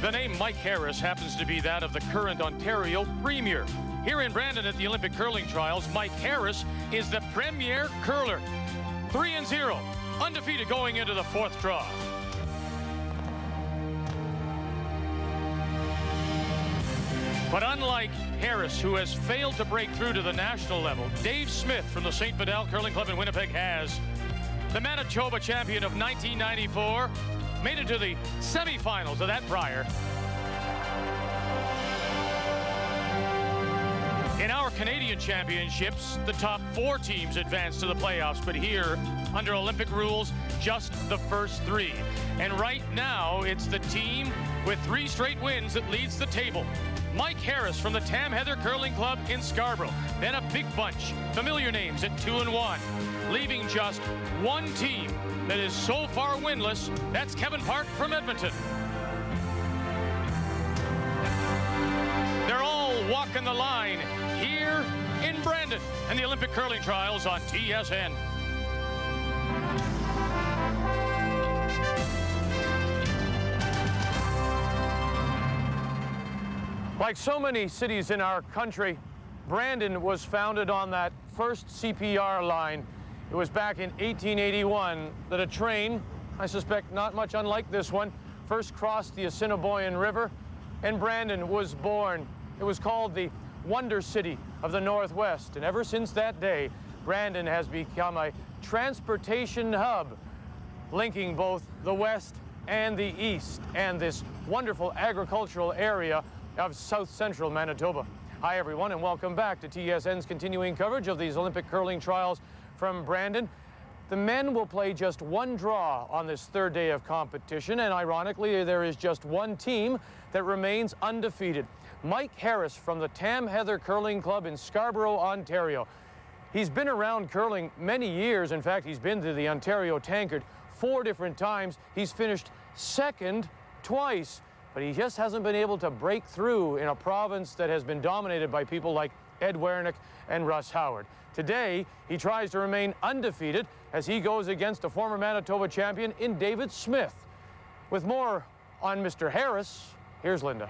The name Mike Harris happens to be that of the current Ontario Premier. Here in Brandon at the Olympic curling trials, Mike Harris is the premier curler. 3-0, undefeated going into the fourth draw. But unlike Harris, who has failed to break through to the national level, D.Smith from the St. Fidel Curling Club in Winnipeg has. The Manitoba champion of 1994 made it to the semifinals of that prior. In our Canadian championships, the top 4 teams advance to the playoffs, but here, under Olympic rules, just the first 3. And right now, it's the team with 3 straight wins that leads the table. Mike Harris from the Tam Heather Curling Club in Scarborough. Then a big bunch, familiar names at 2-1, leaving just one team that is so far winless. That's Kevin Park from Edmonton. They're all walking the line here in Brandon and the Olympic curling trials on TSN. Like so many cities in our country, Brandon was founded on that first CPR line. It was back in 1881 that a train, I suspect not much unlike this one, first crossed the Assiniboine River, and Brandon was born. It was called the Wonder City of the Northwest, and ever since that day, Brandon has become a transportation hub, linking both the West and the East, and this wonderful agricultural area of South Central Manitoba. Hi everyone, and welcome back to TSN's continuing coverage of these Olympic curling trials from Brandon. The men will play just one draw on this third day of competition, and ironically, there is just one team that remains undefeated. Mike Harris from the Tam Heather Curling Club in Scarborough, Ontario. He's been around curling many years. In fact, he's been to the Ontario Tankard 4 different times. He's finished second twice, but he just hasn't been able to break through in a province that has been dominated by people like Ed Wernick and Russ Howard. Today, he tries to remain undefeated as he goes against a former Manitoba champion in D.Smith. With more on Mr. Harris, here's Linda.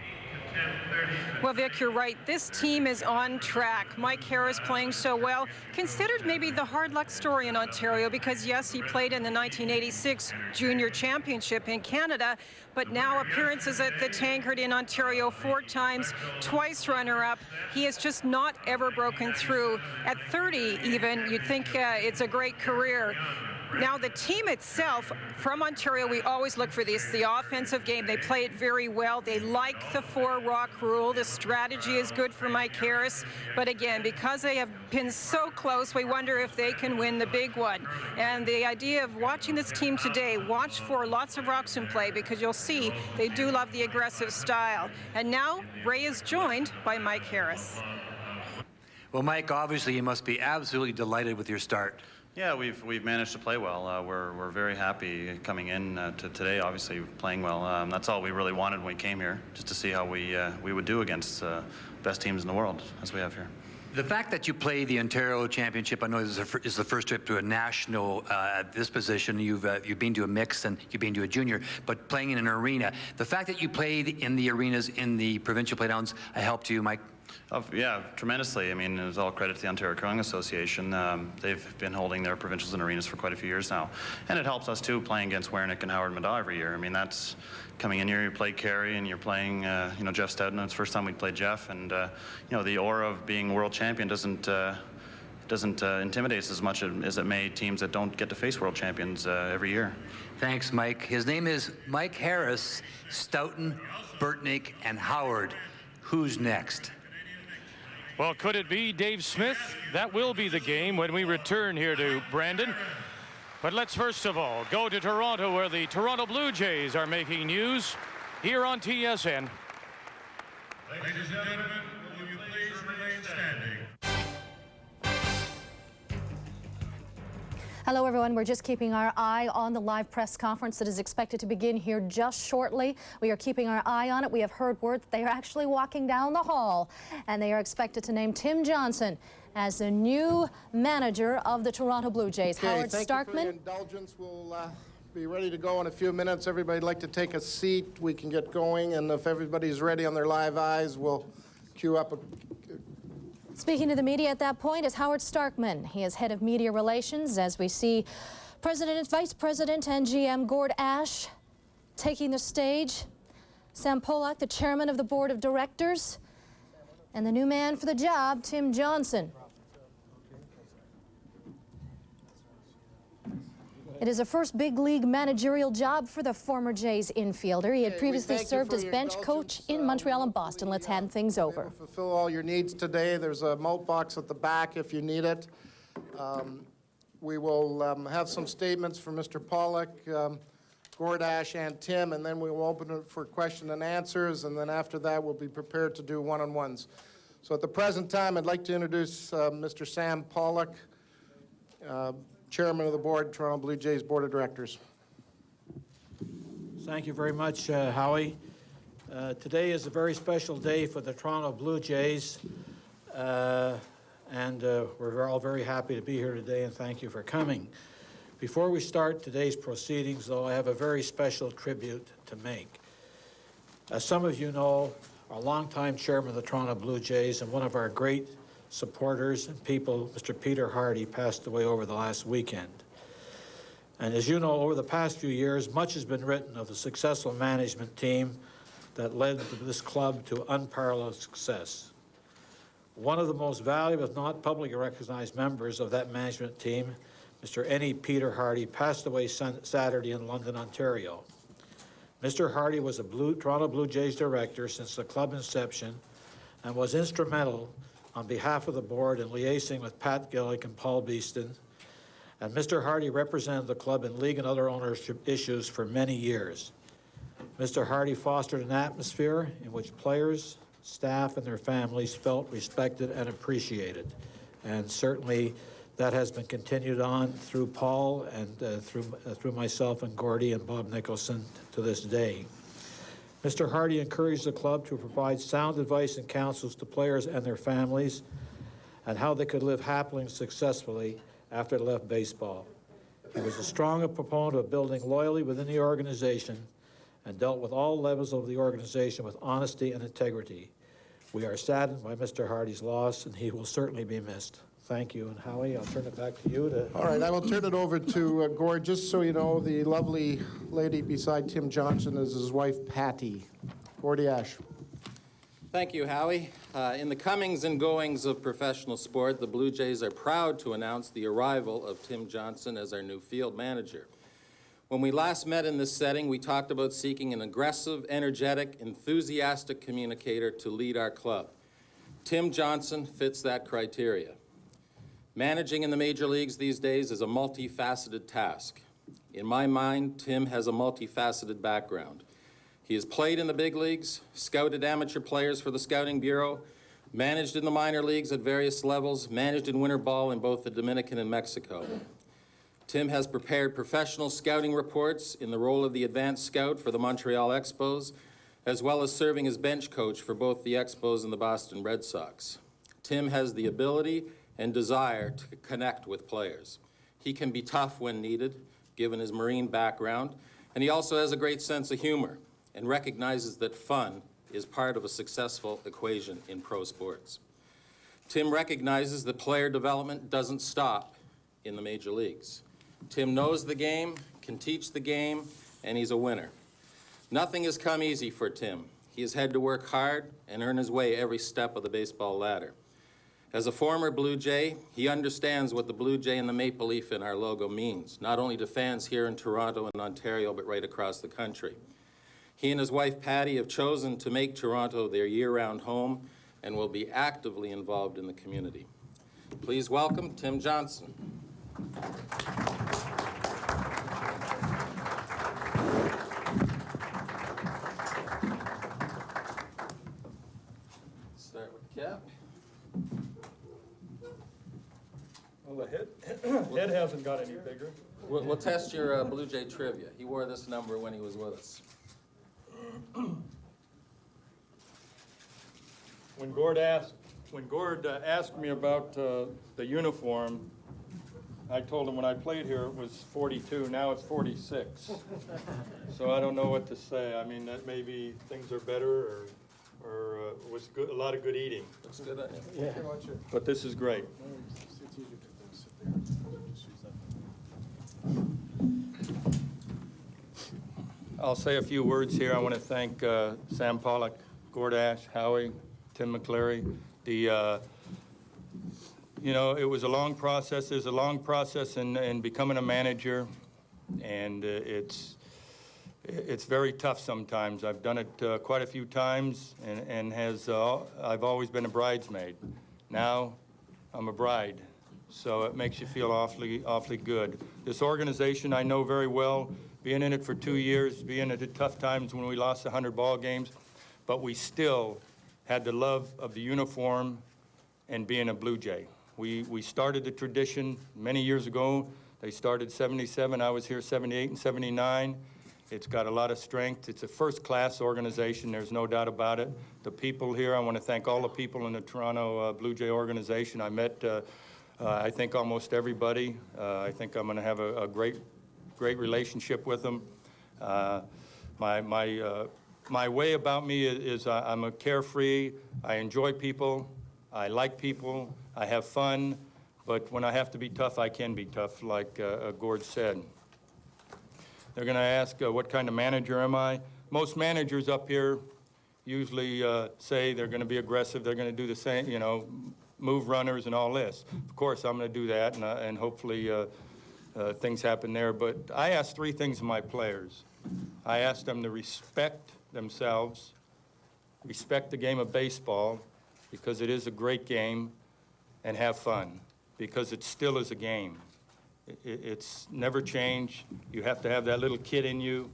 Well, Vic, you're right. This team is on track. Mike Harris playing so well. Considered maybe the hard luck story in Ontario because, yes, he played in the 1986 Junior Championship in Canada, but now appearances at the Tankard in Ontario 4 times, twice runner-up. He has just not ever broken through. At 30 even, you'd think it's a great career. Now, the team itself, from Ontario, we always look for this, the offensive game. They play it very well. They like the 4-rock rule. The strategy is good for Mike Harris. But again, because they have been so close, we wonder if they can win the big one. And the idea of watching this team today, watch for lots of rocks in play because you'll see they do love the aggressive style. And now, Ray is joined by Mike Harris. Well, Mike, obviously you must be absolutely delighted with your start. Yeah, we've managed to play well. We're very happy coming in to today, obviously playing well. That's all we really wanted when we came here, just to see how we would do against best teams in the world, as we have here. The fact that you play the Ontario Championship, I know this is the first trip to a national at this position. You've been to a mix and you've been to a junior, but playing in an arena. The fact that you played in the arenas in the provincial playdowns helped you, Mike? Yeah, tremendously. I mean, it's all credit to the Ontario Curling Association. They've been holding their provincials and arenas for quite a few years now. And it helps us, too, playing against Wernick and Howard Madaw every year. I mean, that's coming in here, you play Carey, and you're playing, Jeff Stoughton. It's the first time we played Jeff. And, the aura of being world champion doesn't intimidate us as much as it may teams that don't get to face world champions every year. Thanks, Mike. His name is Mike Harris, Stoughton, Burtnick, and Howard. Who's next? Well, could it be D.Smith? That will be the game when we return here to Brandon. But let's first of all go to Toronto, where the Toronto Blue Jays are making news here on TSN. Ladies and gentlemen, will you please remain standing? Hello, everyone. We're just keeping our eye on the live press conference that is expected to begin here just shortly. We are keeping our eye on it. We have heard word that they are actually walking down the hall, and they are expected to name Tim Johnson as the new manager of the Toronto Blue Jays. Okay, Howard thank Starkman. you for your indulgence. We'll be ready to go in a few minutes. Everybody'd like to take a seat. We can get going, and if everybody's ready on their live eyes, we'll queue up. Speaking to the media at that point is Howard Starkman. He is head of media relations as we see President, Vice President, and GM Gord Ash taking the stage. Sam Pollock, the chairman of the board of directors, and the new man for the job, Tim Johnson. It is a first big league managerial job for the former Jays infielder. He had previously served as bench coach in Montreal and Boston. Let's hand things over. Fulfill all your needs today. There's a malt box at the back if you need it. We will have some statements from Mr. Pollock, Gord Ash, and Tim, and then we will open it for question and answers, and then after that we'll be prepared to do one-on-ones. So at the present time, I'd like to introduce Mr. Sam Pollock, Chairman of the Board, Toronto Blue Jays Board of Directors. Thank you very much, Howie. Today is a very special day for the Toronto Blue Jays, and we're all very happy to be here today, and thank you for coming. Before we start today's proceedings, though, I have a very special tribute to make. As some of you know, our longtime chairman of the Toronto Blue Jays and one of our great supporters and people, Mr. Peter Hardy, passed away over the last weekend. And as you know, over the past few years, much has been written of the successful management team that led this club to unparalleled success. One of the most valuable, if not publicly recognized members of that management team, Mr. N.E. Peter Hardy, passed away Saturday in London, Ontario. Mr. Hardy was a Toronto Blue Jays director since the club inception and was instrumental on behalf of the board in liaising with Pat Gillick and Paul Beeston. And Mr. Hardy represented the club in league and other ownership issues for many years. Mr. Hardy fostered an atmosphere in which players, staff, and their families felt respected and appreciated. And certainly that has been continued on through Paul and through myself and Gordy and Bob Nicholson to this day. Mr. Hardy encouraged the club to provide sound advice and counsels to players and their families and how they could live happily and successfully after they left baseball. He was a strong proponent of building loyalty within the organization and dealt with all levels of the organization with honesty and integrity. We are saddened by Mr. Hardy's loss, and he will certainly be missed. Thank you. And Howie, I'll turn it back to you to... All right, I will turn it over to Gord. Just so you know, the lovely lady beside Tim Johnson is his wife, Patty. Gordy Ash. Thank you, Howie. In the comings and goings of professional sport, the Blue Jays are proud to announce the arrival of Tim Johnson as our new field manager. When we last met in this setting, we talked about seeking an aggressive, energetic, enthusiastic communicator to lead our club. Tim Johnson fits that criteria. Managing in the major leagues these days is a multifaceted task. In my mind, Tim has a multifaceted background. He has played in the big leagues, scouted amateur players for the Scouting Bureau, managed in the minor leagues at various levels, managed in winter ball in both the Dominican and Mexico. Tim has prepared professional scouting reports in the role of the advanced scout for the Montreal Expos, as well as serving as bench coach for both the Expos and the Boston Red Sox. Tim has the ability and desire to connect with players. He can be tough when needed, given his Marine background, and he also has a great sense of humor and recognizes that fun is part of a successful equation in pro sports. Tim recognizes that player development doesn't stop in the major leagues. Tim knows the game, can teach the game, and he's a winner. Nothing has come easy for Tim. He has had to work hard and earn his way every step of the baseball ladder. As a former Blue Jay, he understands what the Blue Jay and the Maple Leaf in our logo means, not only to fans here in Toronto and Ontario, but right across the country. He and his wife, Patty, have chosen to make Toronto their year-round home and will be actively involved in the community. Please welcome Tim Johnson. Start with the cap. Well, the head hasn't got any bigger. We'll test your Blue Jay trivia. He wore this number when he was with us. When Gord asked me about the uniform, I told him when I played here it was 42, now it's 46. So I don't know what to say. I mean, that maybe things are better or was good, a lot of good eating. Looks good on you. Yeah. But this is great. I'll say a few words here. I want to thank Sam Pollock, Gord Ash, Howie, Tim McCleary. You know, it was a long process. There's a long process in becoming a manager, and it's very tough sometimes. I've done it quite a few times, and I've always been a bridesmaid. Now I'm a bride, so it makes you feel awfully good. This organization I know very well, being in it for 2 years, being at the tough times when we lost 100 ball games, but we still had the love of the uniform and being a Blue Jay. We started the tradition many years ago. They started 77. I was here 78 and 79. It's got a lot of strength. It's a first-class organization. There's no doubt about it. The people here, I want to thank all the people in the Toronto Blue Jay organization. I met, I think, almost everybody. I think I'm going to have a great relationship with them. My way about me is I'm a carefree. I enjoy people. I like people. I have fun. But when I have to be tough, I can be tough, like Gord said. They're going to ask, what kind of manager am I? Most managers up here usually say they're going to be aggressive. They're going to do the same, you know, move runners and all this. Of course, I'm going to do that, and hopefully things happen there. But I asked 3 things of my players. I asked them to respect themselves, respect the game of baseball, because it is a great game, and have fun, because it still is a game. It's never changed. You have to have that little kid in you,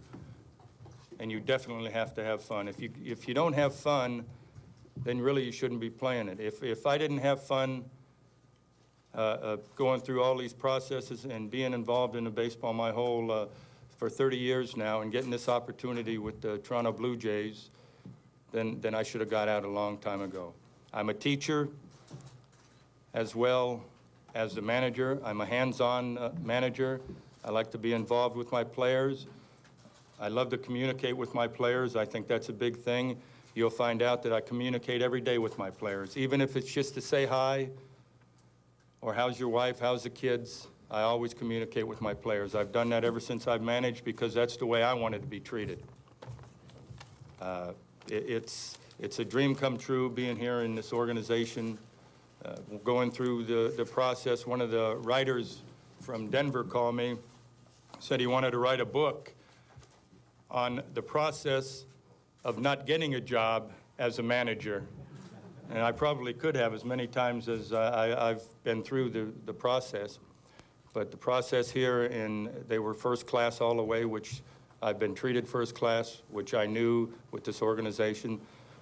and you definitely have to have fun. If you don't have fun, then really you shouldn't be playing it. If I didn't have fun going through all these processes and being involved in the baseball my whole for 30 years now and getting this opportunity with the Toronto Blue Jays, then I should have got out a long time ago. I'm a teacher as well as the manager. I'm a hands-on manager. I like to be involved with my players. I love to communicate with my players. I think that's a big thing. You'll find out that I communicate every day with my players, even if it's just to say hi or how's your wife, how's the kids. I always communicate with my players. I've done that ever since I've managed because that's the way I wanted to be treated. It's a dream come true being here in this organization. Going through the process, one of the writers from Denver called me, said he wanted to write a book on the process of not getting a job as a manager. And I probably could have as many times as I've been through the process. But the process here, and they were first class all the way, which I've been treated first class, which I knew with this organization.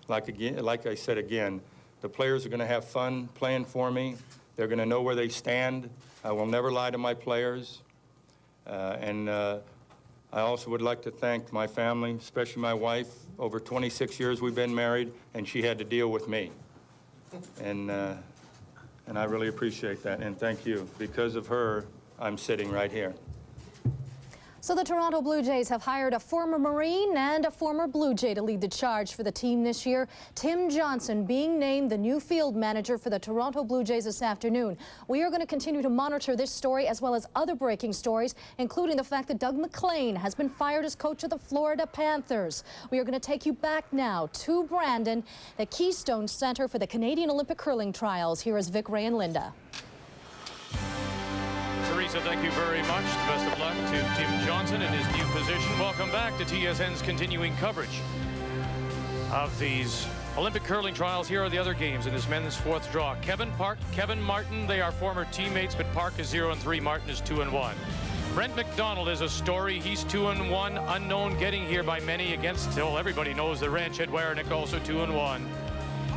Like I said again, the players are going to have fun playing for me. They're going to know where they stand. I will never lie to my players. I also would like to thank my family, especially my wife. Over 26 years we've been married, and she had to deal with me. And I really appreciate that, and thank you. Because of her, I'm sitting right here. So the Toronto Blue Jays have hired a former Marine and a former Blue Jay to lead the charge for the team this year. Tim Johnson being named the new field manager for the Toronto Blue Jays this afternoon. We are going to continue to monitor this story as well as other breaking stories, including the fact that Doug McLean has been fired as coach of the Florida Panthers. We are going to take you back now to Brandon, the Keystone Center for the Canadian Olympic Curling Trials. Here is Vic, Ray, and Linda. Teresa, thank you very much. Best of luck to Tim Johnson in his new position. Welcome back to TSN's continuing coverage of these Olympic curling trials. Here are the other games in this men's fourth draw. Kevin Park, Kevin Martin, they are former teammates, but Park is 0-3, Martin is 2-1. Brent McDonald is a story. He's 2-1, unknown, getting here by many against, well, everybody knows the Ranch at Wearnick, also 2-1.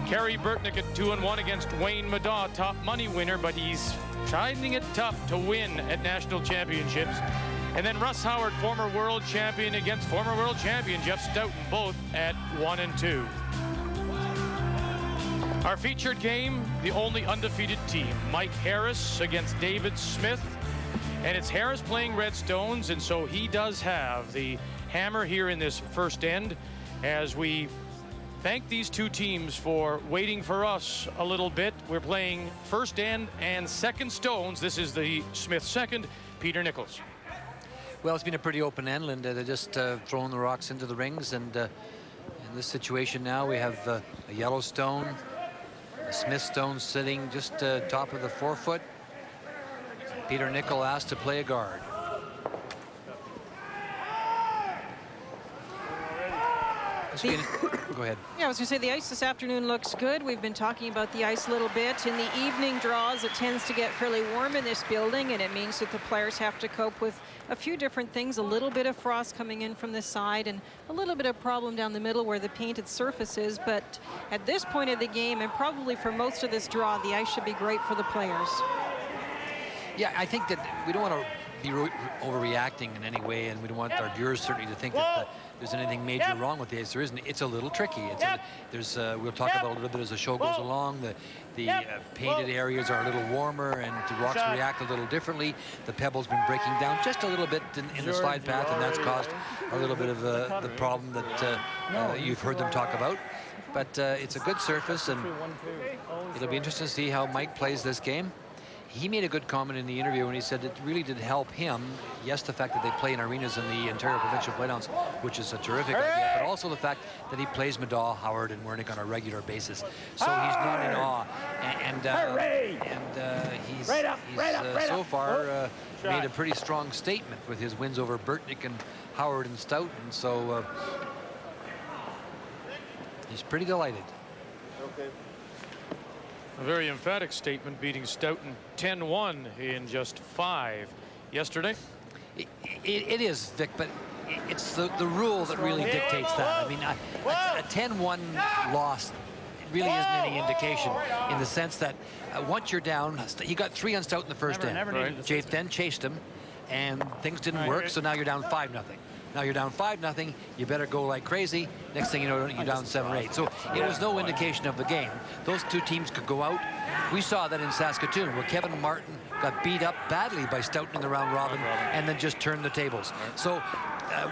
Kerry Burtnick at 2-1 against Wayne Madaw, top money winner, but he's finding it tough to win at national championships. And then Russ Howard, former world champion, against former world champion Jeff Stoughton, both at 1-2. Our featured game, the only undefeated team. Mike Harris against David Smith. And it's Harris playing red stones, and so he does have the hammer here in this first end. As we thank these two teams for waiting for us a little bit. We're playing first end and second stones. This is the Smith second, Peter Nichols. Well, it's been a pretty open end, Linda. They're just throwing the rocks into the rings, and in this situation now we have a yellow stone, a Smith stone sitting just top of the 4-foot. Peter Nichols asked to play a guard. Go ahead. Yeah, I was going to say the ice this afternoon looks good. We've been talking about the ice a little bit. In the evening draws, it tends to get fairly warm in this building, and it means that the players have to cope with a few different things. A little bit of frost coming in from the side, and a little bit of problem down the middle where the painted surface is. But at this point of the game, and probably for most of this draw, the ice should be great for the players. Yeah, I think that we don't want to be overreacting in any way, and we don't want our viewers certainly to think that there's anything major wrong with the ice. There isn't. It's a little tricky. We'll talk about it a little bit as the show goes along. The painted areas are a little warmer, and the rocks react a little differently. The pebble's been breaking down just a little bit in the slide path, and that's caused a little bit of the problem that you've heard them talk about. But it's a good surface, and it'll be interesting to see how Mike plays this game. He made a good comment in the interview when he said it really did help him. Yes, the fact that they play in arenas in the Ontario Provincial Playdowns, which is a terrific idea, but also the fact that he plays Middaugh, Howard, and Wernick on a regular basis. So he's not in awe. He's so far made a pretty strong statement with his wins over Burtnick and Howard and Stoughton. So he's pretty delighted. Okay. A very emphatic statement, beating Stoughton 10-1 in just 5 yesterday. It is, Vic, but it's the rule that really dictates that. I mean, a 10-1 loss really isn't any indication, in the sense that once you're down, he got 3 on Stoughton in the first end. Jake then chased him, and things didn't work, so now you're down 5-0. Now you're down 5-0. You better go like crazy. Next thing you know, you're down 7 or 8. So it was no indication of the game. Those two teams could go out. We saw that in Saskatoon, where Kevin Martin got beat up badly by Stoughton in the round robin, and then just turned the tables. So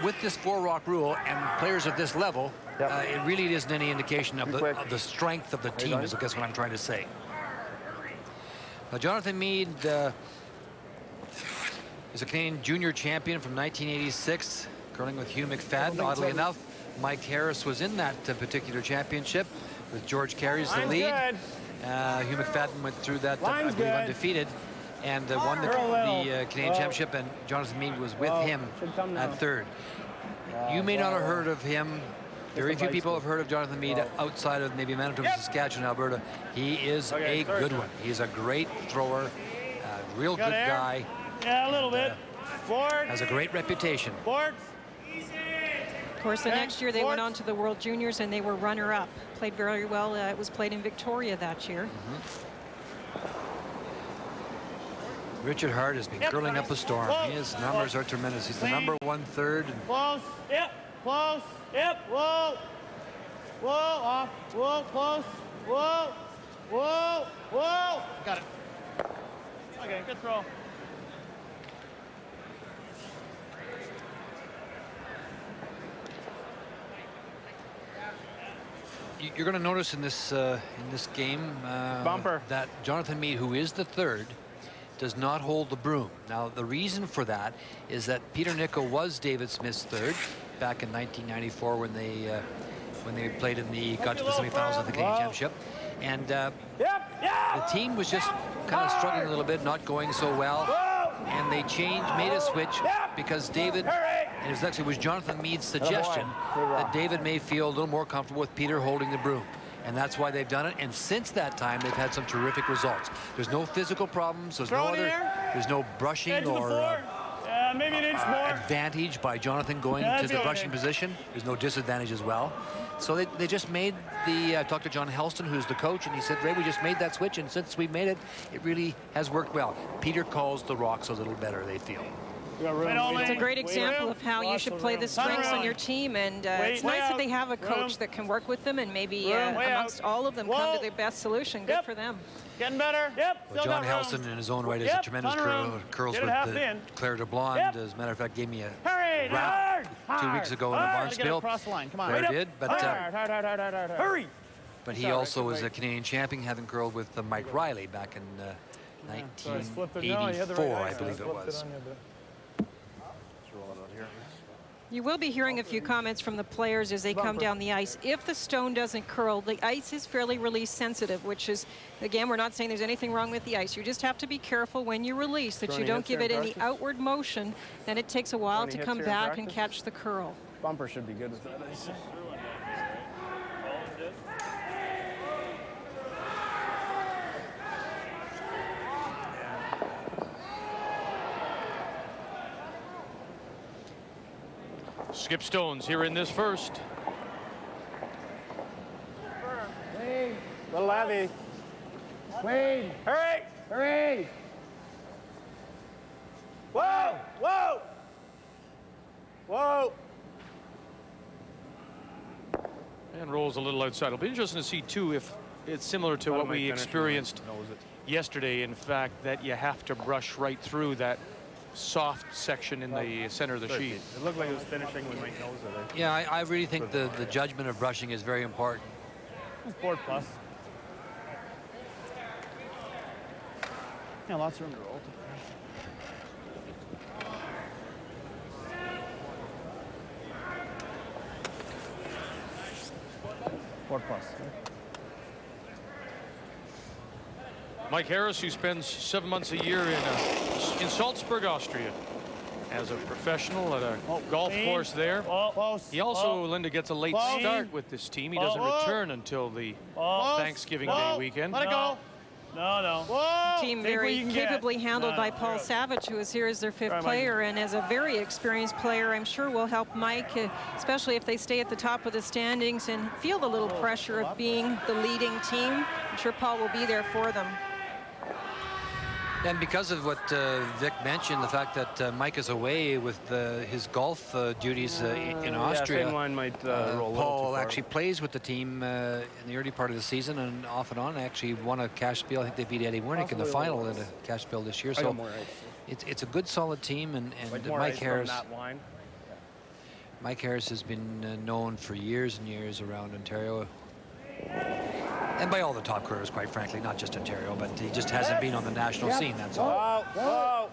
with this 4-rock rule and players at this level, it really isn't any indication of the strength of the team, is I guess what I'm trying to say. Now, Jonathan Mead is a Canadian junior champion from 1986. Curling with Hugh McFadden. Oddly enough, Mike Harris was in that particular championship with George Carey's the lead. Hugh McFadden went through that, I believe, undefeated, and won the Canadian Championship, and Jonathan Mead was with him at third. You may not have heard of him. Very few people have heard of Jonathan Mead outside of maybe Manitoba, Saskatchewan, Alberta. He is a good one. He's a great thrower, a real good guy. Yeah, a little bit. Has a great reputation. Of course, the next year they went on to the World Juniors, and they were runner-up. Played very well. It was played in Victoria that year. Richard Hart has been curling up a storm. His numbers are tremendous. He's the number 1 third. Close. Yep. Close. Yep. Whoa. Whoa. Off. Whoa. Close. Whoa. Whoa. Whoa. Got it. Okay. Good throw. You're going to notice in this game that Jonathan Mead, who is the third, does not hold the broom. Now, the reason for that is that Peter Nichols was David Smith's third back in 1994 when they played got to the semifinals of the Canadian Championship, and the team was just kind of struggling a little bit, not going so well, and they made a switch because David. And it was Jonathan Mead's suggestion that David may feel a little more comfortable with Peter holding the broom. And that's why they've done it. And since that time, they've had some terrific results. There's no physical problems. There's no brushing or maybe an inch more. Advantage by Jonathan going to the brushing position. There's no disadvantage as well. So they just made I talked to John Helston, who's the coach, and he said, Ray, we just made that switch, and since we made it, it really has worked well. Peter calls the rocks a little better, they feel. It's a great example of how you should play the strengths on your team, and it's nice that they have a coach that can work with them and maybe amongst all of them come to their best solution. Good for them. Getting better. Yep. Well, John Helson, in his own right, is a tremendous curls with the Claire de Blonde. As a matter of fact, gave me a rap 2 weeks ago in a barn spill. Claire did, but Hurry. But he also was a Canadian champion, having curled with Mike Riley back in 1984, I believe it was. You will be hearing a few comments from the players as they come down the ice. If the stone doesn't curl, the ice is fairly release sensitive, which is, again, we're not saying there's anything wrong with the ice. You just have to be careful when you release that you don't give it any outward motion. Then it takes a while to come back and catch the curl. Bumper should be good with that ice. Skip Stones here in this first. Wayne, little heavy. Wayne, hurry, hurry. Whoa, whoa, whoa. And rolls a little outside. It'll be interesting to see, too, if it's similar to what we experienced yesterday. In fact, that you have to brush right through that soft section in the center of the sheet. It looked like it was finishing when Mike knows it. Yeah, I really think the judgment of brushing is very important. It's board plus. Yeah, lots of room to roll. Board plus. Mike Harris, who spends 7 months a year in Salzburg, Austria, as a professional at a golf course there. He also, Linda, gets a late start with this team. He doesn't return until the Thanksgiving Day weekend. Let it go. No. The team very capably handled by Paul Savage, who is here as their fifth player, and as a very experienced player, I'm sure will help Mike, especially if they stay at the top of the standings and feel the little pressure of being the leading team. I'm sure Paul will be there for them. And because of what Vic mentioned, the fact that Mike is away with his golf duties in Austria, Paul actually plays with the team in the early part of the season and off and on. Actually won a cash bill. I think they beat Eddie Wernick in the final in a cash bill this year. So it's a good, solid team. And Mike Harris. Mike Harris has been known for years and years around Ontario. And by all the top curlers, quite frankly, not just Ontario, but he just hasn't been on the national scene, that's all. Whoa.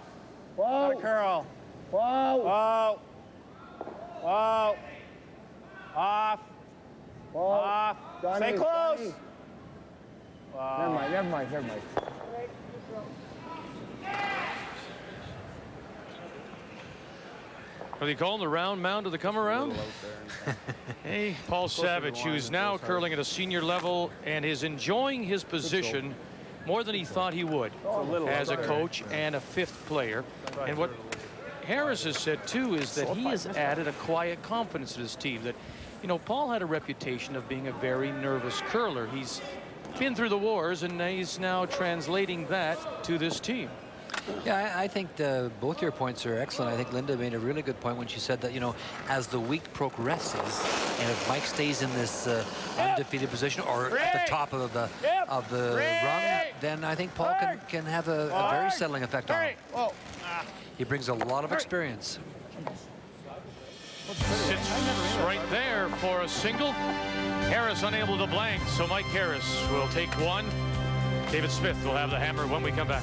Not a curl. Whoa. Off. Stay close. Never mind. Are they calling the round mound of the come around? Hey, Paul Savage, who's now curling at a senior level and is enjoying his position more than he thought he would as a coach and a fifth player. And what Harris has said, too, is that he has added a quiet confidence to his team. That, you know, Paul had a reputation of being a very nervous curler. He's been through the wars, and he's now translating that to this team. Yeah, I think both your points are excellent. I think Linda made a really good point when she said that, you know, as the week progresses, and if Mike stays in this undefeated position or at the top of the rung, then I think Paul can have a very settling effect on him. He brings a lot of experience. Sits right there for a single. Harris unable to blank, so Mike Harris will take one. David Smith will have the hammer when we come back.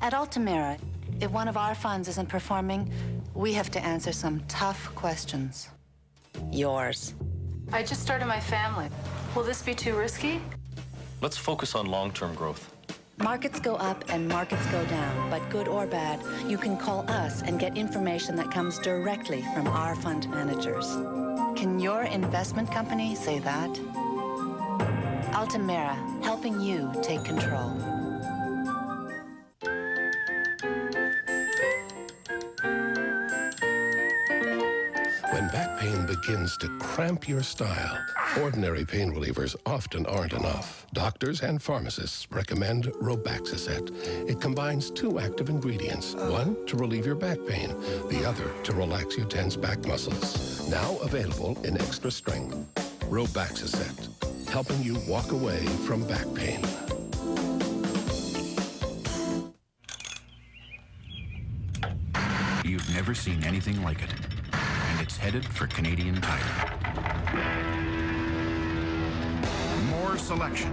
At Altamira, if one of our funds isn't performing, we have to answer some tough questions. Yours. I just started my family. Will this be too risky? Let's focus on long-term growth. Markets go up and markets go down, but good or bad, you can call us and get information that comes directly from our fund managers. Can your investment company say that? Altamira, helping you take control. When back pain begins to cramp your style, ordinary pain relievers often aren't enough. Doctors and pharmacists recommend Robaxacet. It combines 2 active ingredients, one to relieve your back pain, the other to relax your tense back muscles. Now available in extra strength. Robaxacet, helping you walk away from back pain. You've never seen anything like it, and it's headed for Canadian Tire. More selection,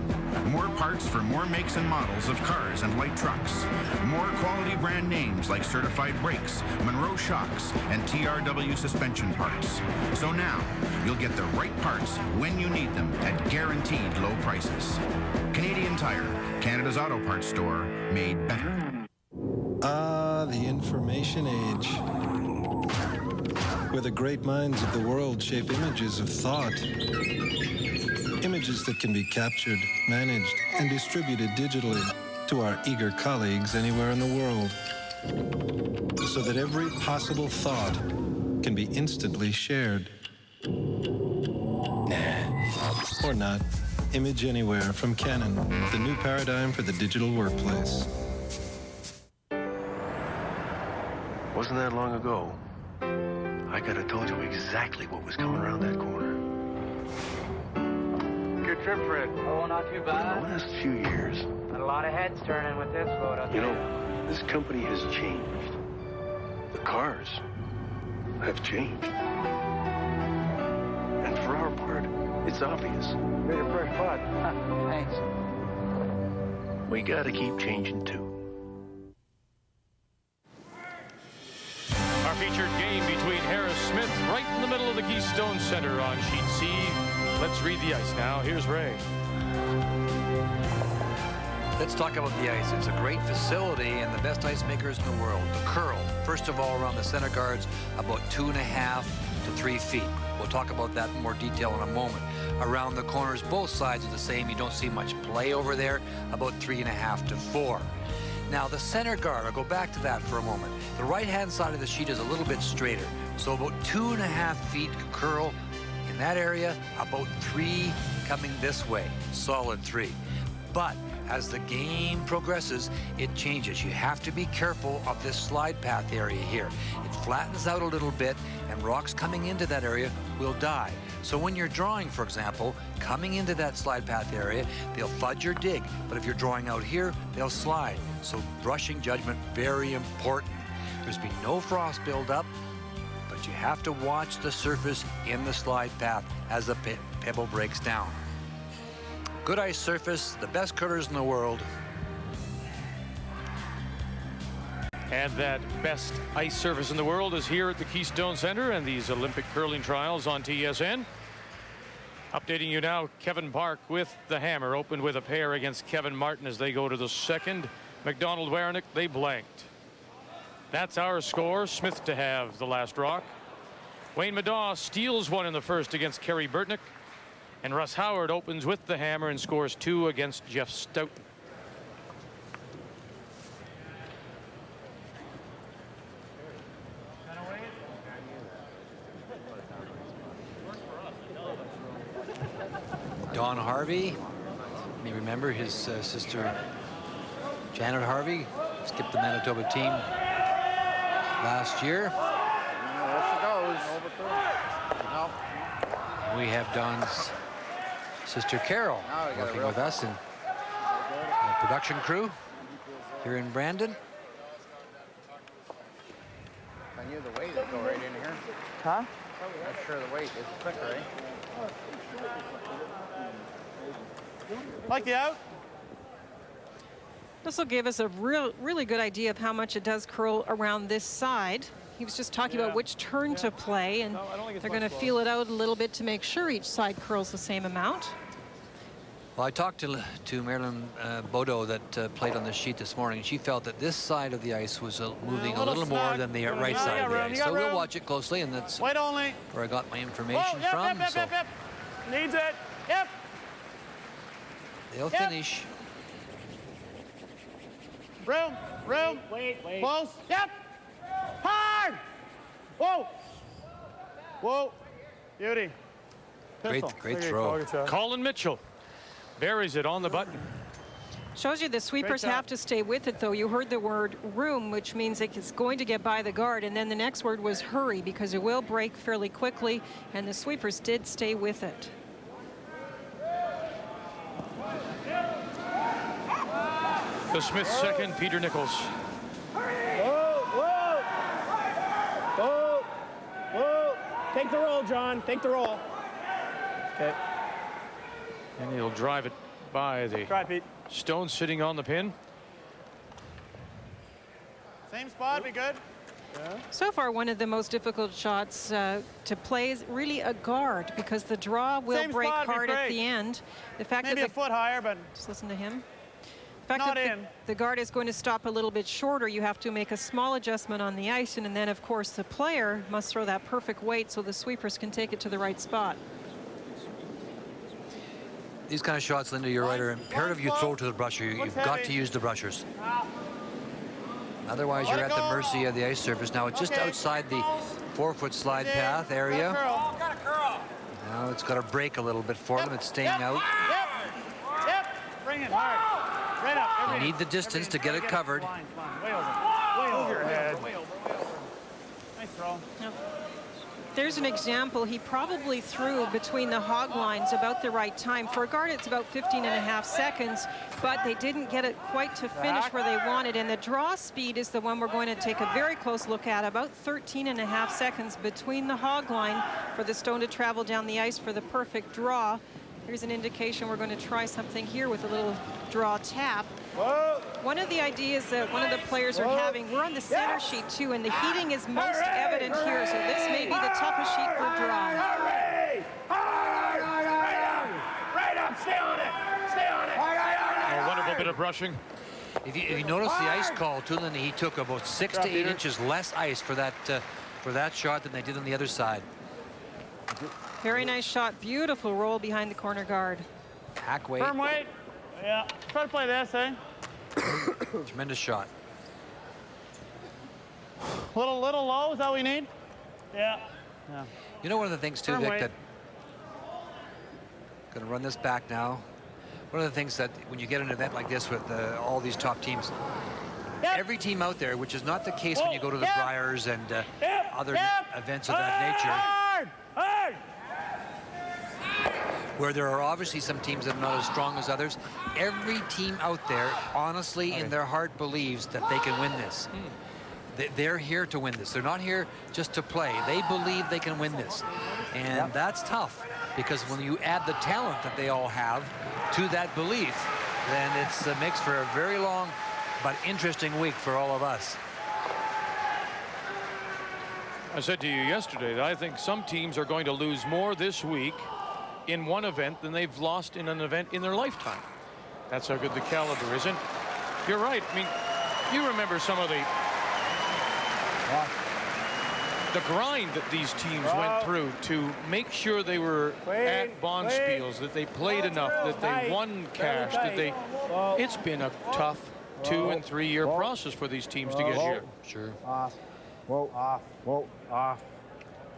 more parts for more makes and models of cars and light trucks, more quality brand names like Certified Brakes, Monroe Shocks, and TRW suspension parts. So now, you'll get the right parts when you need them at guaranteed low prices. Canadian Tire, Canada's auto parts store, made better. Ah, the information age, where the great minds of the world shape images of thought. Images that can be captured, managed, and distributed digitally to our eager colleagues anywhere in the world, so that every possible thought can be instantly shared. Nah, or not. Image Anywhere from Canon, the new paradigm for the digital workplace. Wasn't that long ago, I could have told you exactly what was coming around that corner. Good trip, Fred. Oh, not too bad. In the last few years, Had a lot of heads turning with this load, I'll you tell know, this company has changed. The cars have changed. And for our part, it's obvious. Bigger fresh bud. Thanks. We gotta keep changing too. Our featured game between Harris-Smith right in the middle of the Keystone Center on Sheet C. Let's read the ice now. Here's Ray. Let's talk about the ice. It's a great facility and the best ice makers in the world. The curl, first of all, around the center guards, about 2.5 to 3 feet. We'll talk about that in more detail in a moment. Around the corners, both sides are the same. You don't see much play over there, about 3.5 to 4. Now, the center guard, I'll go back to that for a moment. The right-hand side of the sheet is a little bit straighter, so about 2.5 feet curl in that area, about 3 coming this way, solid 3. But as the game progresses, it changes. You have to be careful of this slide path area here. It flattens out a little bit, and rocks coming into that area will die. So when you're drawing, for example, coming into that slide path area, they'll fudge your dig. But if you're drawing out here, they'll slide. So brushing judgment, very important. There's been no frost buildup, but you have to watch the surface in the slide path as the pebble breaks down. Good ice surface, the best curlers in the world. And that best ice surface in the world is here at the Keystone Center and these Olympic curling trials on TSN. Updating you now, Kevin Park with the hammer. Opened with a pair against Kevin Martin as they go to the second. McDonald Wernick, they blanked. That's our score. Smith to have the last rock. Wayne Madaw steals one in the first against Kerry Burtnick. And Russ Howard opens with the hammer and scores 2 against Jeff Stoughton. Don Harvey, you may remember his sister Janet Harvey skipped the Manitoba team last year. There she goes. No. And we have Don's sister Carol working with us in the production crew here in Brandon. I knew the weight would go right in here. Huh? I'm sure the weight is quicker, eh? Like the out? This will give us a really good idea of how much it does curl around this side. He was just talking about which turn to play, and they're going to feel it out a little bit to make sure each side curls the same amount. Well, I talked to Marilyn Bodo that played on the sheet this morning. She felt that this side of the ice was moving a little more than the right side of the ice. So we'll watch it closely, and that's where I got my information from. Yep. Needs it. Yep. They'll finish. Room. Wait. Close. Yep. Hard. Whoa. Whoa. Beauty. Pistol. Great throw. Colin Mitchell buries it on the button. Shows you the sweepers have to stay with it, though. You heard the word room, which means it's going to get by the guard, and then the next word was hurry, because it will break fairly quickly, and the sweepers did stay with it. D.Smith second, Peter Nichols. Whoa. Take the roll, John. Take the roll. Okay. And he'll drive it by the Stone sitting on the pin. Same spot, be good. So far, one of the most difficult shots to play is really a guard, because the draw will break hard at the end. The fact maybe that a foot higher, but just listen to him. The fact that the guard is going to stop a little bit shorter, you have to make a small adjustment on the ice, and then of course the player must throw that perfect weight so the sweepers can take it to the right spot. These kind of shots, Linda, you're right, are imperative you throw to the brusher. You've got to use the brushers. Otherwise, you're at the mercy of the ice surface. Now, it's just outside the 4-foot slide path area. Now it's got to break a little bit for them. It's staying out. Yep. Bring it hard. Right up. You need the distance to get it covered. Way over your head. Nice throw. There's an example. He probably threw between the hog lines about the right time. For a guard, it's about 15.5 seconds, but they didn't get it quite to finish where they wanted. And the draw speed is the one we're going to take a very close look at. About 13.5 seconds between the hog line for the Stone to travel down the ice for the perfect draw. Here's an indication we're going to try something here with a little draw tap. Whoa. One of the ideas that one of the players are having, we're on the center sheet too, and the heating is most evident here, so this may be the toughest sheet for draw. Right up, stay on it. A wonderful bit of brushing. If you notice the ice call too, Linda, he took about 6 to 8 inches less ice for that shot than they did on the other side. Very nice shot, beautiful roll behind the corner guard. Hack weight. Firm weight. Yeah, try to play this, eh? Tremendous shot. Little low, is that what we need? Yeah. You know, one of the things too, Firm Vic, weight. that going to run this back now. One of the things that when you get an event like this with all these top teams, every team out there, which is not the case when you go to the Briars and other events of that nature, where there are obviously some teams that are not as strong as others. Every team out there, honestly, in their heart, believes that they can win this. They're here to win this. They're not here just to play. They believe they can win this. And that's tough, because when you add the talent that they all have to that belief, then it makes for a very long but interesting week for all of us. I said to you yesterday that I think some teams are going to lose more this week in one event than they've lost in an event in their lifetime. That's how good the caliber is. And you're right. I mean, you remember some of the grind that these teams went through to make sure they were at Bonspiels, that they played enough, that they won cash, that they... It's been a tough 2- and 3-year process for these teams to get here. Sure. Off. Whoa, off. Whoa, off.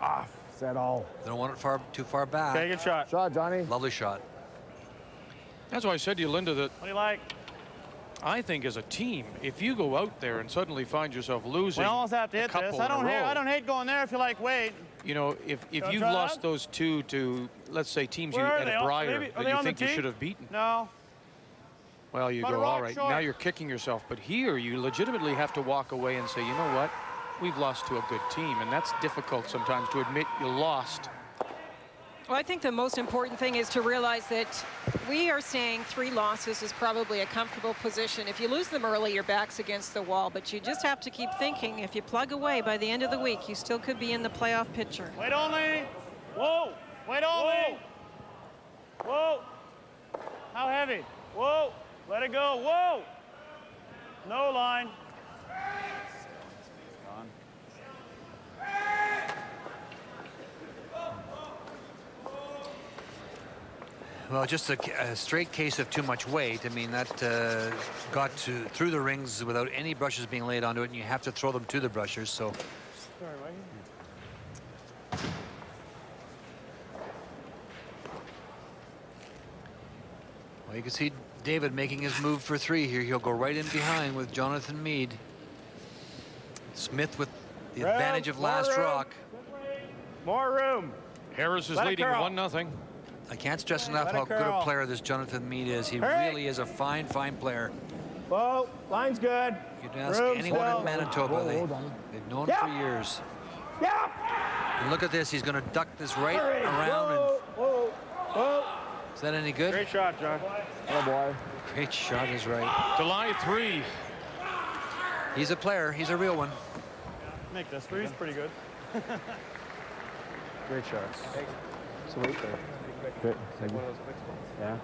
Off. Set all. They don't want it too far back. Okay, good shot. Shot, Johnny. Lovely shot. That's why I said to you, Linda, that What do you like? I think as a team, if you go out there and suddenly find yourself losing We almost have to a hit couple this. in a row, I don't hate going there if you like weight. you know, if Don't you've try lost that? those two to, let's say, teams you Where are at they? a Briar Maybe- are that they you on the think you tee? should have beaten, No. well, you But a go, rock all right, short. now you're kicking yourself. But here, you legitimately have to walk away and say, you know what? We've lost to a good team, and that's difficult sometimes to admit you lost. Well, I think the most important thing is to realize that we are saying 3 losses is probably a comfortable position. If you lose them early, your back's against the wall, but you just have to keep thinking. If you plug away by the end of the week, you still could be in the playoff picture. Wait only. Whoa. Wait only. Whoa. How heavy? Whoa. Let it go. Whoa. No line. Well, just a straight case of too much weight. I mean, that got through the rings without any brushes being laid onto it, and you have to throw them to the brushers. So Well, you can see David making his move for 3 here. He'll go right in behind with Jonathan Meade. Smith with the advantage of last rock. More room. Harris is leading 1-0. I can't stress enough how good a player this Jonathan Meade is. He really is a fine, fine player. Whoa, line's good. You can ask anyone in Manitoba. They've known him for years. And look at this. He's going to duck this right around. Is that any good? Great shot, John. Oh, boy. Great shot is right. July 3. He's a player. He's a real one. Make this. Three's pretty good. Great shots. Sweet. Great. Yeah.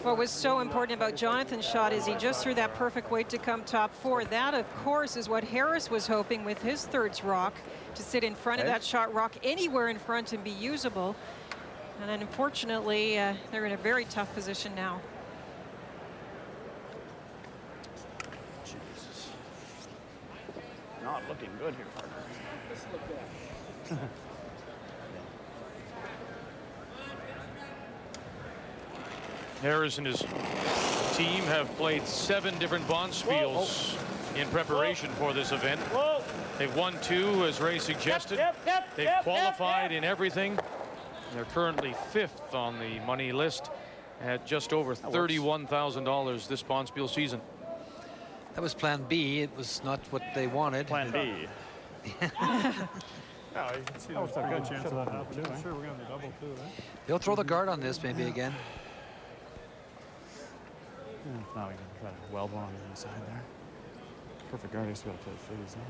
What was so important about Jonathan's shot is he just threw that perfect weight to come top 4. That, of course, is what Harris was hoping with his third rock, to sit in front of that shot rock, anywhere in front and be usable. And then, unfortunately, they're in a very tough position now. Jesus. Not looking good here, partner. Harris and his team have played 7 different bonspiels in preparation for this event. They've won 2, as Ray suggested. They've qualified in everything. They're currently 5th on the money list at just over $31,000 this bonspiel season. That was plan B. It was not what they wanted. Plan B. No, you can see there's a good chance of that happening. I'm sure we're going to double too, right? They'll throw the guard on this maybe again. Now we can try to weld one on the inside there. Perfect guard. I used to be able to play freeze now.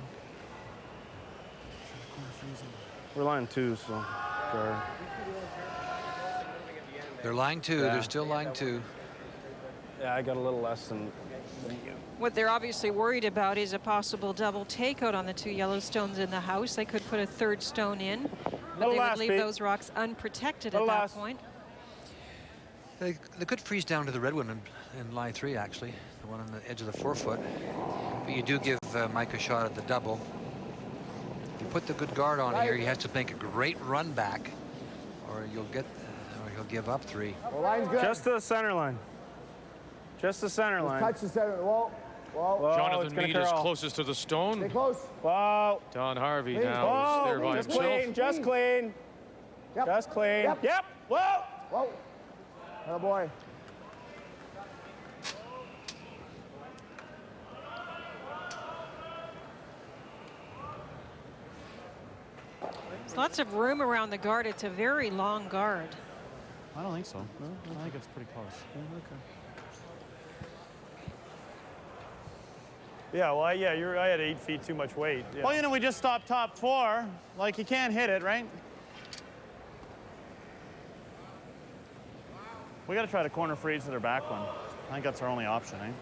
We're line 2, so guard. They're lying 2. Yeah. They're still lying 2. Yeah, I got a little less than. What they're obviously worried about is a possible double takeout on the 2 yellow stones in the house. They could put a 3rd stone in, but they would leave those rocks unprotected at that point. They could freeze down to the red one in line 3, actually, the one on the edge of the 4-foot. But you do give Mike a shot at the double. If you put the good guard on here, he has to make a great run back, or he'll give up 3. Well, line's good. Just to the center line. Just the center line. Touch the center. Whoa. Jonathan Meade is closest to the stone. Stay close. Whoa. Don Harvey now is there by himself. Just clean. Yep. Just clean. Yep. Whoa. Whoa. Oh, boy. There's lots of room around the guard. It's a very long guard. I don't think so. No, I think it's pretty close. Okay. Yeah, well, I had 8 feet too much weight. Yeah. Well, we just stopped top 4. Like, you can't hit it, right? We got to try to corner freeze to their back one. I think that's our only option, eh?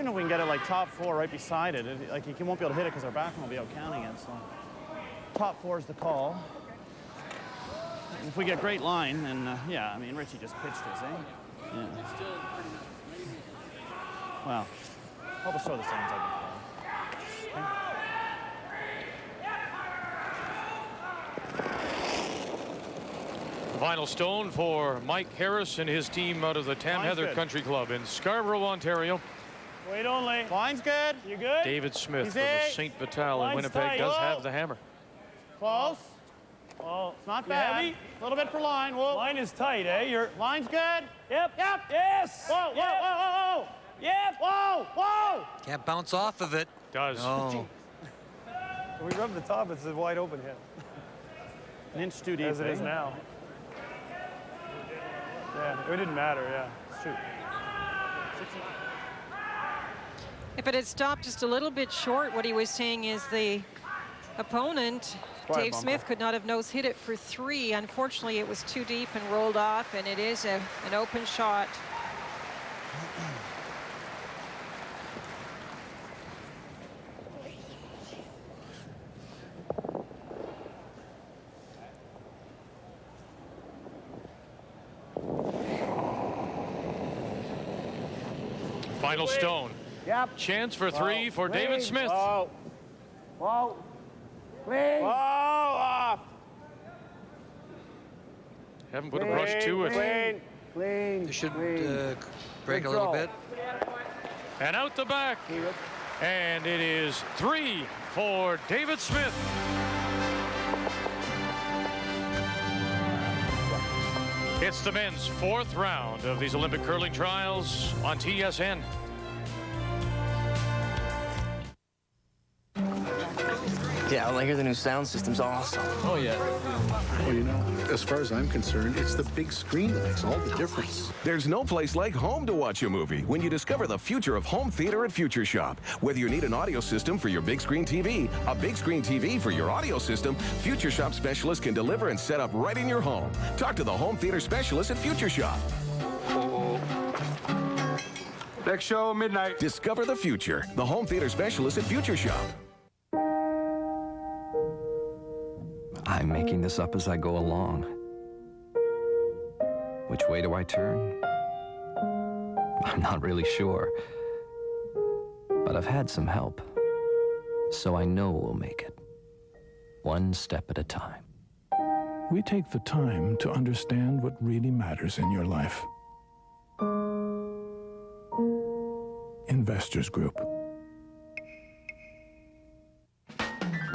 We can get it like top 4 right beside it. Like, you won't be able to hit it because our back one will be out counting it. So, top 4 is the call. And if we get great line, then yeah, I mean, Richie just pitched his, eh? Yeah. Well, I'll just throw the stones out. Final stone for Mike Harris and his team out of the Tam Heather Country Club in Scarborough, Ontario. Wait only. Line's good. You good? David Smith of the St. Vital in Winnipeg does have the hammer. Close. Oh, it's not bad. A little bit for line. Whoa. Line is tight, eh? Your line's good. Yep. Yes. Whoa. Whoa. Yep. Whoa. Can't bounce off of it. Does. No. When we rub the top, it's a wide open hit. An inch too deep. As it is now. Yeah, it didn't matter, yeah. Shoot. If it had stopped just a little bit short, what he was saying is the opponent, Dave Smith, could not have nose hit it for 3. Unfortunately, it was too deep and rolled off, and it is an open shot. Final stone. Yep. Chance for 3 for David Smith. Whoa. Clean. Whoa, off. Haven't put a brush to it. Clean. Clean. This should clean. break Good a little throw. bit. And out the back. And it is 3 for David Smith. It's the men's 4th round of these Olympic curling trials on TSN. Yeah, well, I hear the new sound system's awesome. Oh, yeah. Well, you know, as far as I'm concerned, it's the big screen that makes all the difference. There's no place like home to watch a movie when you discover the future of home theater at Future Shop. Whether you need an audio system for your big screen TV, a big screen TV for your audio system, Future Shop specialists can deliver and set up right in your home. Talk to the home theater specialist at Future Shop. Next show, midnight. Discover the future. The home theater specialist at Future Shop. I'm making this up as I go along. Which way do I turn? I'm not really sure. But I've had some help. So I know we'll make it. One step at a time. We take the time to understand what really matters in your life. Investors Group.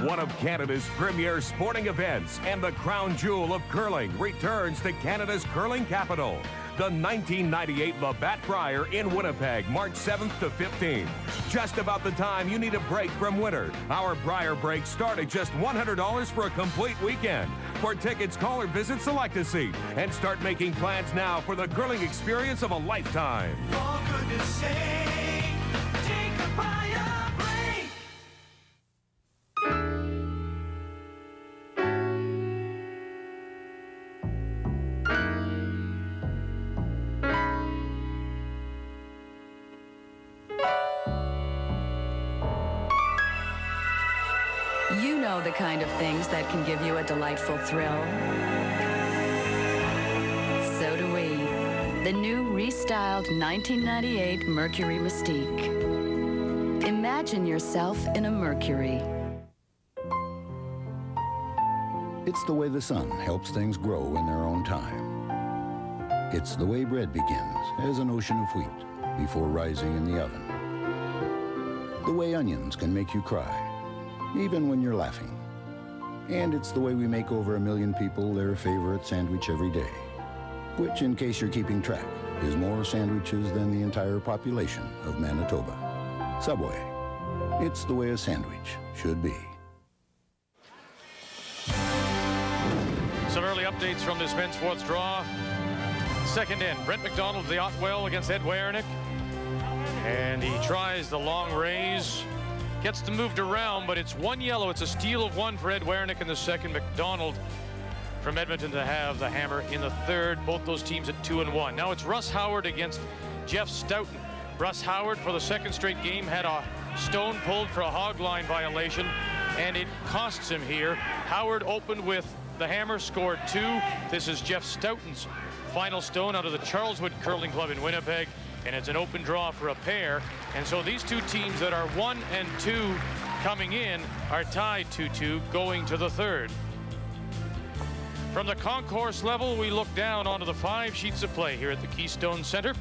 One of Canada's premier sporting events and the crown jewel of curling returns to Canada's curling capital. The 1998 Labatt Brier in Winnipeg, March 7th to 15th. Just about the time you need a break from winter. Our Brier breaks start at just $100 for a complete weekend. For tickets, call or visit Select a Seat and start making plans now for the curling experience of a lifetime. For goodness sake, take a Brier break. You know the kind of things that can give you a delightful thrill. So do we. The new restyled 1998 Mercury Mystique. Imagine yourself in a Mercury. It's the way the sun helps things grow in their own time. It's the way bread begins as an ocean of wheat before rising in the oven. The way onions can make you cry, even when you're laughing. And it's the way we make over 1 million people their favorite sandwich every day, which, in case you're keeping track, is more sandwiches than the entire population of Manitoba. Subway. It's the way a sandwich should be. Some early updates from this men's 4th draw. Second in, Brent McDonald of the Otwell against Ed Wernick. And he tries the long raise. Gets them moved around, but it's 1 yellow. It's a steal of 1 for Ed Wernick in the second. McDonald from Edmonton to have the hammer in the third. Both those teams at 2-1. Now it's Russ Howard against Jeff Stoughton. Russ Howard, for the second straight game, had a stone pulled for a hog line violation, and it costs him here. Howard opened with the hammer, scored 2. This is Jeff Stoughton's final stone out of the Charleswood Curling Club in Winnipeg, and it's an open draw for a pair. And so these two teams that are 1 and 2 coming in are tied 2-2 going to the third. From the concourse level, we look down onto the 5 sheets of play here at the Keystone Center.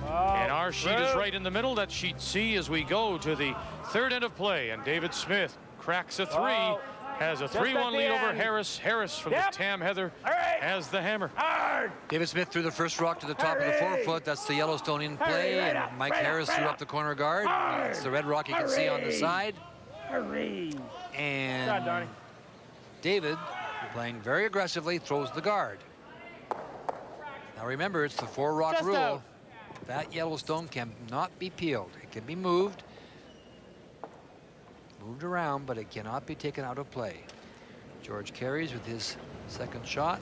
And our sheet is right in the middle. That's sheet C as we go to the third end of play. And David Smith cracks a 3, has a 3-1 lead over Harris. Harris from the Tam Heather has the hammer. David Smith threw the first rock to the top of the forefoot. That's the Yellowstone in play. And Mike Harris threw up the corner guard. It's the red rock you can see on the side. And David, playing very aggressively, throws the guard. Now remember, it's the 4-rock rule. That Yellowstone cannot be peeled. It can be moved around, but it cannot be taken out of play. George carries with his second shot.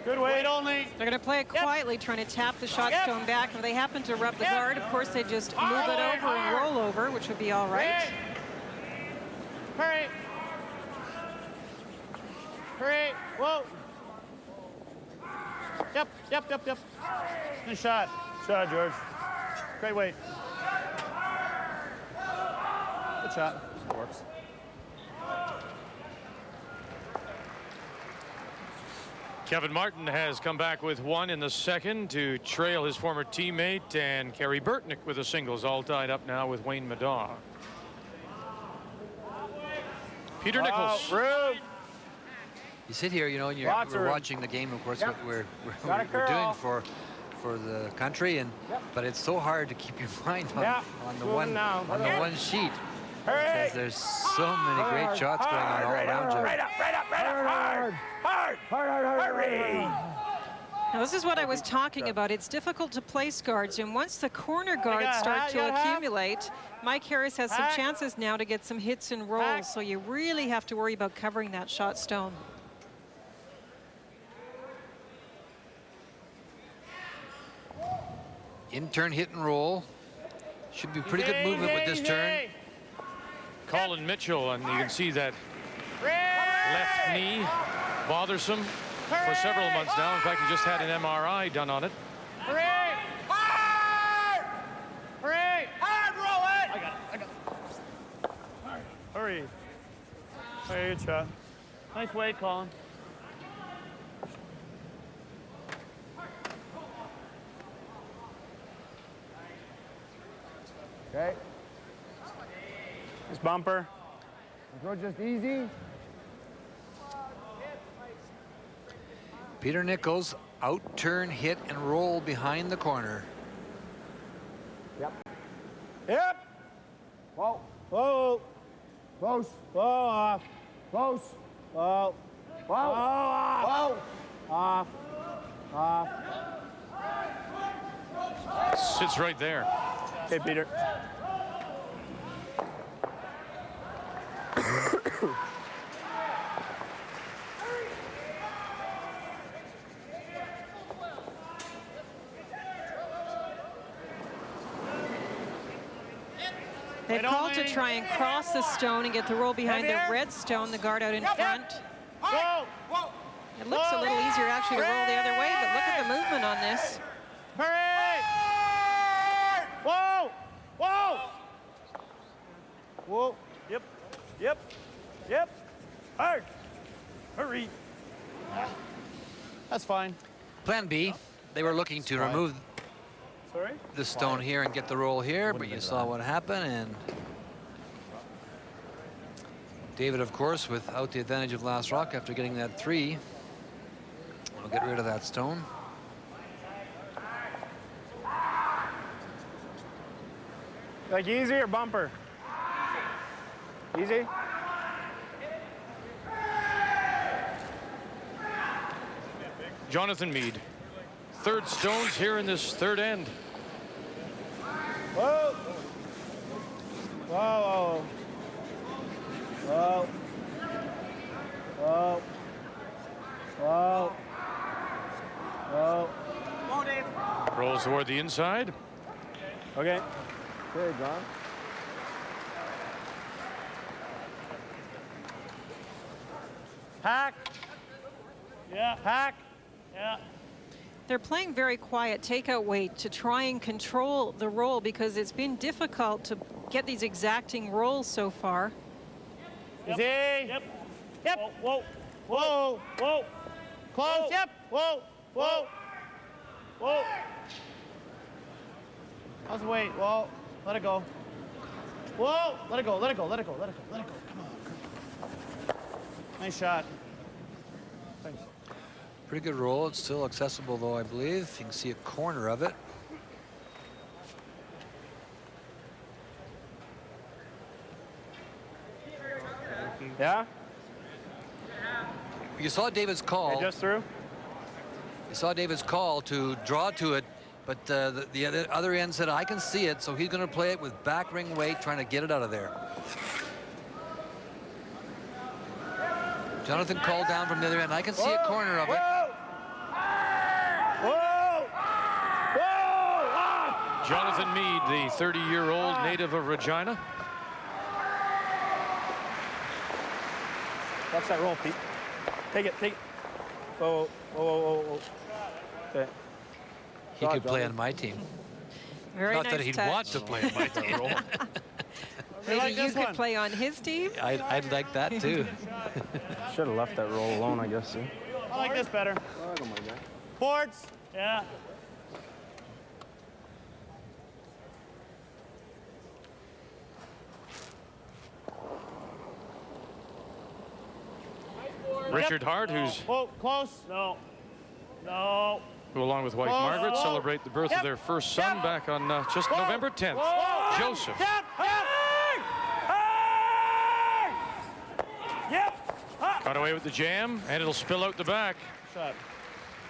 Good weight only. They're going to play it quietly, trying to tap the shot stone back. If they happen to rub the guard, of course, they just move it over and roll over, which would be all right. Hurry. Hurry. Whoa. Yep. Good shot. Shot, George. Great weight. Good shot. It works. Kevin Martin has come back with one in the second to trail his former teammate, and Kerry Burtnick with a singles, all tied up now with Wayne Madar. Peter Nichols. You sit here, you know, and we're watching the game, of course, what we're doing for the country, and but it's so hard to keep your mind on the one sheet. Because there's so many great shots going on all around you. Right up, hard, hurry! Now, this is what I was talking about. It's difficult to place guards, and once the corner guards start to accumulate, Mike Harris has some chances now to get some hits and rolls, so you really have to worry about covering that shot stone. In-turn hit and roll. Should be pretty good movement with this turn. Colin Mitchell, and you can see that left knee bothersome for several months now. In fact, he just had an MRI done on it. Hurry! Hard, roll it! I got it. Hurry. Hey, good shot. Nice weight, Colin. Okay. Nice bumper. Throw just easy. Peter Nichols, out-turn hit and roll behind the corner. Yep. Yep. Whoa. Whoa. Close. Whoa, off. Close. Whoa. Whoa. Off. Whoa. Off. Off. Sits right there. Okay, Peter. They've called to try and cross the stone and get the roll behind the red stone, the guard out in front. It looks a little easier actually to roll the other way, but look at the movement on this. Hurry! Whoa! Whoa! Whoa! Yep. Yep. Yep. Hard. Hurry. That's fine. Plan B, they were looking to remove Sorry? the stone here and get the roll here, but you saw what happened, and David, of course, without the advantage of last rock after getting that 3, will get rid of that stone. Like easy or bumper? Easy? Jonathan Meade. Third stones here in this third end. Whoa! Whoa, whoa. Whoa. Whoa. Whoa. Whoa. Rolls toward the inside. Okay. Okay, John. Hack. Yeah. Hack. Yeah. They're playing very quiet takeout weight to try and control the roll because it's been difficult to get these exacting rolls so far. Yep. Easy. Yep. Yep. Whoa. Whoa. Whoa. Close. Whoa. Yep. Whoa. Whoa. Whoa. How's the weight? Whoa. Let it go. Whoa. Let it go. Let it go. Let it go. Let it go. Let it go. Come on. Nice shot. Thanks. Pretty good roll. It's still accessible, though, I believe. You can see a corner of it. Yeah? You saw David's call. Okay, just through? You saw David's call to draw to it, but the other end said, I can see it, so he's going to play it with back ring weight, trying to get it out of there. Jonathan called down from the other end. I can see a corner of it. Whoa! Whoa! Jonathan Meade, the 30-year-old native of Regina. Watch that roll, Pete. Take it, take it. Whoa, whoa, whoa, whoa, whoa. Okay. He could play on my team. Very Not nice that he'd touch. want to play on my team. Maybe like you this could one. play on his team? I'd like that, too. Should have left that roll alone, I guess. See? I like this better. I don't mind that. Boards. Yeah. Richard Hart, who's Whoa, close. No. No. who, along with wife Whoa, Margaret, whoa. celebrate the birth of their first son back on just November 10th. Whoa. Joseph. Yep. Got away with the jam, and it'll spill out the back. Shot.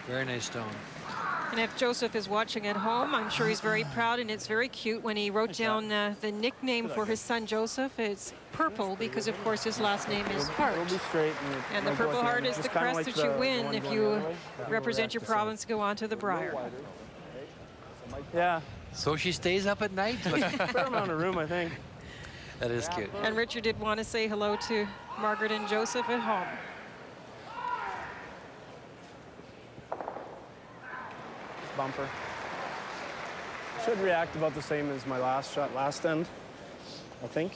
Very nice stone. And if Joseph is watching at home, I'm sure he's very proud, and it's very cute when he wrote down the nickname for his son Joseph. It's Purple because, of course, his last name is Hart. It'll be straight. And the Purple Heart is the crest that you win if you represent your province, go on to the Brier. Yeah. So she stays up at night? Fair amount of room, I think. That is cute. And Richard did want to say hello to Margaret and Joseph at home. Bumper. Should react about the same as my last shot last end, I think.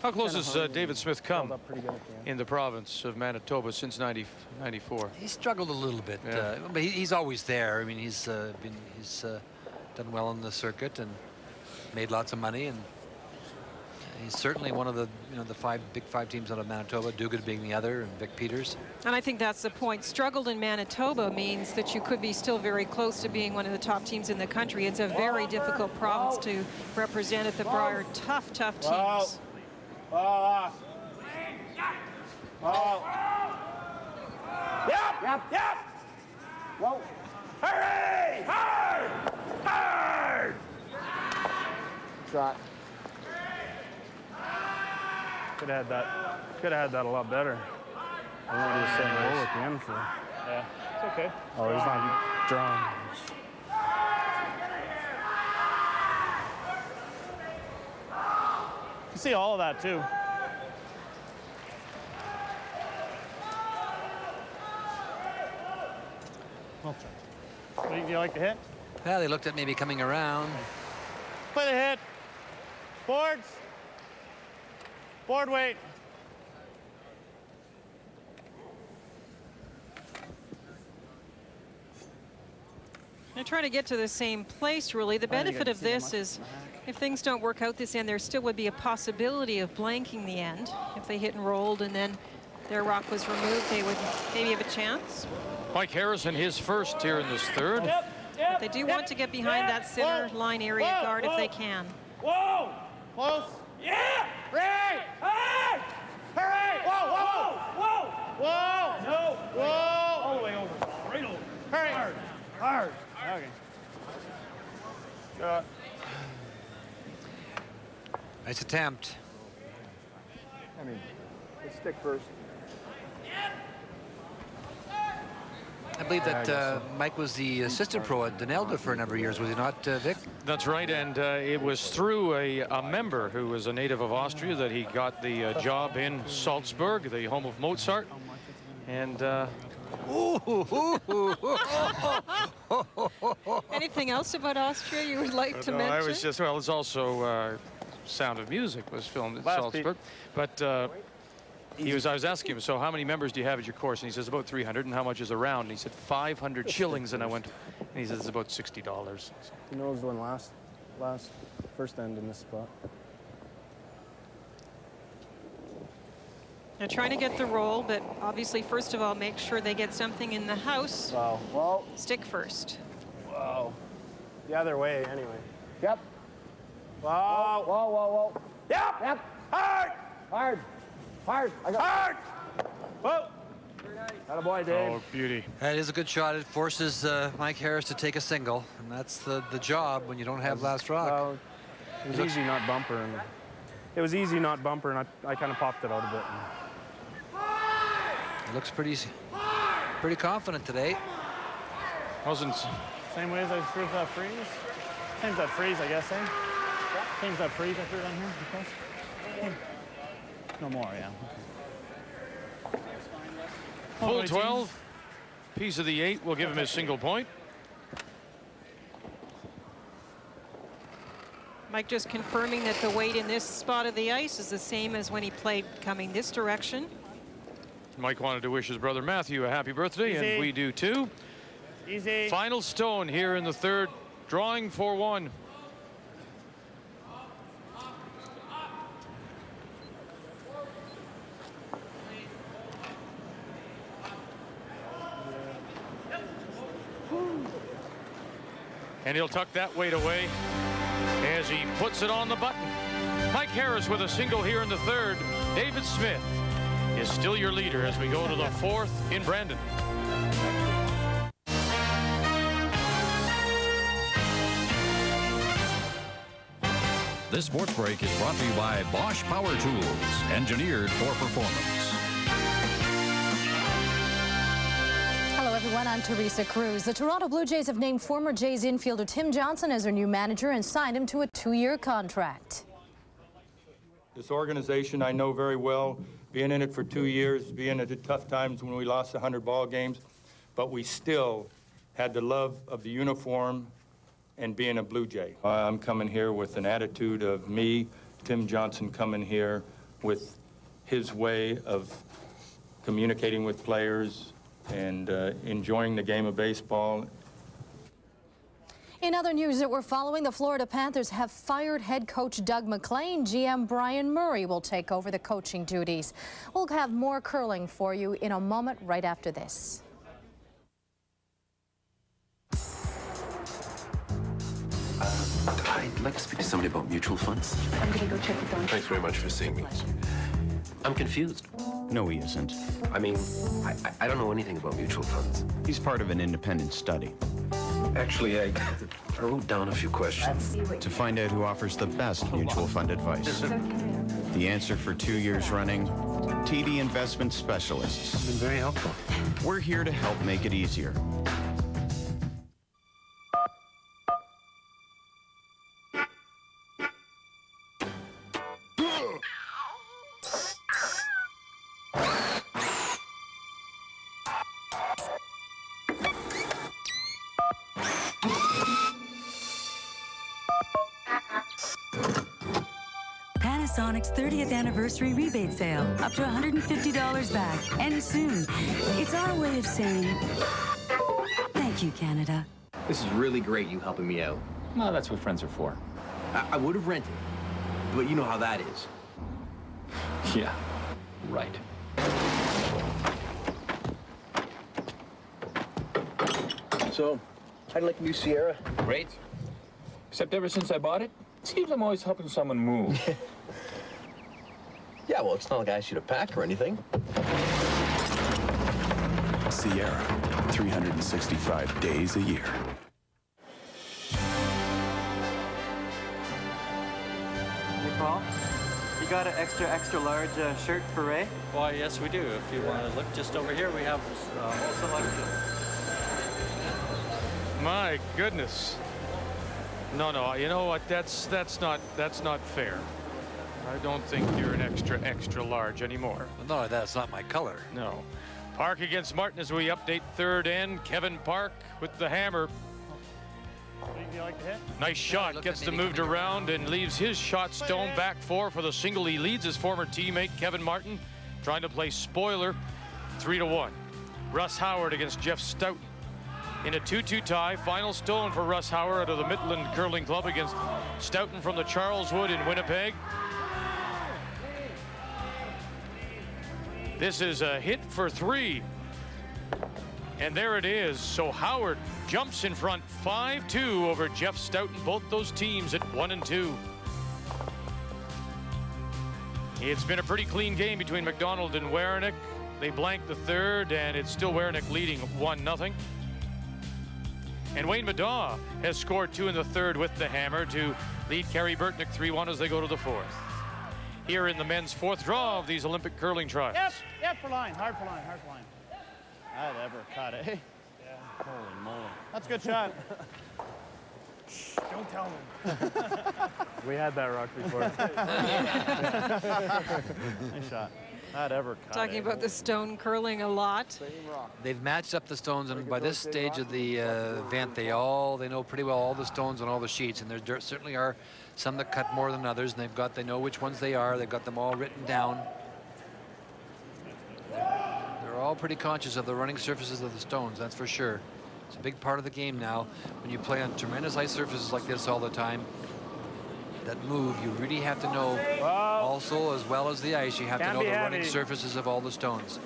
How close has David Smith come Held up pretty good at the end. in the province of Manitoba since '94? He struggled a little bit, Yeah. but he's always there. I mean, he's done well on the circuit and made lots of money, and he's certainly one of the the big five teams out of Manitoba. Duguid being the other, and Vic Peters. And I think that's the point. Struggled in Manitoba means that you could be still very close to being one of the top teams in the country. It's a very difficult province to represent at the Brier. Tough teams. Yep. Whoa. Hurry! Hard! Hard! Shot. Could have had that a lot better. I wanted to say roll at the end for. Yeah, it's okay. Oh, he's not drawn. You see all of that too. Do you like the hit? Yeah, they looked at maybe coming around. Play the hit. Boards. Board weight. They're trying to get to the same place, really. The benefit of this is if things don't work out this end, there still would be a possibility of blanking the end. If they hit and rolled and then their rock was removed, they would maybe have a chance. Mike Harrison, his first here in this third. But they do want to get behind that center line area guard if they can. Whoa! Close. Yeah! Right! Hurry! Hurry! Whoa! Whoa! Whoa! Whoa! No! Whoa! All the way over. Right over. Hurry! Hard. Hard. Okay. Shot. Nice attempt. I mean, let's stick first. I believe that Mike was the assistant pro at Denelda for a number of years, was he not, Vic? That's right, and it was through a member who was a native of Austria that he got the job in Salzburg, the home of Mozart. And Anything else about Austria you would like to mention? I was just, well, it's also Sound of Music was filmed in Salzburg. But I was asking him, so how many members do you have at your course? And he says, about 300. And how much is a round? And he said, 500 shillings. And I went, and he says, it's about $60. So. He knows when last first end in this spot. They're trying to get the roll, but obviously, first of all, make sure they get something in the house. Wow. Whoa. Stick first. Wow. The other way, anyway. Yep. Wow. Whoa, whoa, whoa. Yep. Yep. Hard. Hard. Hard. I got Hard. Whoa. Attaboy, Dave. Oh, beauty. That is a good shot. It forces Mike Harris to take a single, and that's the job when you don't have last rock. Well, it was easy, not bumper. And it was easy, not bumper, and I kind of popped it out a bit. He looks pretty confident today. Wasn't same way as I threw that freeze. Same as that freeze, I guess, eh? Same as that freeze I threw down here. Because no more, yeah. Full 12. Piece of the 8 will give him his single point. Mike just confirming that the weight in this spot of the ice is the same as when he played coming this direction. Mike wanted to wish his brother Matthew a happy birthday, Easy. and we do too. Easy. Final stone here in the third, drawing for one. And he'll tuck that weight away as he puts it on the button. Mike Harris with a single here in the third. David Smith is still your leader as we go to the fourth in Brandon. This sports break is brought to you by Bosch Power Tools, engineered for performance. Hello, everyone. I'm Teresa Cruz. The Toronto Blue Jays have named former Jays infielder Tim Johnson as their new manager and signed him to a 2-year contract. This organization I know very well, being in it for 2 years, being at the tough times when we lost 100 ball games, but we still had the love of the uniform and being a Blue Jay. I'm coming here with an attitude of me, Tim Johnson, coming here with his way of communicating with players and enjoying the game of baseball. In other news that we're following, the Florida Panthers have fired head coach Doug McClain. GM Brian Murray will take over the coaching duties. We'll have more curling for you in a moment right after this. I'd like to speak to somebody about mutual funds. I'm going to go check with Don. Thanks very much for seeing me. I'm confused. No, he isn't. I mean, I don't know anything about mutual funds. He's part of an independent study. Actually, I wrote down a few questions. To find out who offers the best mutual fund advice. The answer for 2 years running, TD Investment Specialists. It's been very helpful. We're here to help make it easier. Panasonic's 30th anniversary rebate sale. Up to $150 back. Ends soon. It's our way of saying, thank you, Canada. This is really great, you helping me out. Well, that's what friends are for. I would have rented, but you know how that is. Yeah, right. So, how'd you like the new Sierra? Great. Except ever since I bought it, it seems I'm always helping someone move. Yeah, well, it's not like I asked you to pack or anything. Sierra, 365 days a year. Hey, Paul, you got an extra large shirt for Ray? Why, yes, we do. If you want to look just over here, we have whole selection. My goodness. No, you know what? That's not fair. I don't think you're an extra large anymore. No, that's not my color. No. Park against Martin as we update third end. Kevin Park with the hammer. Do you like to hit? Nice shot. Gets them moved around and leaves his shot stone back four for the single. He leads his former teammate Kevin Martin, trying to play spoiler. 3-1. Russ Howard against Jeff Stoughton. In a 2-2 tie, final stone for Russ Howard out of the Midland Curling Club against Stoughton from the Charleswood in Winnipeg. This is a hit for 3. And there it is. So Howard jumps in front 5-2 over Jeff Stoughton. Both those teams at 1-2. It's been a pretty clean game between McDonald and Wernick. They blanked the third, and it's still Wernick leading 1-0. And Wayne Madaw has scored 2 in the third with the hammer to lead Kerry Burtnick 3-1 as they go to the fourth. Here in the men's fourth draw of these Olympic curling trials. Yep, for line, hard for line. I'd ever cut it. Yeah. Holy moly. That's a good shot. Shh, don't tell him. We had that rock before. Nice shot. I'd ever cut Talking about the stone curling a lot. They've matched up the stones, and by this stage of the event, they know pretty well all the stones on all the sheets, and there certainly are some that cut more than others, and they know which ones they are. They've got them all written down. all pretty conscious of the running surfaces of the stones, that's for sure. It's a big part of the game now. When you play on tremendous ice surfaces like this all the time, that move, you really have to know also, as well as the ice, you have to know the running surfaces of all the stones.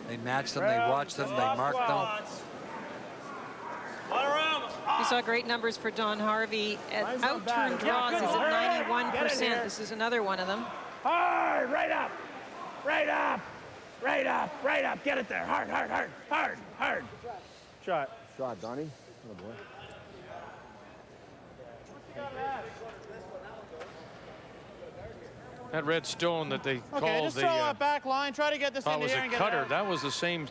They match them, they watch them, they mark them. We saw great numbers for Don Harvey. Out-turn draws is at 91%. This is another one of them. Hard, right up, right up, right up, right up. Get it there. Hard, hard, hard, hard, hard. Shot. Shot, Donnie. Oh, boy. That red stone that they called just throw that back line. Try to get this in the air and get it cutter. out. That was the same.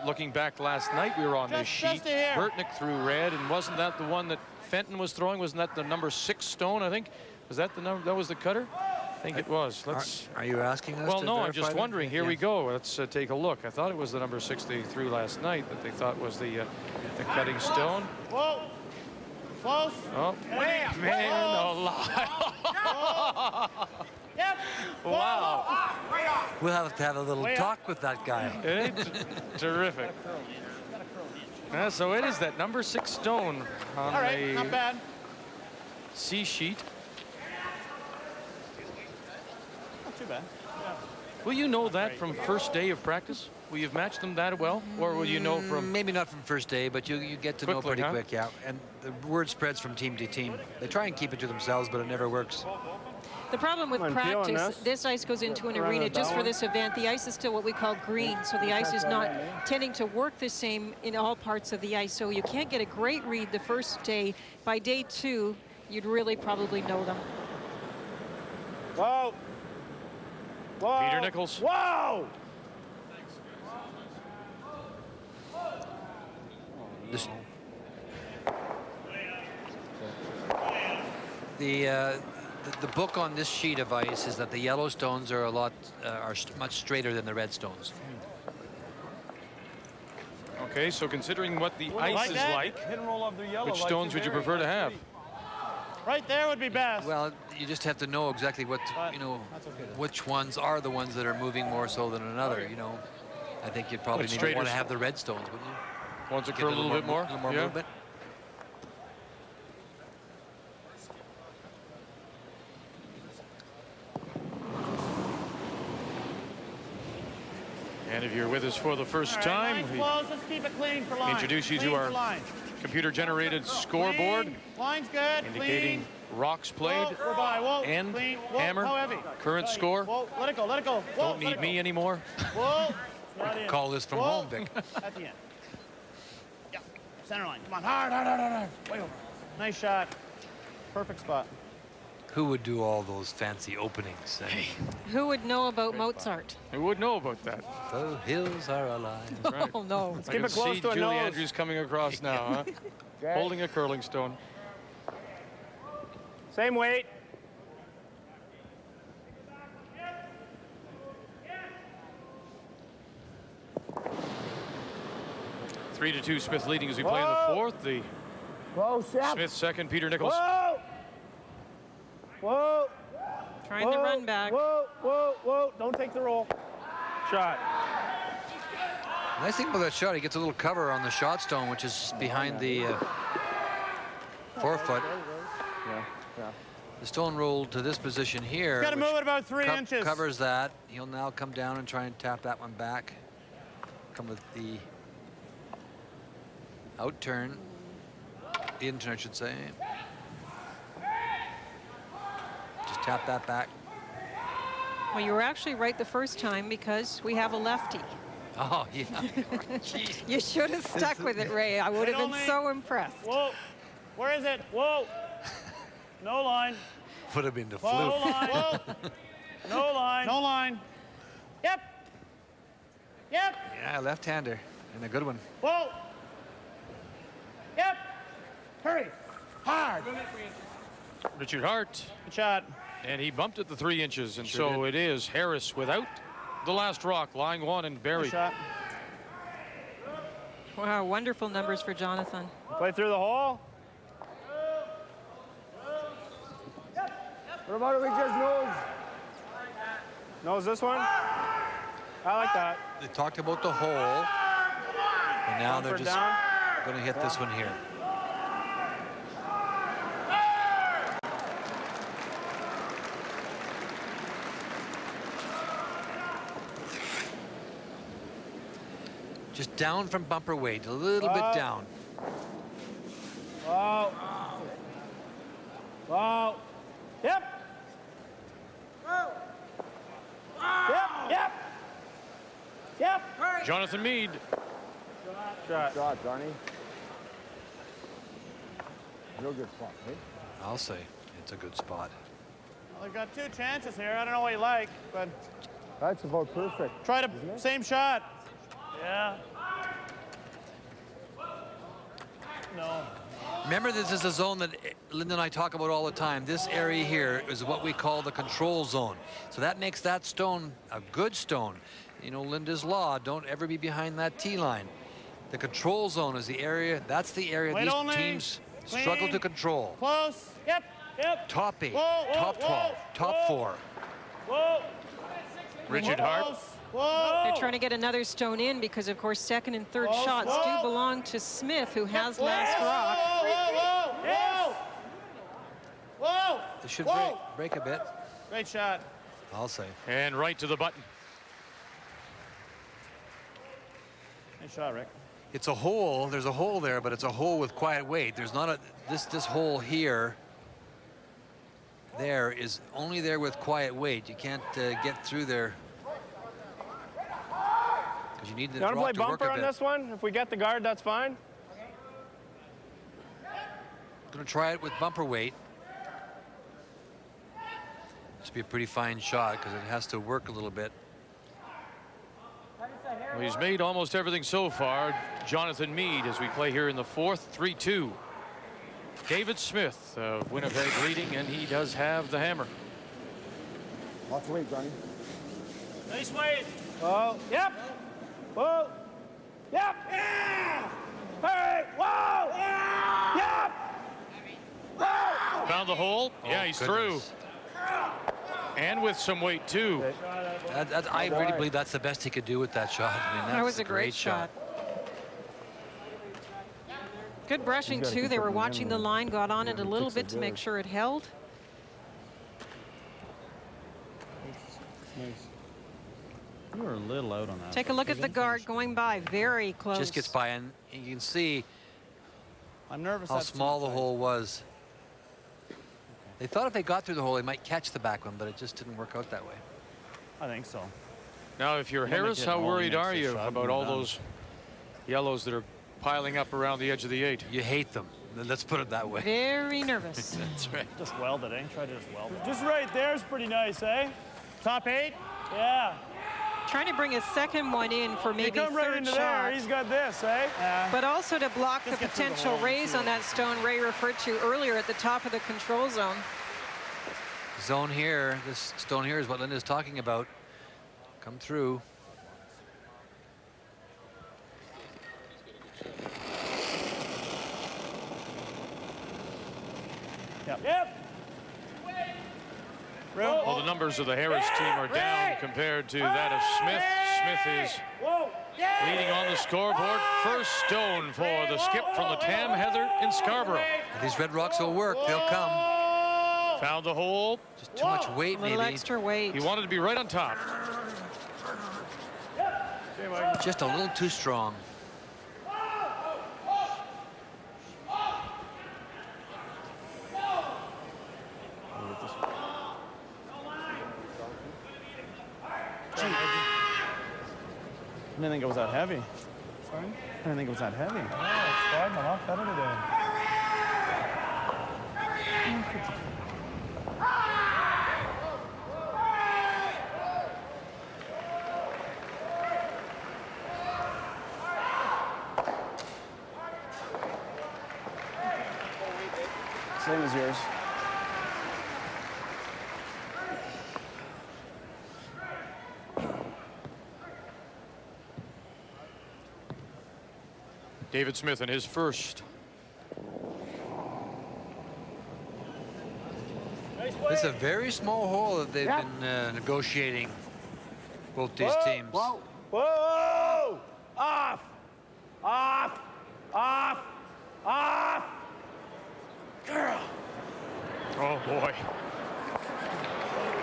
Looking back last night, we were on this sheet. Burtnick threw red, and wasn't that the one that Fenton was throwing? Wasn't that the number 6 stone? I think was that the number. That was the cutter. I think it was. Let's. Are you asking us? Well, to no. I'm verify just them? wondering. Here we go. Let's take a look. I thought it was the number 6 they threw last night that they thought was the cutting stone. Whoa. Close. Oh, man alive. Yep. Wow. We'll have to have a little talk with that guy. Terrific. So it is that number 6 stone on not bad. C sheet. Not too bad. Yeah. Will you know that from first day of practice? Will you have matched them that well, or will you know from? Maybe not from first day, but you get to know pretty quick, yeah. And the word spreads from team to team. They try and keep it to themselves, but it never works. The problem with practice, this ice goes into an arena just for this event. The ice is still what we call green, so the ice is not tending to work the same in all parts of the ice. So you can't get a great read the first day. By day 2, you'd really probably know them. Whoa. Whoa. Peter Nichols. Whoa. The book on this sheet of ice is that the yellow stones are much straighter than the red stones. Okay, so considering what the ice is like, hit and roll of the yellow, which stones would you prefer to have? Right there would be best. Well, you just have to know exactly what which ones are the ones that are moving more so than another. You know, I think you'd probably want to have the red stones, wouldn't you? Want to curl a little bit more? A little more movement. And if you're with us for the first time, we let's keep it clean for line. introduce you to our computer-generated scoreboard, Line's good. indicating rocks played, end, hammer, current score. Whoa, let it go, let it go. Whoa, Don't need me anymore. Whoa. Call this from home, Vic. At the end. Yeah, center line. Come on, hard, hard, hard, hard. Way over. Nice shot. Perfect spot. Who would do all those fancy openings? Who would know about Mozart? Who would know about that? The hills are alive. Right. Oh, no. I can see Julie Andrews coming across now, huh? Holding a curling stone. Same weight. Three to 2, Smith leading as we play in the fourth. The Smith second, Peter Nichols. Whoa! Whoa! Trying to run back. Whoa, whoa, whoa. Don't take the roll. Shot. Nice thing about that shot, he gets a little cover on the shot stone, which is behind the forefoot. Yeah. The stone rolled to this position here. Got to move it about 3 inches. Covers that. He'll now come down and try and tap that one back. Come with the out turn. In turn, I should say. Just tap that back. Well, you were actually right the first time because we have a lefty. Oh, yeah. You should have stuck with it, Ray. I would have been so impressed. Whoa. Where is it? Whoa. No line. Would have been the Whoa, fluke. line. Whoa. No line. No line. Yep. Yep. Yeah, left-hander. And a good one. Whoa. Yep. Hurry. Hard. Richard Hart. Good shot. And he bumped it to 3 inches. And Sure so did. it is Harris without the last rock, line one and buried. Good shot. Wow, wonderful numbers for Jonathan. Play through the hole. What about if we just nose? Nose this one? I like that. They talked about the hole, and now they're just going to hit this one here. Just down from bumper weight, a little bit down. Wow. Wow. Yep. Yep. Yep. Jonathan Meade. Shot, Johnny. Real good spot, right? I'll say it's a good spot. Well, we got 2 chances here. I don't know what you like, but That's about perfect. try to same shot. Yeah. No. Remember, this is a zone that Linda and I talk about all the time. This area here is what we call the control zone. So that makes that stone a good stone. You know, Linda's law, don't ever be behind that tee line. The control zone is the area, that's the area Wait these only. teams Clean. struggle to control. Close. Yep. Yep. Top 8, Whoa, top 12, top 4. Whoa. Richard Hart. Whoa. They're trying to get another stone in because, of course, second and third shots do belong to Smith, who has last rock. Whoa. Whoa. They should break a bit, Great shot. I'll say. And right to the button. Nice shot, Rick. It's a hole, there's a hole there, but it's a hole with quiet weight. There's not a, this hole here, there is only there with quiet weight. You can't get through there. Because you need the You want to play rock to work bumper a on bit. this one? If we get the guard, that's fine. Gonna try it with bumper weight. This would be a pretty fine shot because it has to work a little bit. Well, he's made almost everything so far. Jonathan Meade, as we play here in the fourth, 3-2. David Smith of Winnipeg leading, and he does have the hammer. Lots of weight, Johnny. Nice weight. Oh. Yep. Whoa. Yep. Yeah. Hey. Whoa. Yeah. Yep. Whoa. Found the hole. Yeah, he's through. And with some weight, too. I really believe that's the best he could do with that shot. I mean, That was a great shot. Good brushing, too. They were watching the line, got on it a little bit to make sure it held. Nice. You were a little out on that. Take a look at the guard going by, very close. Just gets by, and you can see I'm nervous how small the hole was. They thought if they got through the hole, they might catch the back one, but it just didn't work out that way. I think so. Now, if you're Harris, how worried are you about all those yellows that are piling up around the edge of the 8? You hate them. Let's put it that way. Very nervous. That's right. Just weld it, eh? Try to just weld it. Just right there is pretty nice, eh? Top 8? Yeah. Trying to bring a second one in for maybe come right third into shot. there. He's got this, eh? But also to block the Just get through the potential hole, raise see on that stone Ray referred to earlier at the top of the control zone. Zone here, this stone here is what Linda's talking about. Come through. Yep. Well, the numbers of the Harris team are down compared to that of Smith. Smith is leading on the scoreboard. First stone for the skip from the Tam Heather in Scarborough. If these red rocks will work, they'll come. Found the hole. Just too much weight, A little maybe. extra weight. He wanted to be right on top. Just a little too strong. I didn't think it was that heavy. Sorry? I didn't think it was that heavy. Oh, it's sliding a lot better today. Same as yours. David Smith in his first. This is a very small hole that they've been negotiating. both these teams. Whoa! Whoa! Off! Off! Off! Off! Girl! Oh, boy.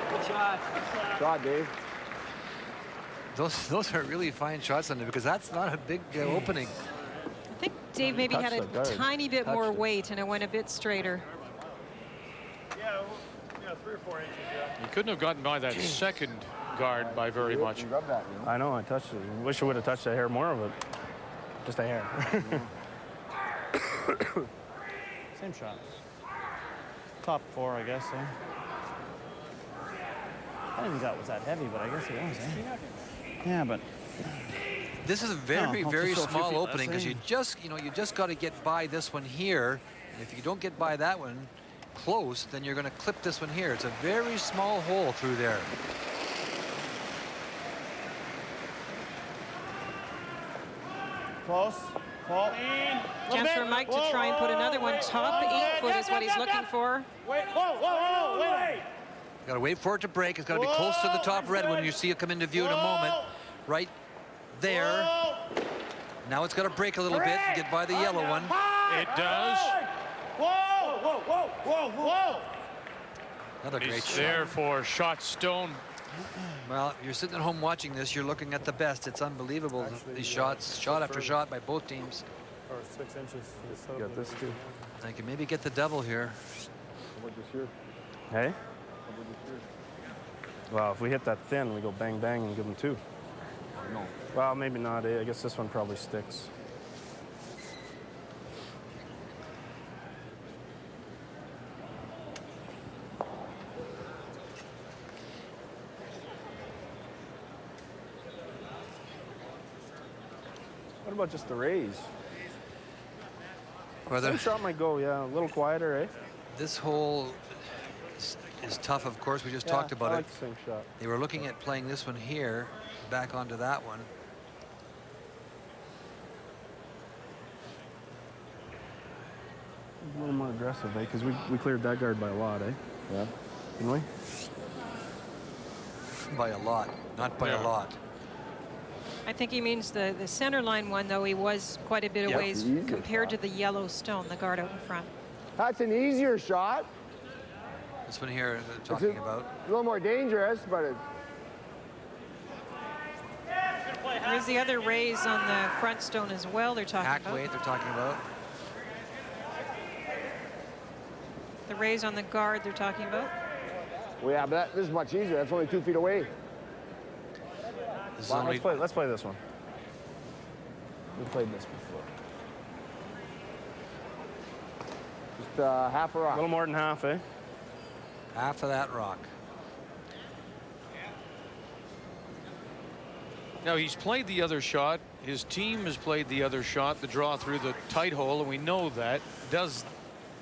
Good shot. Good shot, Dave. Those are really fine shots on there because that's not a big opening. I think Dave maybe had a tiny bit more weight and it went a bit straighter. Yeah, 3 or 4 inches, yeah. He couldn't have gotten by that second guard by very much. I know, I touched it. Wish I would have touched a hair more of it. Just a hair. Same shot. Top 4, I guess, eh? I didn't think that was that heavy, but I guess it was, eh? Yeah, but this is a very, very so small opening because you just got to get by this one here. And if you don't get by that one close, then you're going to clip this one here. It's a very small hole through there. close. Call. Chance for Mike to try and put another one. Top 8 foot is what he's looking for. Wait, whoa, wait. Got to wait for it to break. It's got to be close to the top red one. You see it come into view in a moment. Right there. Now it's got to break a little bit and get by the yellow one. It does. Whoa. Another great shot. There for shot Stone. Well, you're sitting at home watching this. You're looking at the best. It's unbelievable. These shots, shot after shot by both teams. Or 6 inches. Got this too. I can maybe get the double here. Hey? Well, if we hit that thin, we go bang, bang, and give them 2. No. Well, maybe not. I guess this one probably sticks. What about just the raise? Same shot might go, yeah, a little quieter, eh? This hole is tough, of course. We just talked about I like it. the same shot. They were looking at playing this one here, back onto that one. A little more aggressive, eh? Because we cleared that guard by a lot, eh? Yeah. Didn't we? By a lot, not by a lot. I think he means the center line one, though. He was quite a bit of ways compared to the yellow stone, the guard out in front. That's an easier shot. This one here they're talking about. A little more dangerous, but it's... There's the other raise on the front stone as well they're talking Hack about. weight they're talking about. The raise on the guard they're talking about. Well, yeah, but this is much easier. That's only 2 feet away. Well, let's play this one. We played this before. Just half a rock. A little more than half, eh? Half of that rock. Now, he's played the other shot. His team has played the other shot, the draw through the tight hole, and we know that. Does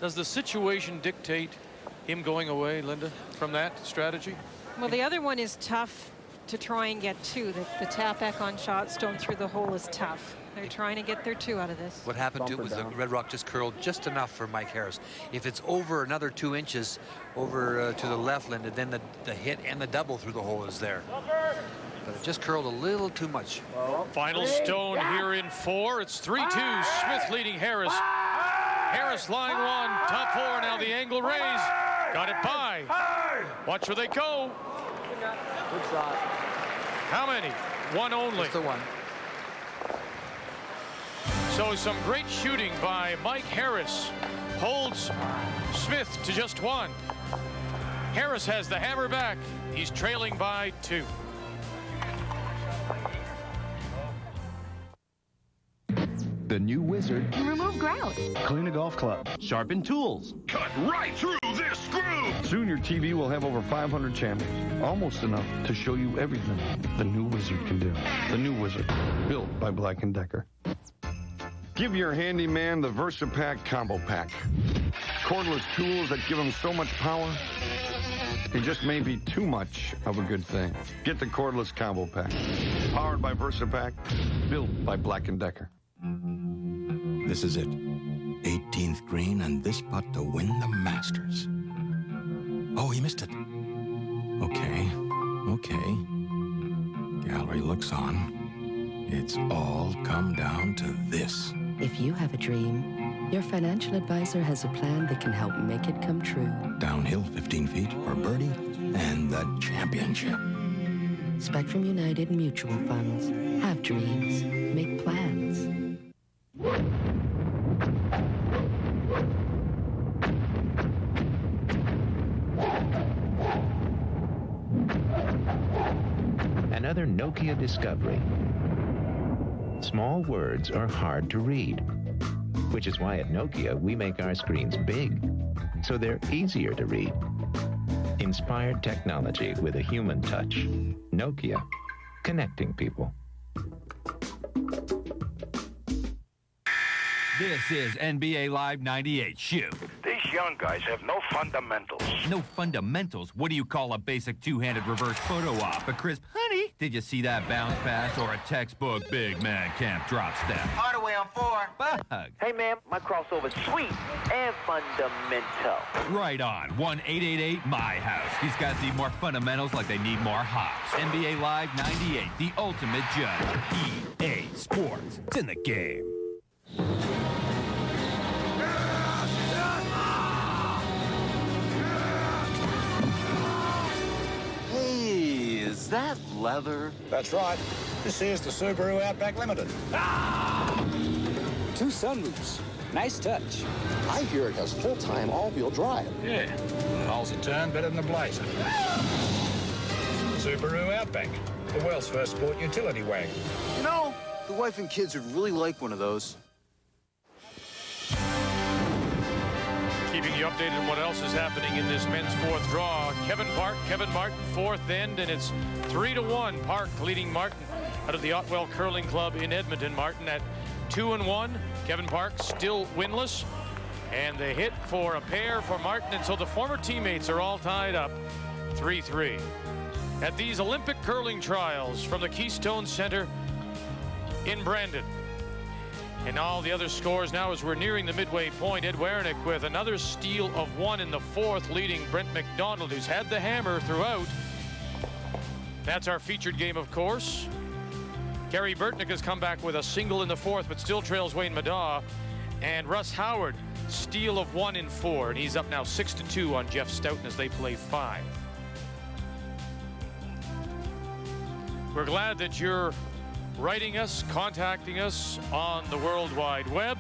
the situation dictate him going away, Linda, from that strategy? Well, the other one is tough to try and get to. The tap back on shot stone through the hole is tough. They're trying to get their 2 out of this. What happened to it was the red rock just curled just enough for Mike Harris. If it's over another 2 inches over to the left, Linda, then the hit and the double through the hole is there. But it just curled a little too much. Final stone here in 4. It's 3-2. Smith leading Harris. Harris line 1, top 4. Now the angle raise. Got it by. Watch where they go. Good shot. How many? 1 only. Just the 1. So some great shooting by Mike Harris. Holds Smith to just 1. Harris has the hammer back. He's trailing by 2. The new Wizard can remove grout, clean a golf club, sharpen tools, cut right through this screw. Soon your TV will have over 500 channels, almost enough to show you everything the new Wizard can do. The new Wizard, built by Black & Decker. Give your handyman the VersaPack Combo Pack. Cordless tools that give him so much power, it just may be too much of a good thing. Get the Cordless Combo Pack, powered by VersaPack, built by Black & Decker. This is it. 18th green and this putt to win the Masters. Oh, he missed it. Okay. gallery looks on, it's all come down to this. If you have a dream, your financial advisor has a plan that can help make it come true. Downhill 15 feet for birdie and the championship. Spectrum United Mutual Funds. Have dreams. Make plans. Another Nokia discovery. Small words are hard to read, which is why at Nokia we make our screens big, so they're easier to read. Inspired technology with a human touch. Nokia, connecting people. This is NBA Live 98. Shoot. These young guys have no fundamentals. No fundamentals? What do you call a basic two-handed reverse photo op? A crisp, honey, did you see that bounce pass? Or a textbook big man camp drop step? Hardaway on 4. Bug. Hey, man, my crossover's sweet and fundamental. Right on. 1-888-MY-HOUSE. These guys need more fundamentals like they need more hops. NBA Live 98, the ultimate judge. EA Sports. It's in the game. Hey, is that leather? That's right. This here's the Subaru Outback Limited. Two sunroofs. Nice touch. I hear it has full-time all-wheel drive. Yeah. Miles a turn better than the Blazer. Subaru Outback, the world's first sport utility wagon. You know, the wife and kids would really like one of those. Keeping you updated on what else is happening in this men's fourth draw. Kevin Park, Kevin Martin, fourth end, and it's 3-1. Park leading Martin out of the Otwell Curling Club in Edmonton. Martin at 2-1. Kevin Park still winless. And the hit for a pair for Martin, and so the former teammates are all tied up 3-3. At these Olympic curling trials from the Keystone Center in Brandon. And all the other scores now as we're nearing the midway point. Ed Wernick with another steal of 1 in the fourth, leading Brent McDonald, who's had the hammer throughout. That's our featured game, of course. Gary Burtnick has come back with a single in the fourth, but still trails Wayne Madaw. And Russ Howard, steal of 1 in 4, and he's up now 6-2 on Jeff Stoughton as they play 5. We're glad that you're writing us, contacting us on the World Wide Web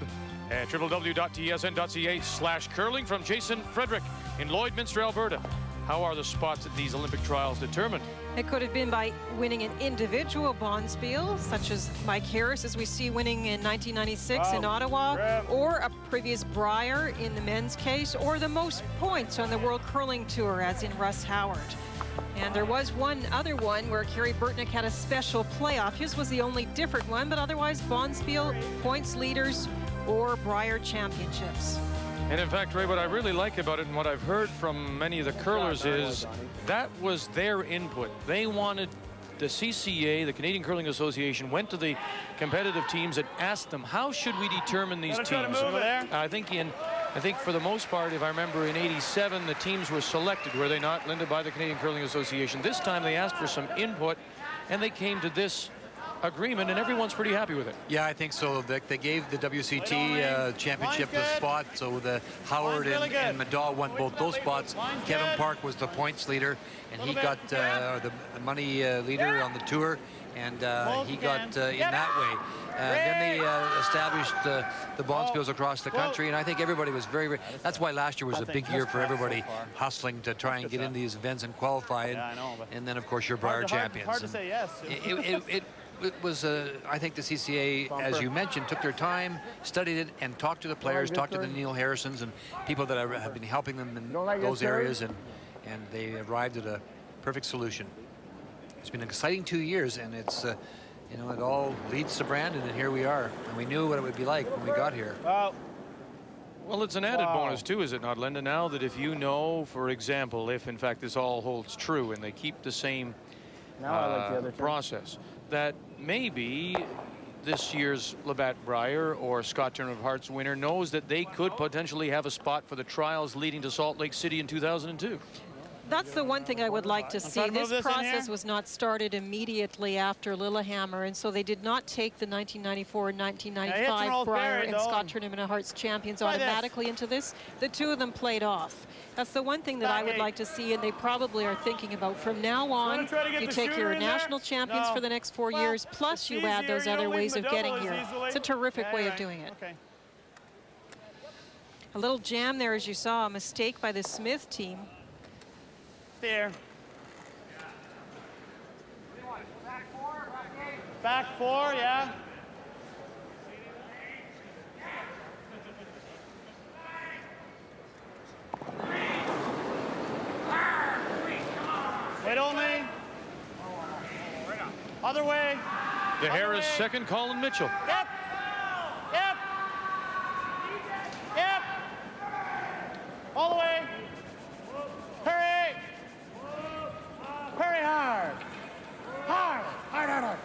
at www.tsn.ca/curling. From Jason Frederick in Lloydminster, Alberta. How are the spots at these Olympic trials determined? It could have been by winning an individual bonspiel, such as Mike Harris, as we see winning in 1996 in Ottawa, or a previous Brier in the men's case, or the most points on the World Curling Tour, as in Russ Howard. And there was one other one where Kerry Burtnick had a special playoff. His was the only different one, but otherwise bonspiel, points leaders, or Brier championships. And in fact, Ray, what I really like about it and what I've heard from many of the curlers is that was their input. They wanted the CCA, the Canadian Curling Association, went to the competitive teams and asked them, how should we determine these teams? I think for the most part, if I remember in '87, the teams were selected, were they not, Linda, by the Canadian Curling Association. This time they asked for some input, and they came to this agreement, and everyone's pretty happy with it. Yeah, I think so. They gave the WCT championship a spot, so the Howard and Madaw won both those spots. Kevin Park was the points leader, and he got the money leader on the tour, and he got in that way. Then they established the bonspiels across the country, and I think everybody was very, very... That's why last year was a big year for everybody hustling to try and get into these events and qualify. And then, of course, you're Brier champions. Hard to say yes. It was, I think the CCA, as you mentioned, took their time, studied it, and talked to the players, talked to the Neil Harrisons and people that have been helping them in those areas, and they arrived at a perfect solution. It's been an exciting 2 years, and it's, you know, it all leads to Brandon, and here we are. And we knew what it would be like when we got here. Well, it's an added bonus, too, is it not, Linda? Now that if you know, for example, if in fact this all holds true and they keep the same process, that maybe this year's Labatt Brier or Scott Tournament of Hearts winner knows that they could potentially have a spot for the trials leading to Salt Lake City in 2002. That's the one thing I would like to see. trying to move This this in process here. was not started immediately after Lillehammer, and so they did not take the 1994 and Yeah, hits and 1995 rolls Brier buried, and though, Scott and- Tournament of Hearts champions Try this. automatically into this. The two of them played off. That's the one thing that I would like to see, and they probably are thinking about. From now on, try to get you the take shooter your in there? national champions No. for the next 4 Well, years, plus it's you add easier. those You other don't ways leave of them getting double as here. easily. It's a terrific Yeah, way you're of right. doing it. Okay. A little jam there, as you saw, a mistake by the Smith team. There. Back four, yeah. Wait only. Other way. The Harris second, Colin Mitchell. Yep. Yep. Yep. All the way. Hurry. Hurry hard. Hard. Hard, hard, hard.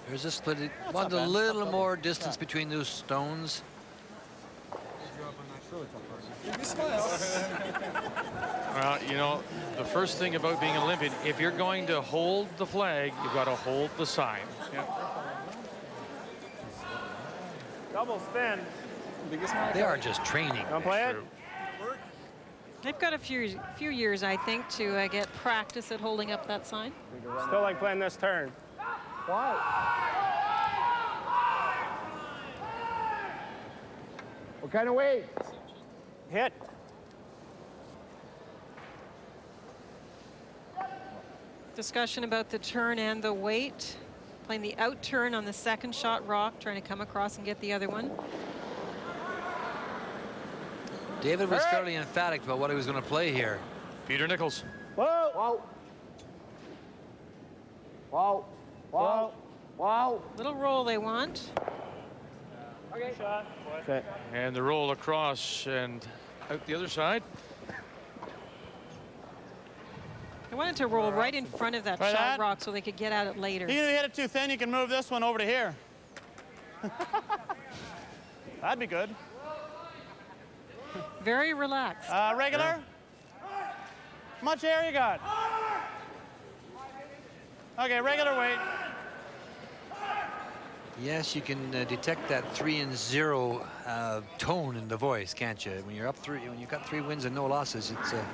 There's a split. not Want a bad. little more distance between those stones. Well, you know, the first thing about being Olympian, if you're going to hold the flag, you've got to hold the sign. Double spin. They are just training. Don't play it. They've got a few years, I think, to get practice at holding up that sign. Still like playing this turn. Wow. What kind of weight? Hit. Discussion about the turn and the weight. Playing the out turn on the second shot rock, trying to come across and get the other one. David was fairly emphatic about what he was going to play here. Peter Nichols. Whoa. Whoa. Whoa. Whoa. Whoa. Little roll they want. Okay. Shot. Okay. And the roll across and out the other side. They wanted to roll right in front of that Try shot that. rock so they could get at it later. If you hit it too thin, you can move this one over to here. That'd be good. Very relaxed. Regular? How much air you got? Okay, regular weight. Yes, you can detect that 3-0 tone in the voice, can't you? When you're up three, when you've got 3 wins and no losses, it's a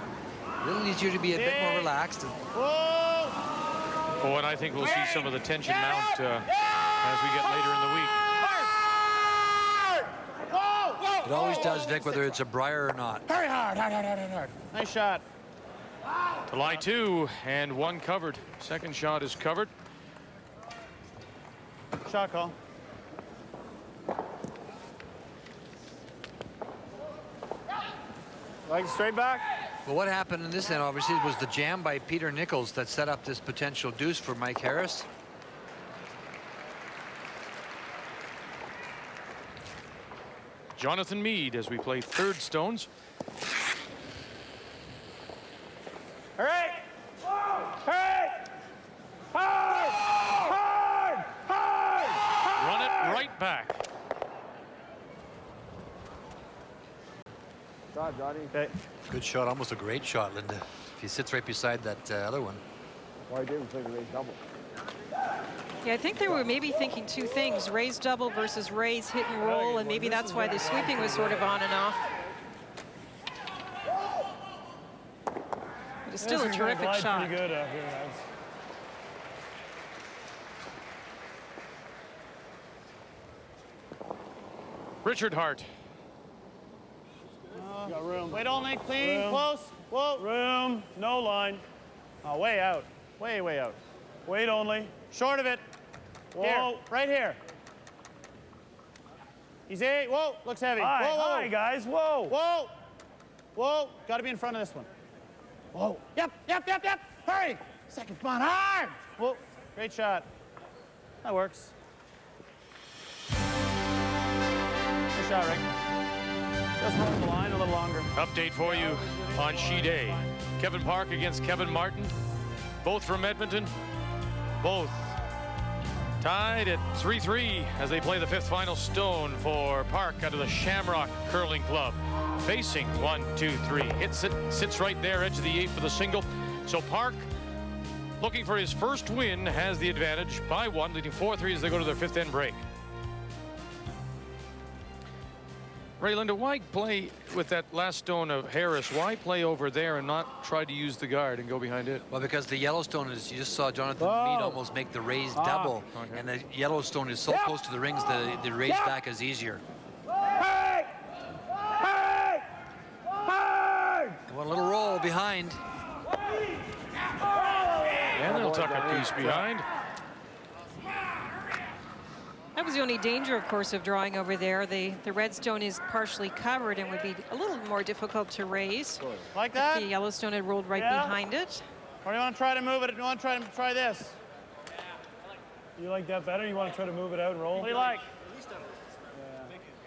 little easier to be a bit more relaxed. Whoa! Oh, and I think we'll see some of the tension mount as we get later in the week. Whoa! It always does, Vic, whether it's a Brier or not. Very hard, hard, hard, hard, hard. Nice shot. To lie 2 and 1 covered. Second shot is covered. Shot call. Like straight back. Well, what happened in this end, obviously, was the jam by Peter Nichols that set up this potential deuce for Mike Harris. Jonathan Meade as we play third stones. All right. Hurry! Hard! Hard! Hard! Run it right back. Shot, Johnny. Okay. Good shot, almost a great shot, Linda. If he sits right beside that other one. Why didn't play the raise double? Yeah, I think they were maybe thinking 2 things, Ray's double versus Ray's hit and roll, and maybe that's why the sweeping was sort of on and off. But it's still a terrific shot. Pretty good out here, guys. Richard Hart. Got room. Wait only, clean, close. Whoa. Room, no line. Oh, way out. Way, way out. Wait only. Short of it. Whoa. Here, right here. He's 8. Whoa, looks heavy. Hi, whoa, whoa. hi, guys. Whoa. Whoa. Whoa. Got to be in front of this one. Whoa. Yep, yep, yep, yep. Hurry. Second, come on, hard. Whoa. Great shot. That works. Good shot, Rick. Just hold the line a little longer. Update for you on sheet A. Kevin Park against Kevin Martin. Both from Edmonton. Both Tied at 3-3 as they play the fifth final stone for Park out of the Shamrock Curling Club. Facing 1, 2, 3. Hits it, sits right there, edge of the 8 for the single. So Park, looking for his first win, has the advantage by 1, leading 4-3 as they go to their fifth end break. Ray, Linda, why play with that last stone of Harris? Why play over there and not try to use the guard and go behind it? Well, because the Yellowstone is, you just saw Jonathan Meade almost make the raise double. Okay. And the Yellowstone is so close to the rings, the raise back is easier. Hey! Hey! Hey! One little roll behind. And they'll tuck a piece behind. That was the only danger, of course, of drawing over there. The red stone is partially covered and would be a little more difficult to raise. Like that? If the Yellowstone had rolled right behind it. Or do you want to try to move it? Do you want to try this? You like that better? You want to try to move it out and roll? What do you like?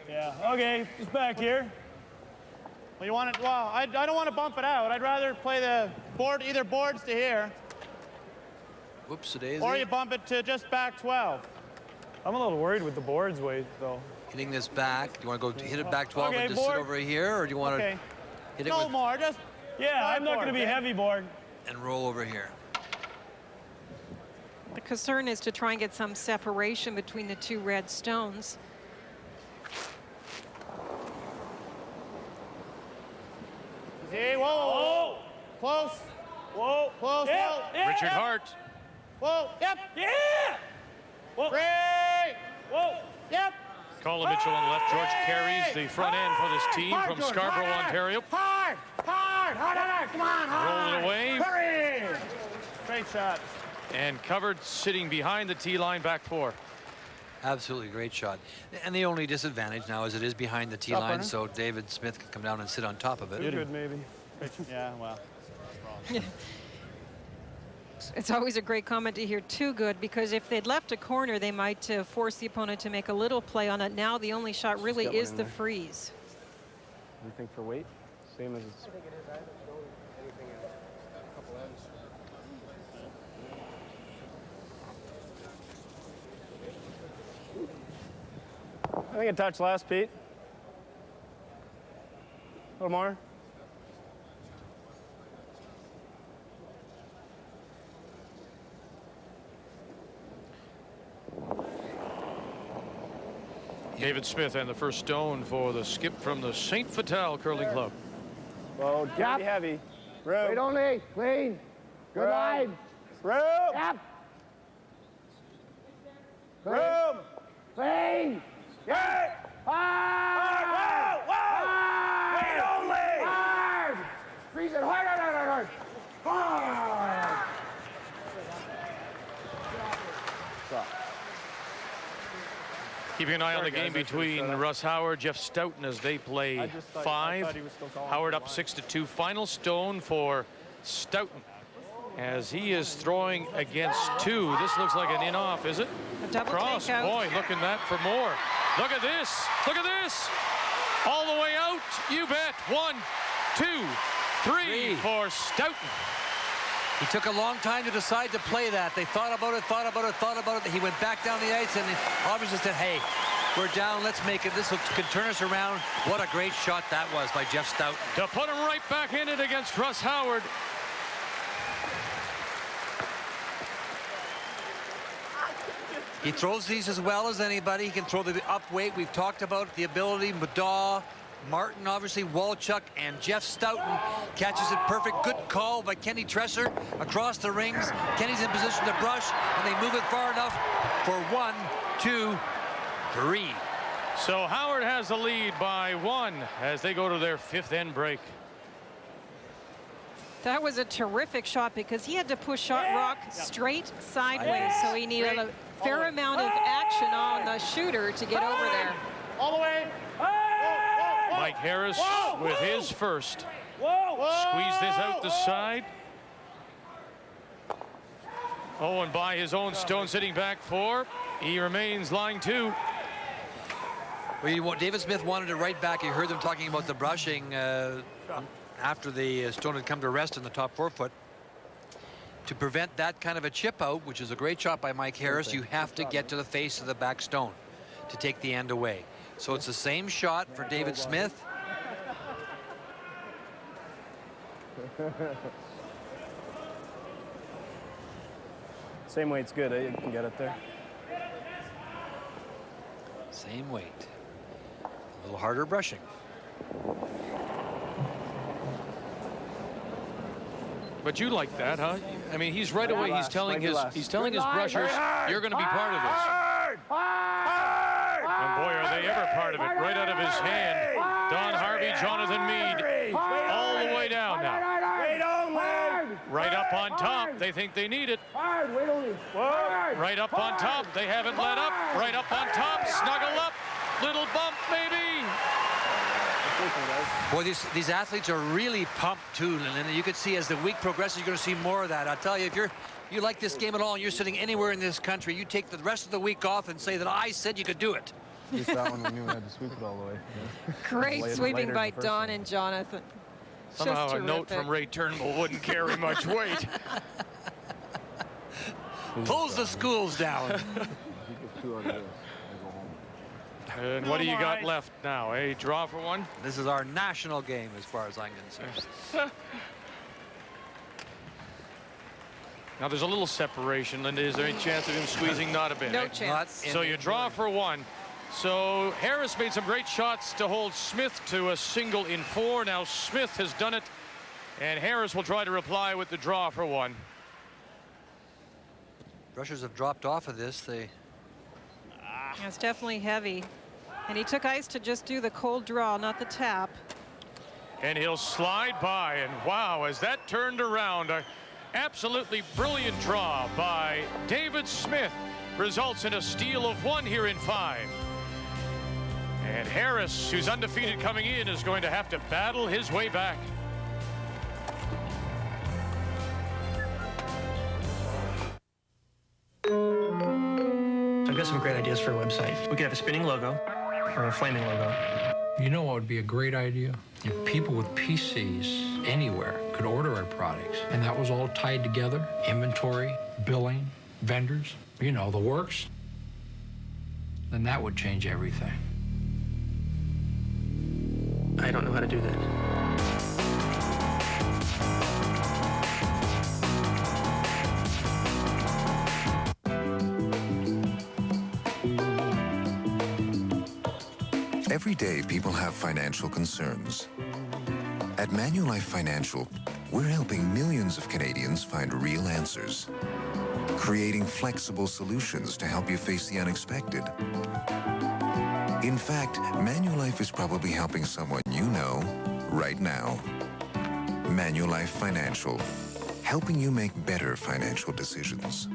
Yeah. Okay, just back here. Well, you want it? Well, I don't want to bump it out. I'd rather play the board, either boards to here. Whoops, daisy. Or you bump it to just back 12. I'm a little worried with the board's weight, though. Hitting this back. Do you want to go hit it back 12 and just sit over here, or do you want to hit it no with more? Just I'm not going to be heavy board. And roll over here. The concern is to try and get some separation between the two red stones. See, whoa, close. Whoa, close. Yeah, Richard Hart. Whoa, yep. Yeah. Whoa. Ray. Whoa. Yep. Colin Mitchell on the left. George carries the front end for this team from Scarborough, Ontario. Hard. Come on, hard. Roll it away. Hurry. Great shot. And covered, sitting behind the tee line, back 4. Absolutely great shot. And the only disadvantage now is it is behind the tee line, so David Smith can come down and sit on top of it. Good, maybe. Yeah, well. It's always a great comment to hear too good, because if they'd left a corner, they might force the opponent to make a little play on it. Now the only shot really is the freeze. Anything for weight? Same as it's... I think it touched last, Pete. A little more. David Smith and the first stone for the skip from the St. Vital Curling Club. Well, Yep. heavy. Room. Wait only. Clean. Good line. Room. Yep. Room. Clean. Yeah. Hard. Hard. Wait only. Hard. Freeze it. Hard. Hard. Keeping an eye on the game between Russ Howard, Jeff Stoughton as they play 5. Howard up 6-2. Final stone for Stoughton as he is throwing against 2. This looks like an in-off, is it? A double Cross, takeout. boy, looking that for more. Look at this. Look at this. All the way out. You bet. 1, 2, 3 for Stoughton. He took a long time to decide to play that. They thought about it. He went back down the ice and obviously said, hey, we're down. Let's make it. This can turn us around. What a great shot that was by Jeff Stoughton. To put him right back in it against Russ Howard. He throws these as well as anybody. He can throw the up weight. We've talked about the ability. Madaw, Martin, obviously, Walchuk, and Jeff Stoughton catches it perfect. Good call by Kenny Tresser across the rings. Kenny's in position to brush, and they move it far enough for 1, 2, 3. So Howard has the lead by 1 as they go to their fifth end break. That was a terrific shot because he had to push shot rock straight sideways, so he needed a fair amount of action on the shooter to get over there. All the way. Mike Harris with his first. Squeeze this out the side. Oh, and by his own stone, sitting back 4. He remains line 2. Well, David Smith wanted it right back. You heard them talking about the brushing after the stone had come to rest in the top 4 foot. to prevent that kind of a chip out, which is a great shot by Mike Harris, you have to get to the face of the back stone to take the end away. So it's the same shot for David Smith. Same weight's good. You can get it there. Same weight. A little harder brushing. But you like that, huh? I mean, he's right away. He's telling his brushers, "You're going to be part of this." And boy, are they ever part of it! Right out of his hand, Don Harvey, Jonathan Meade, all the way down now. Right up on top, they think they need it. Right up on top, they haven't let up. Right up on top, snuggle up, little bump maybe. Boy, these athletes are really pumped too, and you can see as the week progresses, you're going to see more of that. I'll tell you, if you like this game at all and you're sitting anywhere in this country, you take the rest of the week off and say that I said you could do it. Just that one, we knew we had to sweep it all the way. Yeah. Great sweeping by Don and Jonathan. Somehow a note from Ray Turnbull wouldn't carry much weight. Close the schools down. And what do you got left now? A draw for one? This is our national game as far as I'm concerned. Now there's a little separation, Linda. Is there any chance of him squeezing? Not a bit. No chance. So you draw for one. So Harris made some great shots to hold Smith to a single in 4. Now Smith has done it, and Harris will try to reply with the draw for one. Brushers have dropped off of this. It's definitely heavy. And he took ice to just do the cold draw, not the tap. And he'll slide by, and wow, as that turned around, an absolutely brilliant draw by David Smith results in a steal of 1 here in 5. And Harris, who's undefeated coming in, is going to have to battle his way back. I've got some great ideas for a website. We could have a spinning logo or a flaming logo. You know what would be a great idea? If people with PCs anywhere could order our products, and that was all tied together, inventory, billing, vendors, you know, the works, then that would change everything. I don't know how to do that. Every day, people have financial concerns. At Manulife Financial, we're helping millions of Canadians find real answers, creating flexible solutions to help you face the unexpected. In fact, Manulife is probably helping someone you know right now. Manulife Financial, helping you make better financial decisions.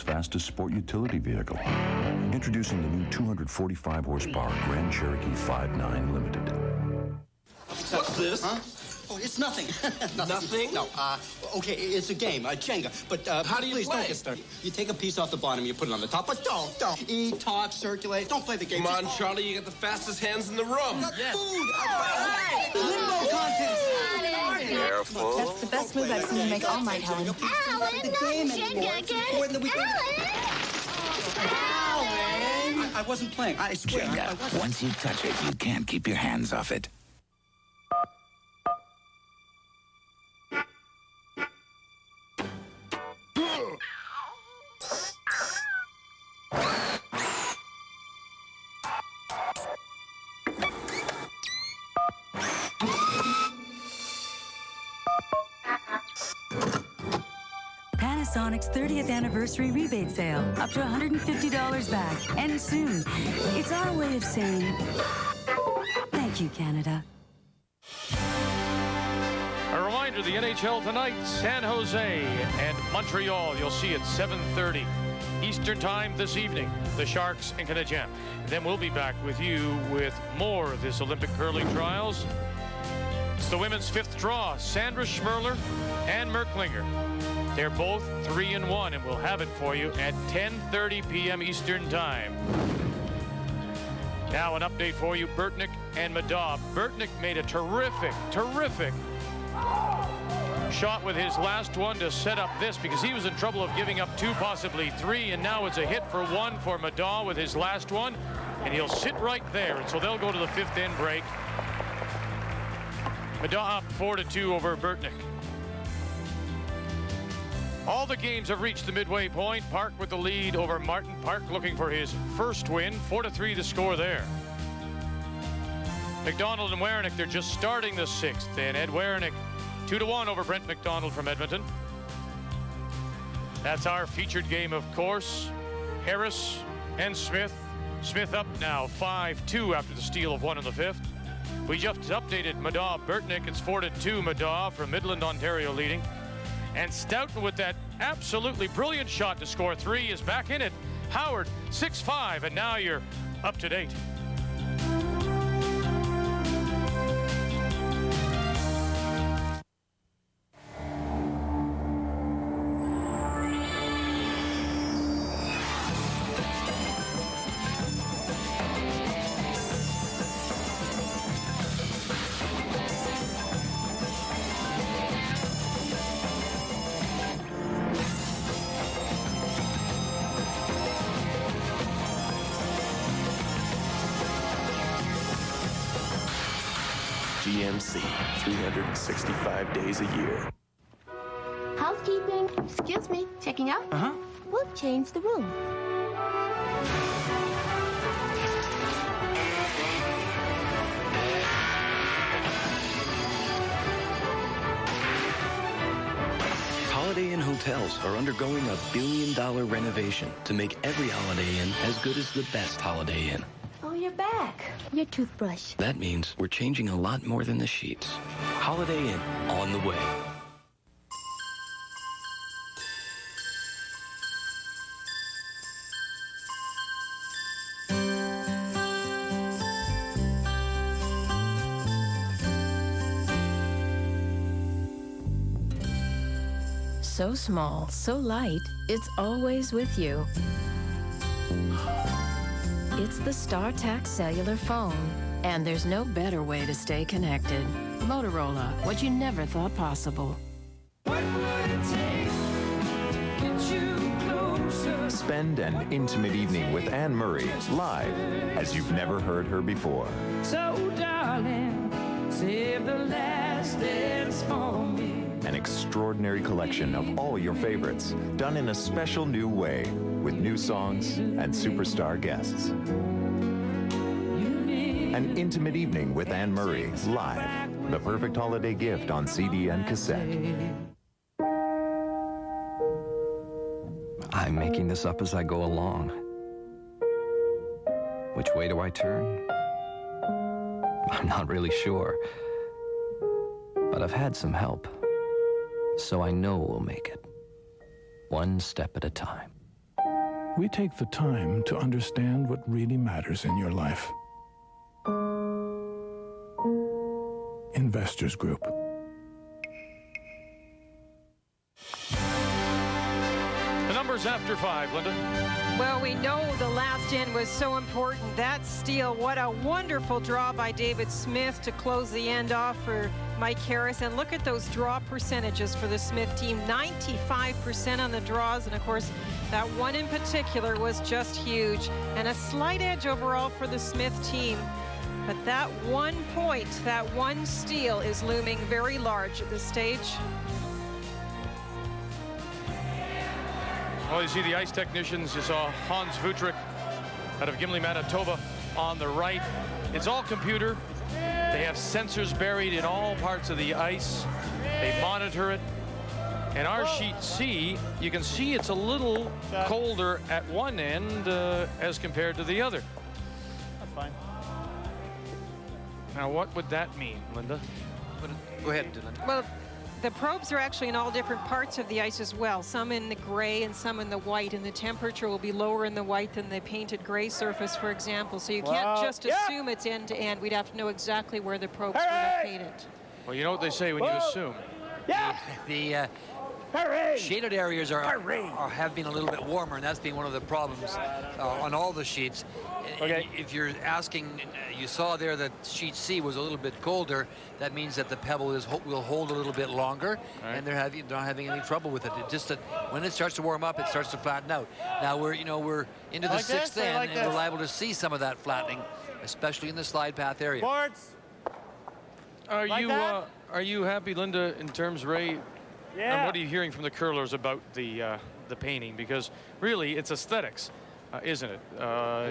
Fastest sport utility vehicle. Introducing the new 245 horsepower Grand Cherokee 5.9 Limited. What's this? Huh? Oh, it's nothing. Nothing? No. Okay, it's a game, Jenga. But how do you please play? Don't get started. You take a piece off the bottom, you put it on the top. But don't. Eat, talk, circulate. Don't play the game. Come on, Charlie, you got the fastest hands in the room. Yes. Food. Limbo contest. Careful. That's the best move I've seen you make all night, Helen. Alan, no Jenga again. Alan! I wasn't playing. I swear. Jenga. Once you touch it, you can't keep your hands off it. Panasonic's 30th anniversary rebate sale. Up to $150 back. Ends soon. It's our way of saying thank you, Canada. A reminder, the NHL tonight, San Jose and Montreal. You'll see at 7:30. Eastern Time this evening, the Sharks and Canadiens. Then we'll be back with you with more of this Olympic curling trials. It's the women's fifth draw, Sandra Schmerler and Merklinger. They're both 3-1, and we'll have it for you at 10:30 p.m. Eastern Time. Now an update for you, Burtnyk and Madav. Burtnyk made a terrific shot with his last one to set up this, because he was in trouble of giving up 2, possibly 3, and now it's a hit for 1 for Madav with his last one, and he'll sit right there, and so they'll go to the 5th end break. Madav up 4-2 over Burtnyk. All the games have reached the midway point. Park with the lead over Martin. Park looking for his first win. 4-3 the score there. McDonald and Wernick, they're just starting the 6th. And Ed Wernick 2-1 over Brent McDonald from Edmonton. That's our featured game, of course. Harris and Smith. Smith up now 5-2 after the steal of 1 in the 5th. We just updated Madav Burtnyk. It's 4-2 Madav from Midland, Ontario leading. And Stoughton with that absolutely brilliant shot to score 3 is back in it. Howard 6-5, and now you're up to date. GMC, 365 days a year. Housekeeping. Excuse me. Checking out? Uh-huh. We'll change the room. Holiday Inn hotels are undergoing a $1 billion renovation to make every Holiday Inn as good as the best Holiday Inn. Oh, you're back. Your toothbrush. That means we're changing a lot more than the sheets. Holiday Inn, on the way. So small, so light, it's always with you. It's the StarTAC cellular phone, and there's no better way to stay connected. Motorola, what you never thought possible. What would it take to get you closer? Spend an intimate evening with Anne Murray live as you've never heard her before. So, darling, save the last dance for me. An extraordinary collection of all your favorites, done in a special new way, with new songs and superstar guests. An intimate evening with Anne Murray, live. The perfect holiday gift on CD and cassette. I'm making this up as I go along. Which way do I turn? I'm not really sure. But I've had some help. So I know we'll make it. One step at a time. We take the time to understand what really matters in your life. Investors Group. The numbers after 5, Linda. Well, we know the last in was so important. That steal, what a wonderful draw by David Smith to close the end off for Mike Harris. And look at those draw percentages for the Smith team. 95% on the draws. And of course, that one in particular was just huge. And a slight edge overall for the Smith team. But that 1 point, that one steal is looming very large at this stage. Well, you see the ice technicians. You saw Hans Vutrick out of Gimli, Manitoba on the right. It's all computer. They have sensors buried in all parts of the ice. They monitor it. And our sheet C, you can see it's a little colder at one end as compared to the other. That's fine. Now, what would that mean, Linda? Go ahead, Dylan. Well, the probes are actually in all different parts of the ice as well. Some in the gray and some in the white, and the temperature will be lower in the white than the painted gray surface, for example. So you can't just assume it's end to end. We'd have to know exactly where the probes were located. Well, you know what they say when you assume. The shaded areas have been a little bit warmer, and that's been one of the problems on all the sheets. Okay. If you're asking, you saw there that sheet C was a little bit colder. That means that the pebble will hold a little bit longer, and they're not having any trouble with it. It's just that when it starts to warm up, it starts to flatten out. Now we're into the sixth end, and we're liable to see some of that flattening, especially in the slide path area. Are you happy, Linda, in terms, Ray? Yeah. And what are you hearing from the curlers about the painting? Because really, it's aesthetics, isn't it?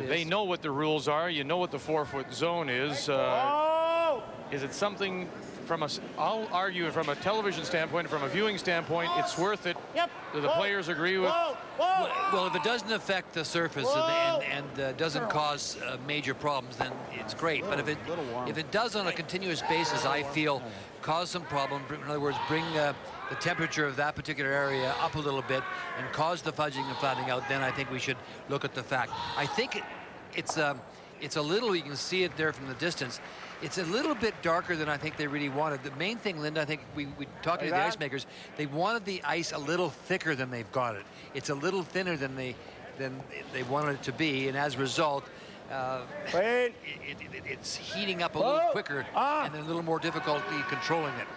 They know what the rules are. You know what the 4-foot zone is. Is it something from I'll argue from a television standpoint, from a viewing standpoint, it's worth it. Do the players agree with? Well, if it doesn't affect the surface and doesn't cause major problems, then it's great. But if it does on a continuous basis, I feel cause some problem. In other words, bring the temperature of that particular area up a little bit and cause the fudging and flattening out, then I think we should look at the fact. I think it's a little, you can see it there from the distance, it's a little bit darker than I think they really wanted. The main thing, Linda, I think we talking to the ice makers, they wanted the ice a little thicker than they've got it. It's a little thinner than they wanted it to be, and as a result, it's heating up a little quicker and then a little more difficulty controlling it.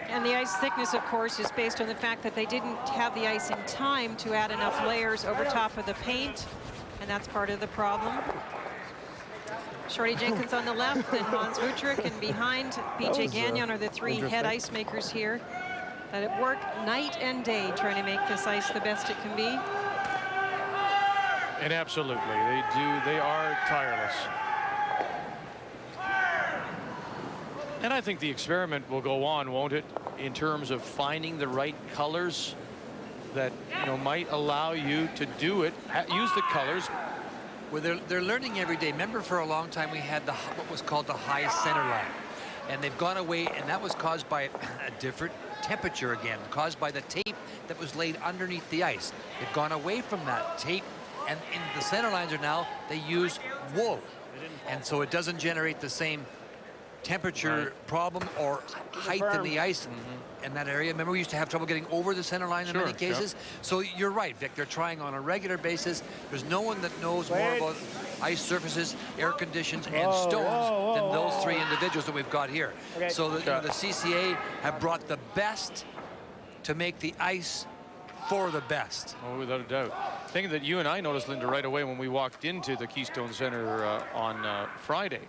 And the ice thickness, of course, is based on the fact that they didn't have the ice in time to add enough layers over top of the paint, and that's part of the problem. Shorty Jenkins on the left and Hans Wutrick, and behind BJ Gagnon are the three head ice makers here that at work night and day trying to make this ice the best it can be. And absolutely, they are tireless. And I think the experiment will go on, won't it, in terms of finding the right colors that might allow you to do it, use the colors. Well, they're learning every day. Remember, for a long time we had what was called the high center line, and they've gone away, and that was caused by a different temperature again, caused by the tape that was laid underneath the ice. They've gone away from that tape, and in the center lines are now they use wool, and so it doesn't generate the same temperature problem or height in the ice in that area. Remember, we used to have trouble getting over the center line in many cases. So you're right, Vic. They're trying on a regular basis. There's no one that knows more about ice surfaces, air conditions, and stones than those three individuals that we've got here. So the CCA have brought the best to make the ice for the best. Oh, without a doubt. Thing that you and I noticed, Linda, right away when we walked into the Keystone Center on Friday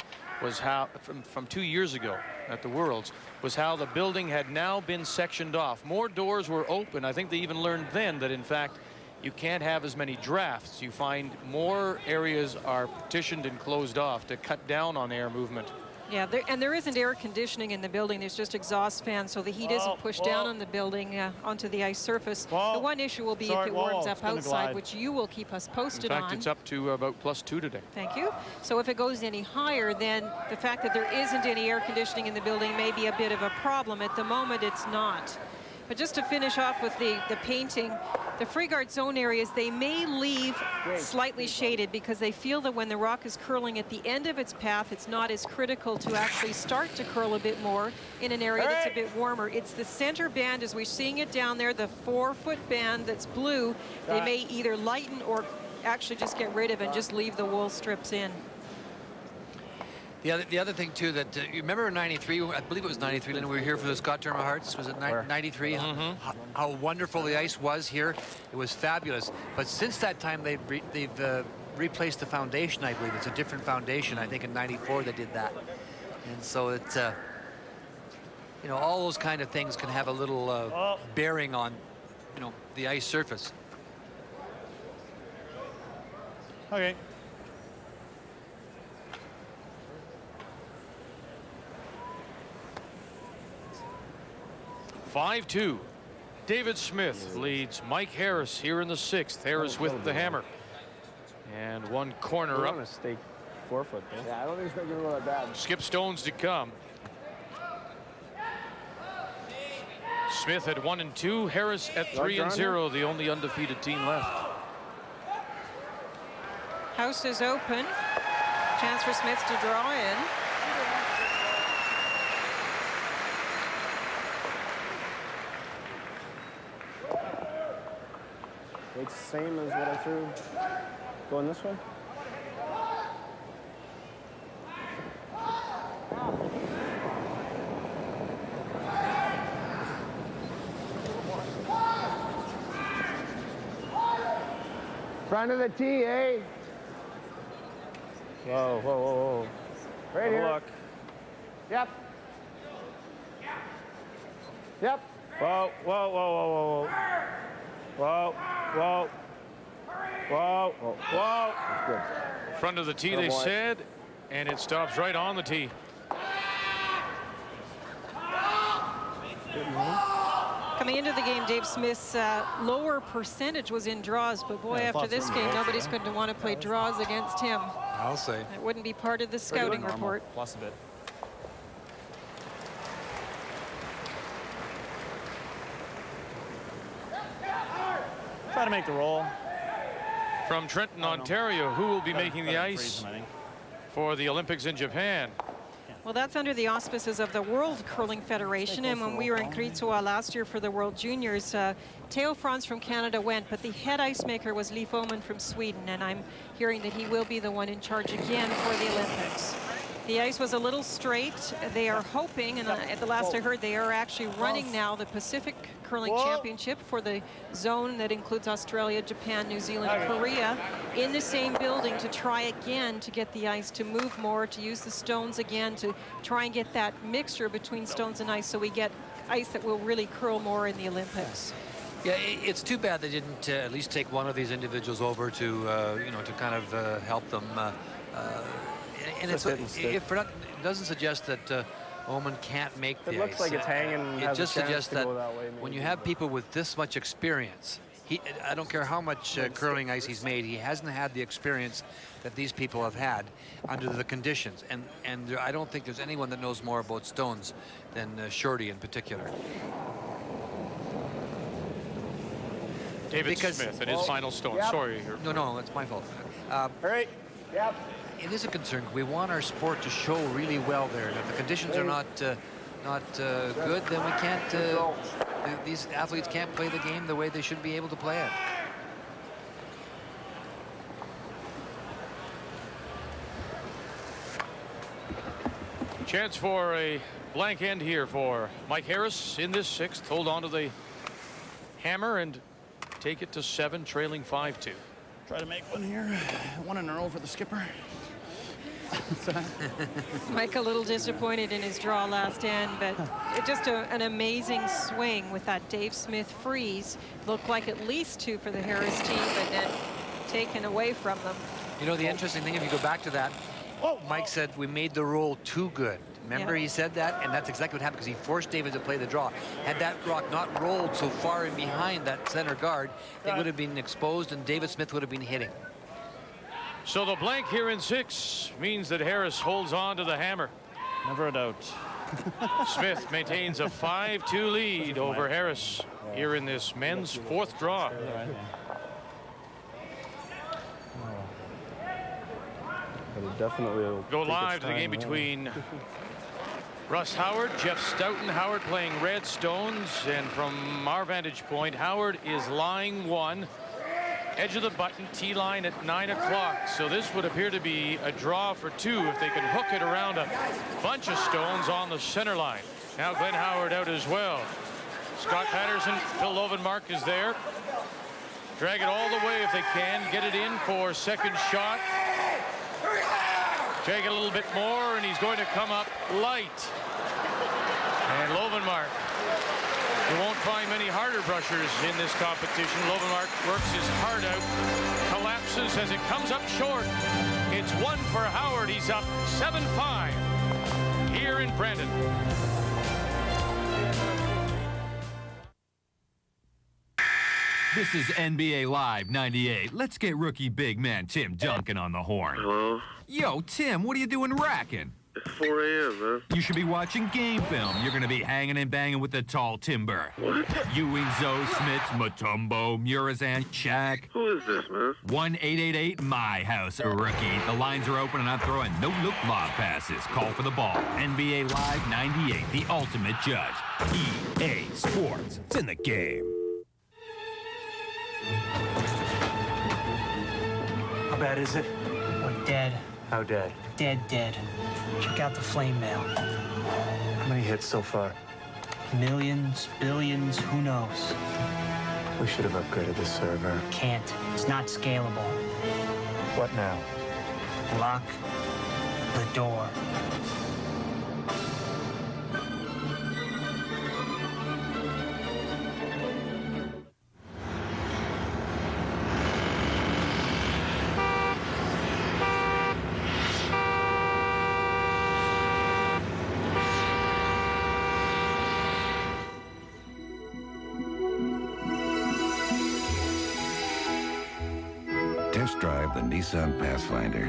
was how, from 2 years ago at the Worlds, was how the building had now been sectioned off. More doors were open. I think they even learned then that, in fact, you can't have as many drafts. You find more areas are partitioned and closed off to cut down on air movement. Yeah, there isn't air conditioning in the building. There's just exhaust fans, so the heat isn't pushed down on the building onto the ice surface. The one issue will be if it warms up outside, which you will keep us posted on. In fact, it's up to about +2 today. Thank you. So if it goes any higher, then the fact that there isn't any air conditioning in the building may be a bit of a problem. At the moment, it's not. But just to finish off with the painting, the free guard zone areas, they may leave slightly shaded because they feel that when the rock is curling at the end of its path, it's not as critical to actually start to curl a bit more in an area that's a bit warmer. It's the center band, as we're seeing it down there, the 4-foot band that's blue, they may either lighten or actually just get rid of and just leave the wool strips in. The other thing, too, that you remember in 93, I believe it was 93, Linda, we were here for the Scott Terma Hearts. Was it 93? How wonderful the ice was here. It was fabulous. But since that time, they've replaced the foundation, I believe. It's a different foundation. I think in 94 they did that. And so it's, all those kind of things can have a little bearing on, the ice surface. Okay. (5-2). David Smith leads Mike Harris here in the 6th. Harris with the hammer. And one corner up. Stay 4-foot. Yeah, I don't think it's going to go that bad. Skip stones to come. Smith at 1 and 2. Harris at 3 and 0, the only undefeated team left. House is open. Chance for Smith to draw in. It's the same as what I threw going this way. Front of the tee, eh? Whoa, whoa, whoa, whoa. Right here. Look. Yep. Yep. Whoa, whoa, whoa, whoa, whoa, whoa. Whoa, whoa. Whoa, whoa, whoa. That's good. Front of the tee, they said, and it stops right on the tee. Coming into the game, Dave Smith's lower percentage was in draws, but boy, after this game, nobody's going to want to play draws against him. I'll say. It wouldn't be part of the scouting report. Plus a bit. Try to make the roll. From Trenton, Ontario, who will be making the ice for the Olympics in Japan? Well, that's under the auspices of the World Curling Federation. And when we were in Kritsoa last year for the World Juniors, Theo Franz from Canada went, but the head ice maker was Leif Oman from Sweden. And I'm hearing that he will be the one in charge again for the Olympics. The ice was a little straight. They are hoping, and at the last I heard, they are actually running now the Pacific Curling Championship for the zone that includes Australia, Japan, New Zealand, Korea, in the same building to try again to get the ice to move more, to use the stones again, to try and get that mixture between stones and ice so we get ice that will really curl more in the Olympics. Yeah, it's too bad they didn't at least take one of these individuals over to, you know, to kind of help them. And it doesn't suggest that Oman can't make the ice. It looks like it's hanging. It just suggests that when you have people with this much experience, I don't care how much curling ice he's made, he hasn't had the experience that these people have had under the conditions. And I don't think there's anyone that knows more about stones than Shorty in particular. David Smith and his final stone. Sorry. No, it's my fault. All right. Yep. It is a concern. We want our sport to show really well there. And if the conditions are not good, then we can't. These athletes can't play the game the way they should be able to play it. Chance for a blank end here for Mike Harris in this sixth. Hold on to the hammer and take it to 7, trailing 5-2. Try to make one here. 1 in a row for the skipper. Mike a little disappointed in his draw last end, but just an amazing swing with that Dave Smith freeze. Looked like at least 2 for the Harris team, but then taken away from them. You know, the interesting thing, if you go back to that, Mike said we made the roll too good. Remember, he said that, and that's exactly what happened because he forced David to play the draw. Had that rock not rolled so far in behind that center guard, it would have been exposed and David Smith would have been hitting. So the blank here in 6 means that Harris holds on to the hammer. Never a doubt. Smith maintains a 5-2 lead over Harris here in this men's 4th draw. Definitely go live to the game between Russ Howard, Jeff Stoughton. Howard playing red stones, and from our vantage point, Howard is lying 1. Edge of the button, tee line at 9 o'clock. So this would appear to be a draw for 2 if they can hook it around a bunch of stones on the center line. Now Glenn Howard out as well. Scott Patterson, Phil Lovenmark is there. Drag it all the way if they can. Get it in for second shot. Drag it a little bit more, and he's going to come up light. And Lovenmark. You won't find many harder brushers in this competition. Lovenmark works his heart out, collapses as it comes up short. It's 1 for Howard. He's up 7-5 here in Brandon. This is NBA Live 98. Let's get rookie big man Tim Duncan on the horn. Hello? Yo, Tim, what are you doing racking? It's 4 a.m., man. You should be watching game film. You're gonna be hanging and banging with the tall timber. What? Ewing, Zoe, Smith, Mutombo, Murazan, Shaq. Who is this, man? 1-888 My House, rookie. The lines are open and I'm throwing no-look lob passes. Call for the ball. NBA Live 98, the ultimate judge. EA Sports. It's in the game. How bad is it? We're dead. How dead? Dead. Check out the flame mail. How many hits so far? Millions, billions, who knows? We should have upgraded the server. Can't. It's not scalable. What now? Lock the door. Test drive the Nissan Pathfinder.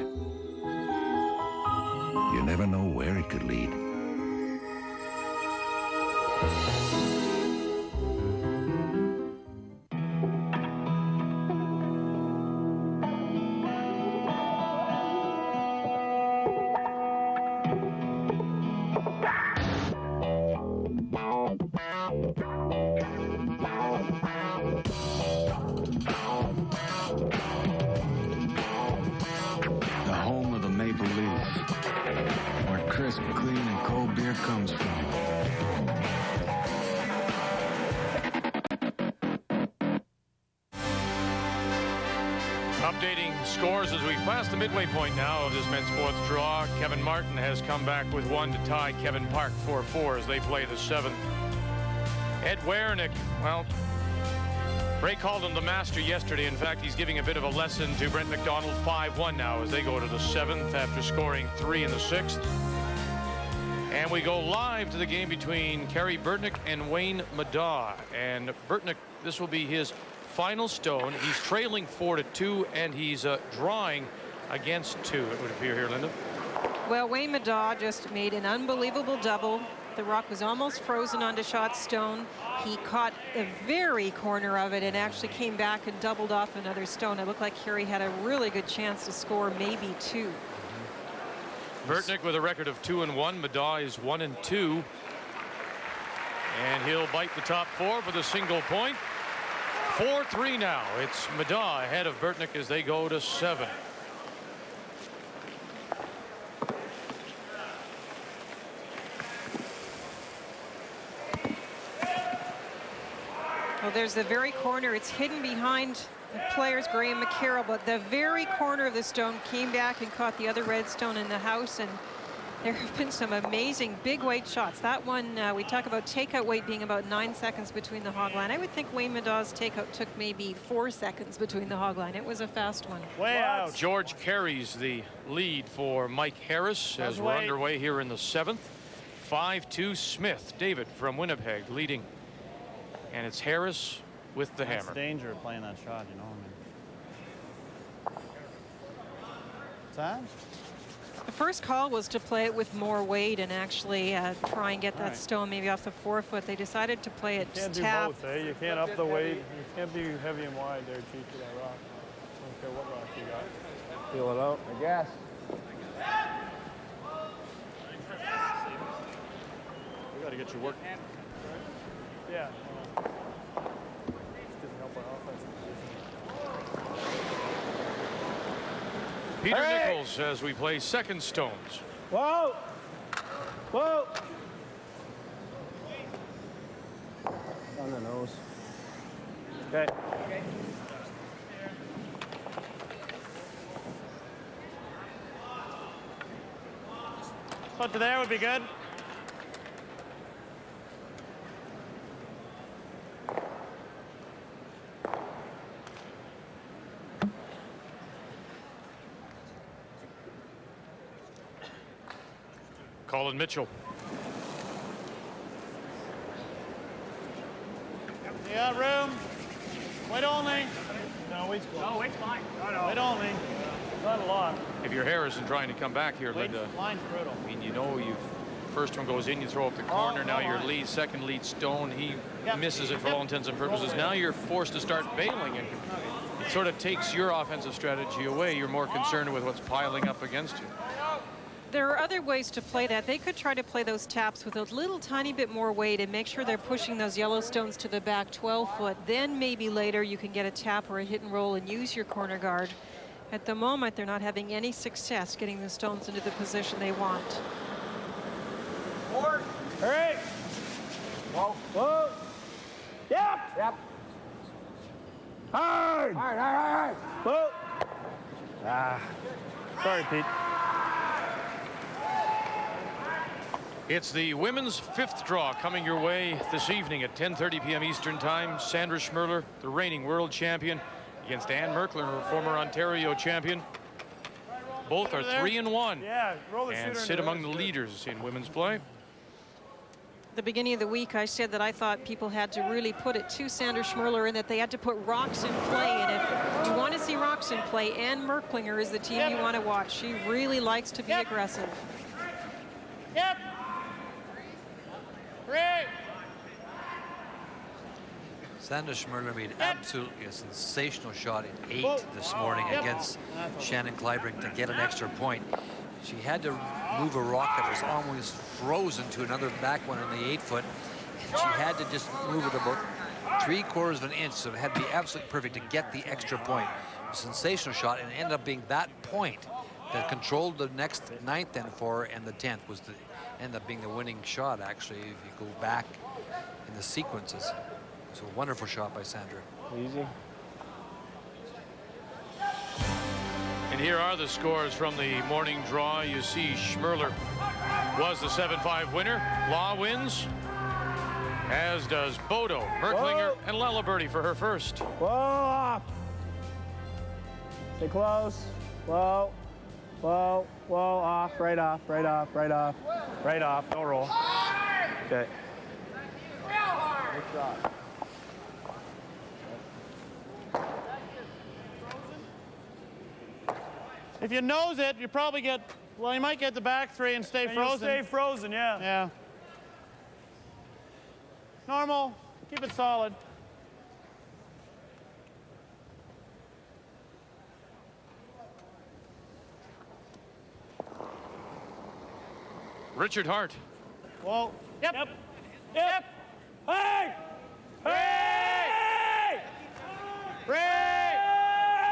You never know where it could lead. The home of the Maple Leaf, where crisp, clean, and cold beer comes from. Updating scores as we pass the midway point now of this men's fourth draw. Kevin Martin has come back with one to tie Kevin Park 4-4 as they play the seventh. Ed Wernick, well, Ray called him the master yesterday. In fact, he's giving a bit of a lesson to Brent McDonald. 5-1 now as they go to the seventh after scoring 3 in the sixth. And we go live to the game between Kerry Burtnick and Wayne Madaw. And Burtnick, this will be his final stone. He's trailing 4-2, and he's drawing against 2, it would appear here, Linda. Well, Wayne Madaw just made an unbelievable double. The rock was almost frozen onto shot stone. He caught a very corner of it and actually came back and doubled off another stone. It looked like Kerry had a really good chance to score maybe 2. Burtnick with a record of 2-1. Madaw is 1-2. And he'll bite the top 4 for the single point. 4-3 now. It's Madaw ahead of Burtnick as they go to 7. Well, there's the very corner. It's hidden behind the players, Graham McCarroll, but the very corner of the stone came back and caught the other red stone in the house. And there have been some amazing big weight shots. That one, we talk about takeout weight being about 9 seconds between the hog line. I would think Wayne Madaw's takeout took maybe 4 seconds between the hog line. It was a fast one. Way out. George carries the lead for Mike Harris as we're underway here in the seventh. 5-2 Smith. David from Winnipeg leading. And it's Harris with the hammer. It's danger of playing that shot, you know. I mean. What's that? The first call was to play it with more weight and actually try and get that stone maybe off the 4-foot. They decided to play it You can't do tap. both, eh? You can't up the weight. You can't be heavy and wide there, Chief, to that rock. I don't care what rock you got. Feel it out, I guess. We got to get you working. Yeah. Just didn't help our offensive position. Peter Nichols as we play second stones. Whoa! Whoa! On the nose. Okay. Put to there would be good. Colin Mitchell. You got room. Weight only. No, weight's fine. Weight only. Not a lot. if you're Harrison trying to come back here, Linda. Line's brutal. I mean, you know, first one goes in, you throw up the corner. Now your lead, second lead, Stone. He misses it for all intents and purposes. Now you're forced to start bailing, and it sort of takes your offensive strategy away. You're more concerned with what's piling up against you. There are other ways to play that. They could try to play those taps with a little tiny bit more weight and make sure they're pushing those Yellowstones to the back 12 foot. Then maybe later you can get a tap or a hit and roll and use your corner guard. At the moment, they're not having any success getting the Stones into the position they want. Forward. Hurry. Whoa. Whoa. Yep. Yep. Hard. Hard, hard, hard, hard. Whoa. Ah. Sorry, Pete. It's the women's 5th draw coming your way this evening at 10:30 p.m. Eastern Time. Sandra Schmirler, the reigning world champion, against Ann Merkler, her former Ontario champion. Both are 3-1 Yeah, roll the and shooter sit into among the this. leaders in women's play. The beginning of the week, I said that I thought people had to really put it to Sandra Schmirler and that they had to put rocks in play. And if you want to see rocks in play, Ann Merklinger is the team you want to watch. She really likes to be aggressive. Yep. Great. Sandra Schmirler made absolutely a sensational shot in 8 this morning against Shannon Clybring to get an extra point. She had to move a rock that was almost frozen to another back one in the 8 foot. And she had to just move it about 3/4 of an inch, so it had to be absolutely perfect to get the extra point. A sensational shot, and it ended up being that point that controlled the next 9th and 4, and the 10th was the ended up being the winning shot, actually, if you go back in the sequences. So a wonderful shot by Sandra. Easy. And here are the scores from the morning draw. You see Schmirler was the 7-5 winner. Law wins, as does Bodo, Merklinger, and Laliberty for her first. Whoa, off. Stay close. Whoa. Whoa, whoa, off, right off, right off, right off. Right off, no roll. Okay. Good shot. If you nose it, you probably get, well, you might get the back 3 and stay frozen. Stay frozen, yeah. Yeah. Normal. Keep it solid. Richard Hart. Whoa. Yep. Yep. Yep. Hey! Hey! Ray!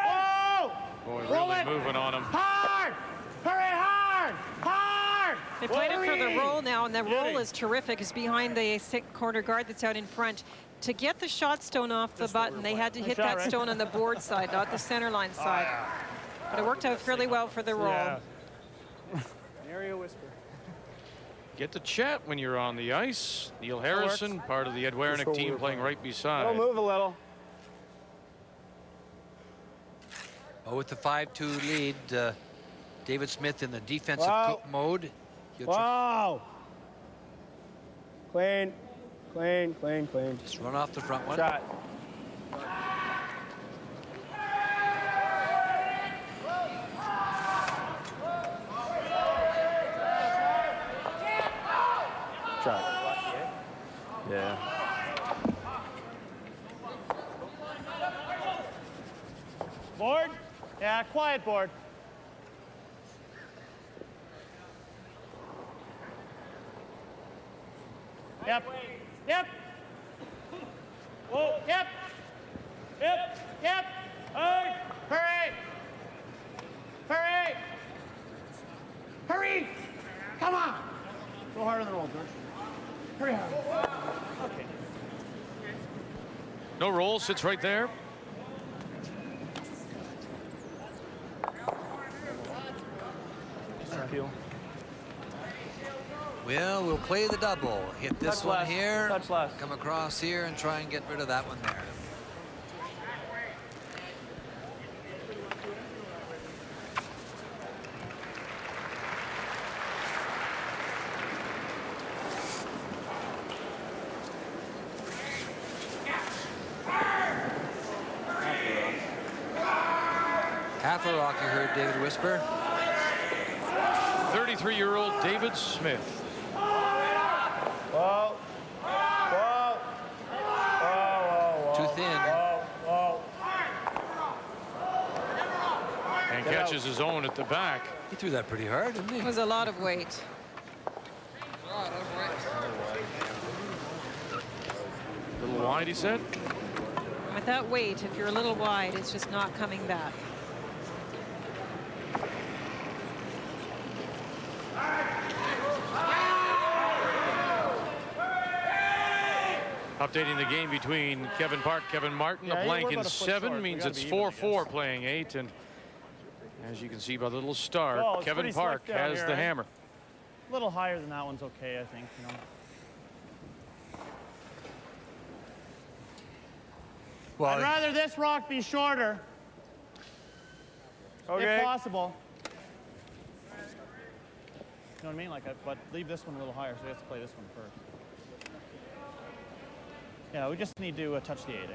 Whoa! Boy, Roll really it. moving on him. Hard! Hurry hard! Hard! They played it for the roll now, and the roll is terrific. It's behind the corner guard that's out in front. To get the shot stone off the button, they had to hit that stone on the board side, not the center line side. But it worked out fairly well for the roll. Yeah. Area whisper. Get to chat when you're on the ice. Neil Harrison, part of the Ed Wernick team, playing right beside. It'll move a little. Oh, with the 5-2 lead, David Smith in the defensive mode. Wow. Clean, clean, clean, clean. Just run off the front one. Shot. Shot. Yeah. Board? Yeah, quiet board. Yep. Yep. Whoa. Yep. Yep. Yep. Hurry. Hurry. Hurry. Hurry. Come on. Go harder than the roll, George. Hurry hard. Okay. No roll, sits right there. Well, we'll play the double. Hit this Touch one left. here. Touch left. Come across here and try and get rid of that one there. Half a rock, you heard David whisper. 23-year-old David Smith. Whoa. Whoa. Whoa. Too thin. Whoa. And catches his own at the back. He threw that pretty hard, didn't he? It was a lot of weight. A little wide, he said. With that weight, if you're a little wide, it's just not coming back. Updating the game between Kevin Park, Kevin Martin. Yeah, a blank we're in about a foot 7 short. means We it's gotta be even, 4-4 playing 8. And as you can see by the little star, Oh, it's Kevin pretty Park slick down has here, the eh? hammer. A little higher than that one's okay, I think. You know. Well, I'd rather this rock be shorter, if possible. You know what I mean? Like, but leave this one a little higher, so we have to play this one first. Yeah, we just need to touch the 8, eh?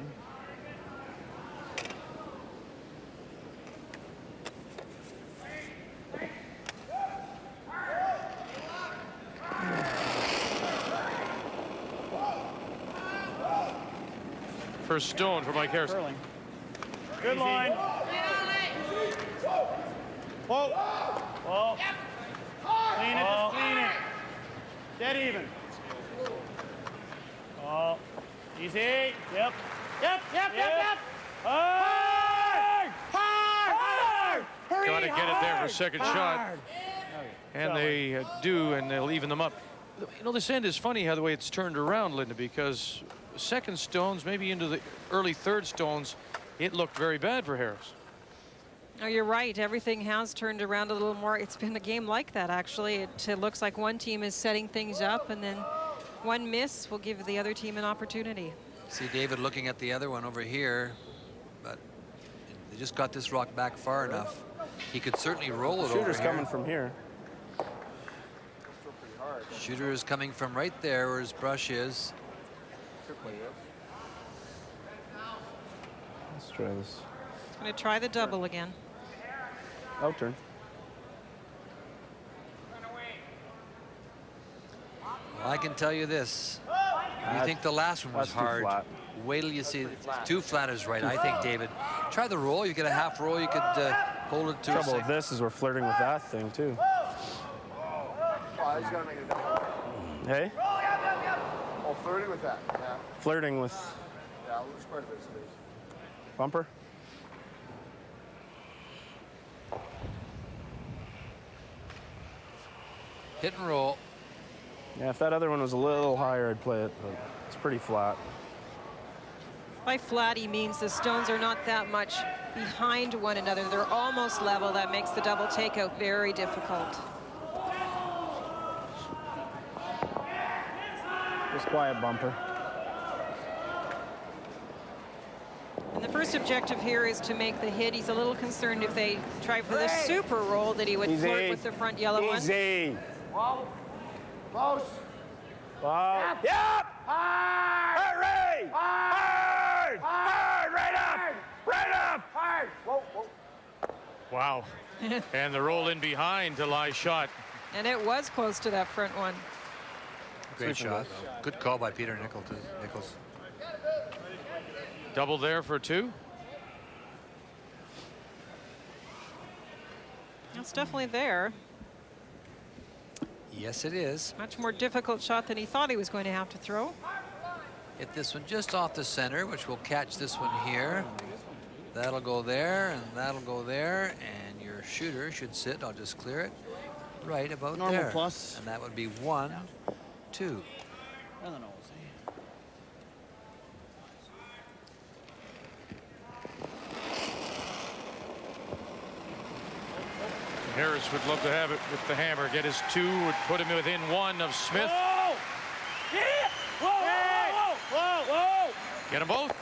First stone for Mike Harris. Curling. Good line. Whoa. Whoa. Clean it, just clean it. Dead even. Oh. Easy. Yep. Hard! Hurry, Got to get it there for a second shot. And they do, and they'll even them up. You know, this end is funny how the way it's turned around, Linda, because second stones, maybe into the early third stones, it looked very bad for Harris. Oh, you're right. Everything has turned around a little more. It's been a game like that, actually. It looks like one team is setting things up, and then one miss will give the other team an opportunity. See David looking at the other one over here, but they just got this rock back far enough. He could certainly roll it over here. Shooter's coming from here. Shooter is coming from right there where his brush is. Let's try this. I'm going to try the double again. Out turn. Well, I can tell you this. You think the last one was That's too hard. flat. Wait till you see. Too flat is right, I think, David. Try the roll. You get a half roll. You could hold it to Trouble with this is we're flirting with that thing too. Hey? Oh, flirting with that. Yeah. Flirting with Yeah, I'll lose quite a bit of space. bumper. Hit and roll. Yeah, if that other one was a little higher, I'd play it, but it's pretty flat. By flat, he means the stones are not that much behind one another. They're almost level. That makes the double takeout very difficult. Just quiet bumper. And the first objective here is to make the hit. He's a little concerned if they try for the super roll that he would flirt with the front yellow one. Easy. Whoa. Close. Wow. Yep. Hard. Hurry. Hard. Hard. Right up. Right up. Hard. Whoa, whoa. Wow. And the roll in behind to lie shot. And it was close to that front one. Great shot. Good call by Peter Nichols. Double there for 2. It's definitely there. Yes, it is. Much more difficult shot than he thought he was going to have to throw. Hit this one just off the center, which will catch this one here. That'll go there, and that'll go there, and your shooter should sit. I'll just clear it right about Normal there. plus. And that would be 1, 2. I don't know. Harris would love to have it with the hammer. Get his 2, would put him within 1 of Smith. Whoa! Yeah! Whoa, whoa, whoa, whoa, whoa! Get them both.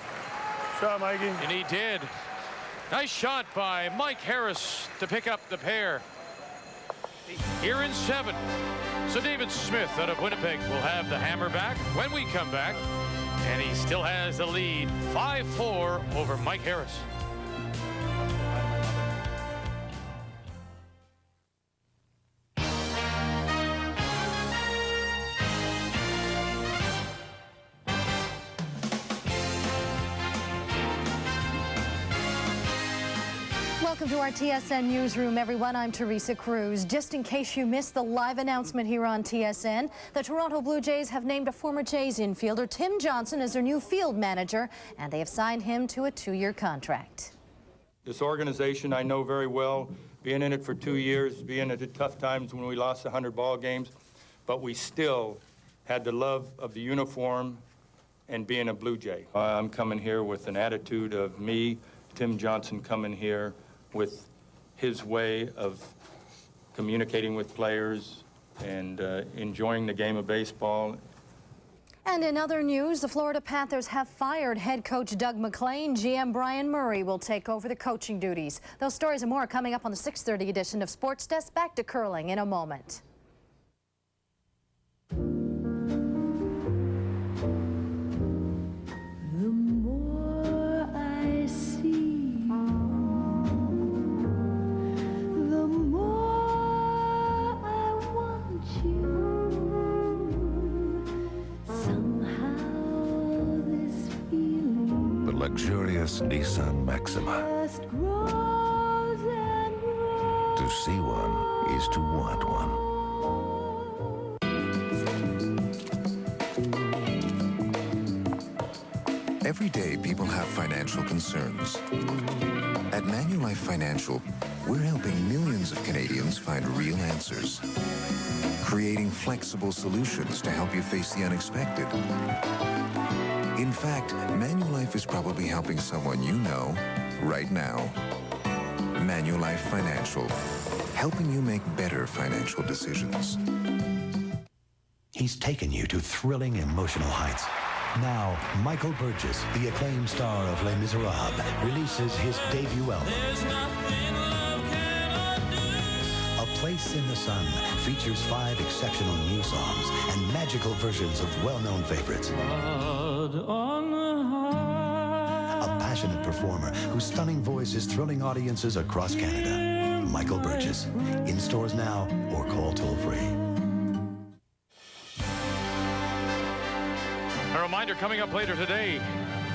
Shot, Mikey. And he did. Nice shot by Mike Harris to pick up the pair. Here in 7. So David Smith out of Winnipeg will have the hammer back when we come back. And he still has the lead, 5-4 over Mike Harris. Welcome to our TSN newsroom, everyone. I'm Teresa Cruz. Just in case you missed the live announcement here on TSN, the Toronto Blue Jays have named a former Jays infielder, Tim Johnson, as their new field manager, and they have signed him to a 2-year contract. This organization I know very well, being in it for 2 years, being at the tough times when we lost 100 ball games, but we still had the love of the uniform and being a Blue Jay. I'm coming here with an attitude of me, Tim Johnson, coming here with his way of communicating with players and enjoying the game of baseball. And in other news, the Florida Panthers have fired head coach Doug McClain. GM Brian Murray will take over the coaching duties. Those stories and more coming up on the 6:30 edition of Sports Desk. Back to curling in a moment. Luxurious Nissan Maxima. To see one is to want one. Every day, people have financial concerns. At Manulife Financial, we're helping millions of Canadians find real answers, creating flexible solutions to help you face the unexpected. In fact, Manulife is probably helping someone you know right now. Manulife Financial, helping you make better financial decisions. He's taken you to thrilling, emotional heights. Now, Michael Burgess, the acclaimed star of Les Miserables, releases his debut album. A Place in the Sun features 5 exceptional new songs and magical versions of well-known favorites. A passionate performer whose stunning voice is thrilling audiences across Canada. Michael Burgess. In stores now or call toll-free. A reminder coming up later today,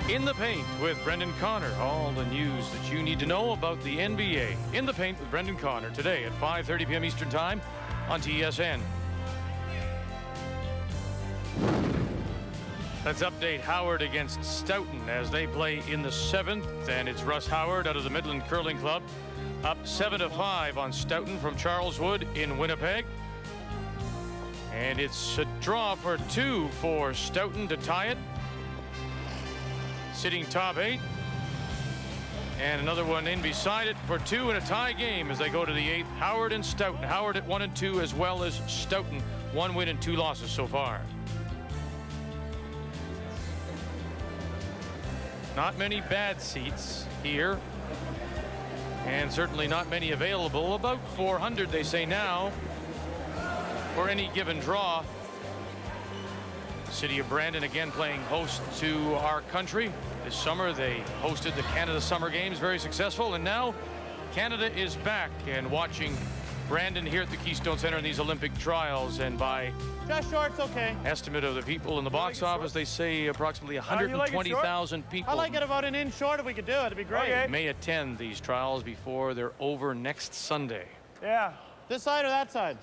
In the Paint with Brendan Connor. All the news that you need to know about the NBA. In the Paint with Brendan Connor today at 5:30 p.m. Eastern Time on TSN. Let's update Howard against Stoughton as they play in the 7th, and it's Russ Howard out of the Midland Curling Club up 7-5 on Stoughton from Charleswood in Winnipeg. And it's a draw for 2 for Stoughton to tie it. Sitting top 8. And another one in beside it for 2 in a tie game as they go to the 8th. Howard and Stoughton. Howard at 1 and 2 as well as Stoughton. 1 win and 2 losses so far. Not many bad seats here. And certainly not many available. About 400 they say now for any given draw. The city of Brandon again playing host to our country. This summer they hosted the Canada Summer Games, very successful, and now Canada is back and watching Brandon here at the Keystone Center in these Olympic trials. And by just shorts, okay. Estimate of the people in the box office, they say approximately 120,000 people. I like it about an inch short if we could do it. It'd be great. Okay. May attend these trials before they're over next Sunday. Yeah. This side or that side?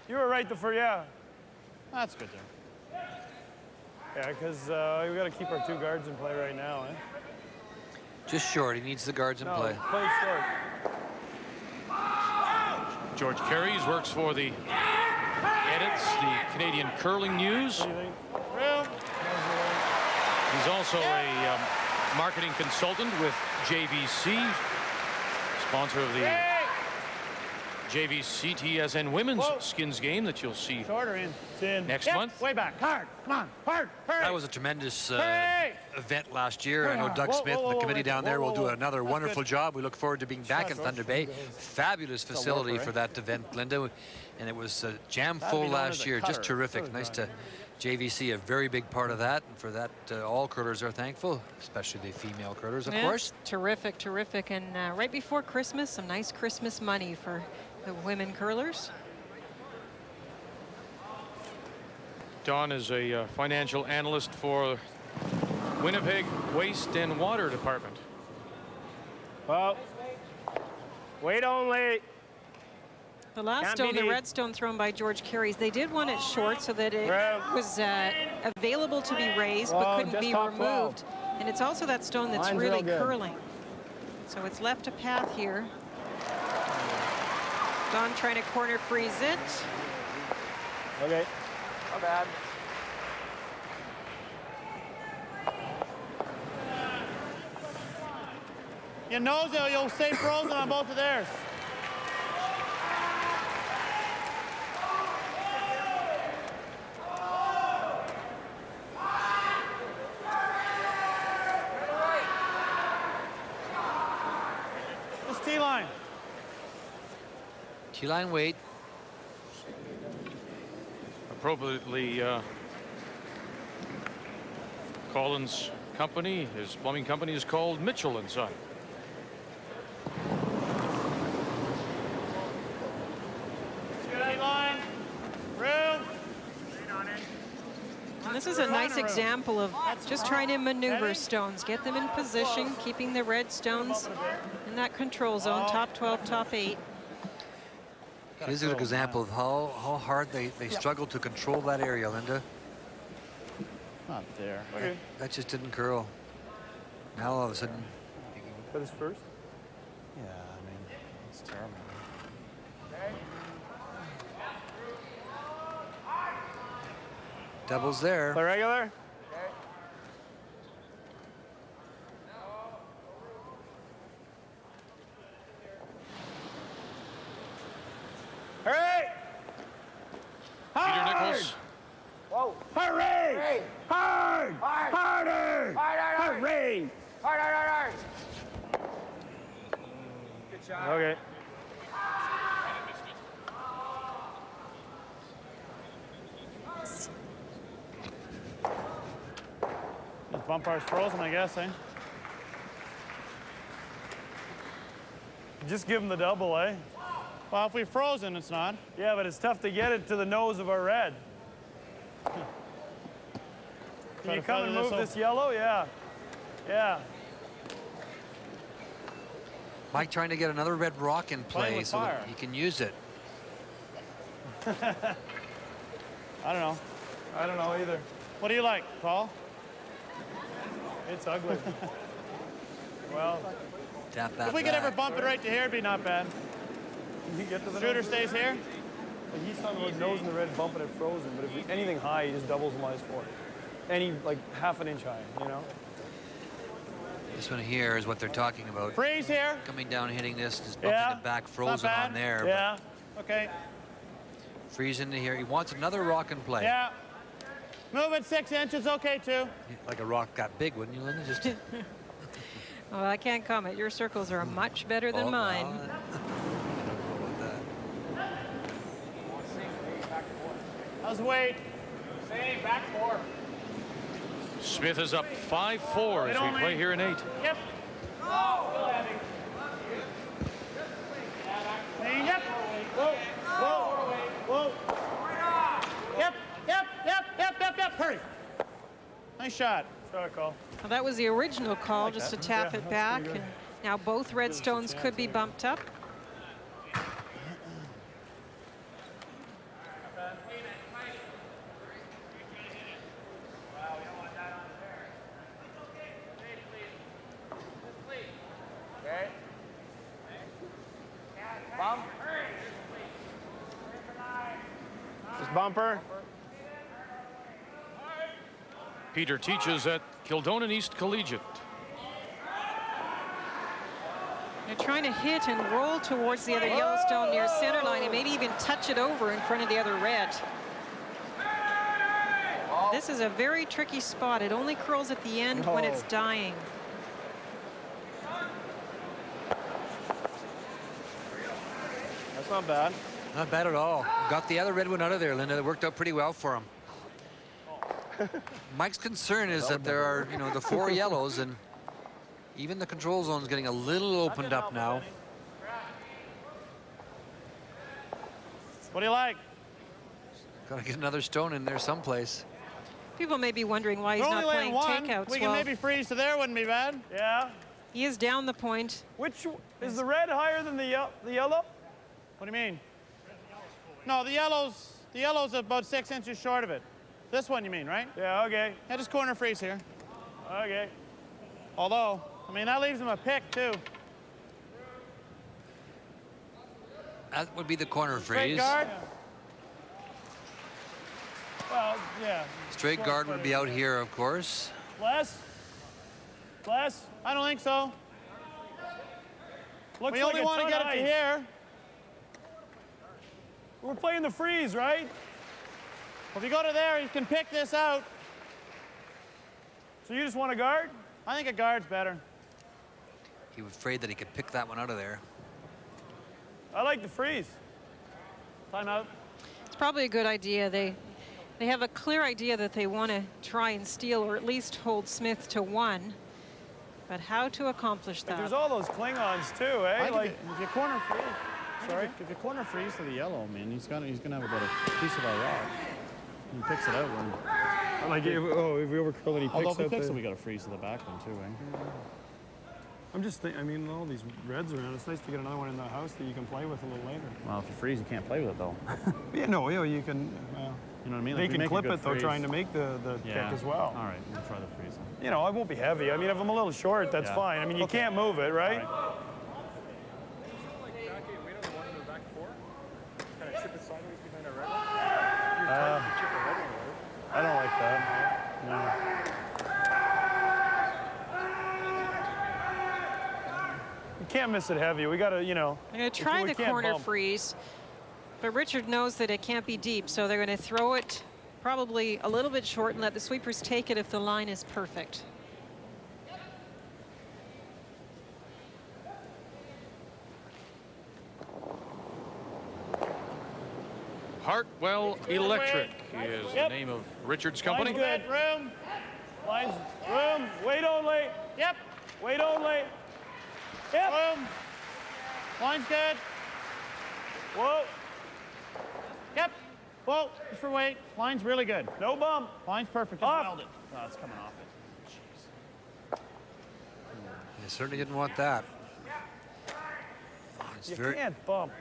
You were right the first, yeah. That's good, Jim. Yeah, because we got to keep our 2 guards in play right now, eh? Just short. He needs the guards in play. Play short. George Carries works for the edits, the Canadian Curling News. He's also a marketing consultant with JVC, sponsor of the JVC TSN Women's Skins game that you'll see next month. Way back. Hard. Come on. Hard. Hurry. That was a tremendous event last year. I know Doug Smith and the committee down there will do another wonderful job. We look forward to being back in Thunder Bay. Fabulous facility for that event, Linda. And it was jam full last year. Just terrific. Nice to JVC, a very big part of that. And for that, all curlers are thankful, especially the female curlers, of course. Terrific, terrific. And right before Christmas, some nice Christmas money for the women curlers. Don is a financial analyst for Winnipeg Waste and Water Department. Well, wait only. The last stone, the red stone thrown by George Carey's, they did want it short so that it was available to be raised but couldn't be removed. And it's also that stone that's really curling. So it's left a path here. Don trying to corner freeze it. Okay. Not bad. You know you'll stay frozen on both of theirs. Just T-line. T-line weight. Appropriately, Collins' company, his plumbing company, is called Mitchell & Son. T-line. Room. And this is a nice example of just trying to maneuver stones, get them in position, keeping the red stones in that control zone, top 12, top 8. This is a good example of how hard they struggle to control that area, Linda. Not there. That just didn't curl. Now all of a sudden. That is first? Yeah, I mean, it's terrible. Doubles there. Play regular? Hurry! Peter Nichols. Whoa. Hurry! Hard! Harder! Hurry! Hard. Good shot. Okay. This bumper's frozen, I guess, eh? Just give him the double, eh? Well, if we've frozen, it's not. Yeah, but it's tough to get it to the nose of our red. Can you come and move this yellow? Yeah. Yeah. Mike trying to get another red rock in play so that he can use it. I don't know. I don't know either. What do you like, Paul? It's ugly. Well, Tap that if we could back. ever bump it right to here, it'd be not bad. you get to the Shooter nose. stays here. Like he's talking about nose in the red, bumping it frozen. But if anything high, he just doubles the minus 4. Any like half an inch high, you know. This one here is what they're talking about. Freeze here. Coming down, hitting this, just bumping it back, frozen on there. Yeah. Okay. Freeze into here. He wants another rock in play. Yeah. Move it 6 inches, okay too. Like a rock got big, wouldn't you, Linda? Just. Well, I can't comment. Your circles are much better than mine. How's weight? Same, back 4. Smith is up 5-4 as we play here in 8. Yep. Still heavy. Yep. Whoa. Whoa. Whoa. Yep. Hurry. Nice shot. Shot call. Well, that was the original call, just to tap it back. And now both red stones could be bumped up. Okay. Bump. Just bumper. Peter teaches at Kildonan East Collegiate. They're trying to hit and roll towards the other Yellowstone near center line and maybe even touch it over in front of the other red. This is a very tricky spot. It only curls at the end when it's dying. That's not bad. Not bad at all. Got the other red one out of there, Linda. That worked out pretty well for him. Mike's concern is that there are, the 4 yellows, and even the control zone is getting a little opened up now. What do you like? Got to get another stone in there someplace. People may be wondering why he's We're not only playing laying 1. takeouts. We can maybe freeze to there, wouldn't be bad. Yeah. He is down the point. Which is the red higher than the yellow? What do you mean? No, the yellow's about 6 inches short of it. This one you mean, right? Yeah, okay. Yeah, just corner freeze here. Okay. Although, I mean, that leaves him a pick, too. That would be the corner Straight freeze. guard? Well, yeah. Straight guard would be out here, of course. Less? Less? I don't think so. Looks We like only a want to ton get of it to ice. here. We're playing the freeze, right? If you go to there, you can pick this out. So you just want a guard? I think a guard's better. He was afraid that he could pick that one out of there. I like the freeze. Timeout. It's probably a good idea. They have a clear idea that they want to try and steal or at least hold Smith to 1. But how to accomplish that? There's all those Klingons too, eh? Like if you corner freeze. Sorry. If you corner freeze to the yellow, man, he's gonna have about a piece of our rock. He picks it out when. Like if we overkill and he Although picks if he out picks the... it, we got to freeze to the back one too, eh? I'm just thinking, I mean, all these reds around. It's nice to get another one in the house that you can play with a little later. Well, if you freeze, you can't play with it though. Yeah, no, you can. You know what I mean? They Like, can make a clip good it though, freeze. trying to make the kick as well. All right, we'll try the freeze. You know, I won't be heavy. I mean, if I'm a little short, that's fine. I mean, you can't move it, right? I don't like that. No. You can't miss it heavy. We got to, you know. They're going to try the corner freeze, but Richard knows that it can't be deep, so they're going to throw it probably a little bit short and let the sweepers take it if the line is perfect. Hartwell Electric is the name of Richard's company. Line's good. Room. Line's room. Wait only. Yep. Wait only. Yep. Room. Line's good. Whoa. Yep. Whoa. Just for weight. Line's really good. No bump. Line's perfect. Just weld it. Oh, it's coming off it. They certainly didn't want that. It's You can't bump.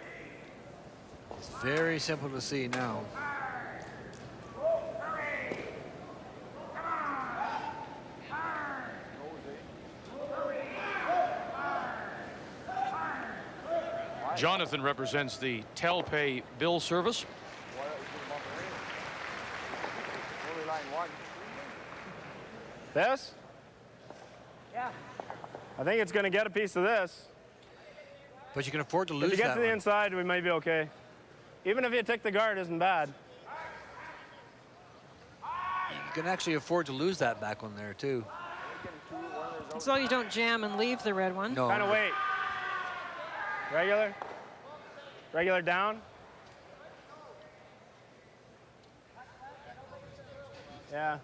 It's very simple to see now. Jonathan represents the Telpay Bill Service. This? Yeah. I think it's going to get a piece of this. But you can afford to lose If you get that to the one. inside, we might be okay. Even if you take the guard, isn't bad. You can actually afford to lose that back one there, too. As long as you don't jam and leave the red one. No. Kind of wait. Regular. Regular down. Yeah.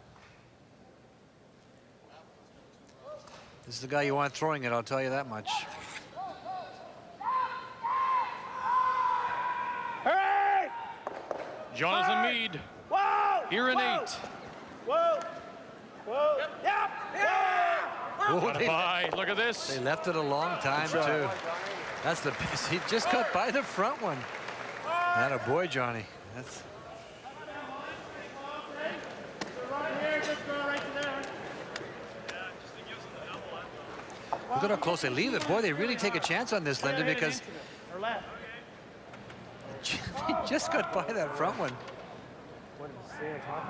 This is the guy you want throwing it, I'll tell you that much. Hurry! Jonathan Meade. Whoa! Here in 8. Whoa! Whoa! Yep! Yeah! Oh, Bye. Look at this. They left it a long time, too. That's the best. He just got by the front one. That a boy, Johnny. That's... Look at how close they leave it. Boy, they really take a chance on this, Linda, because he just got by that front one.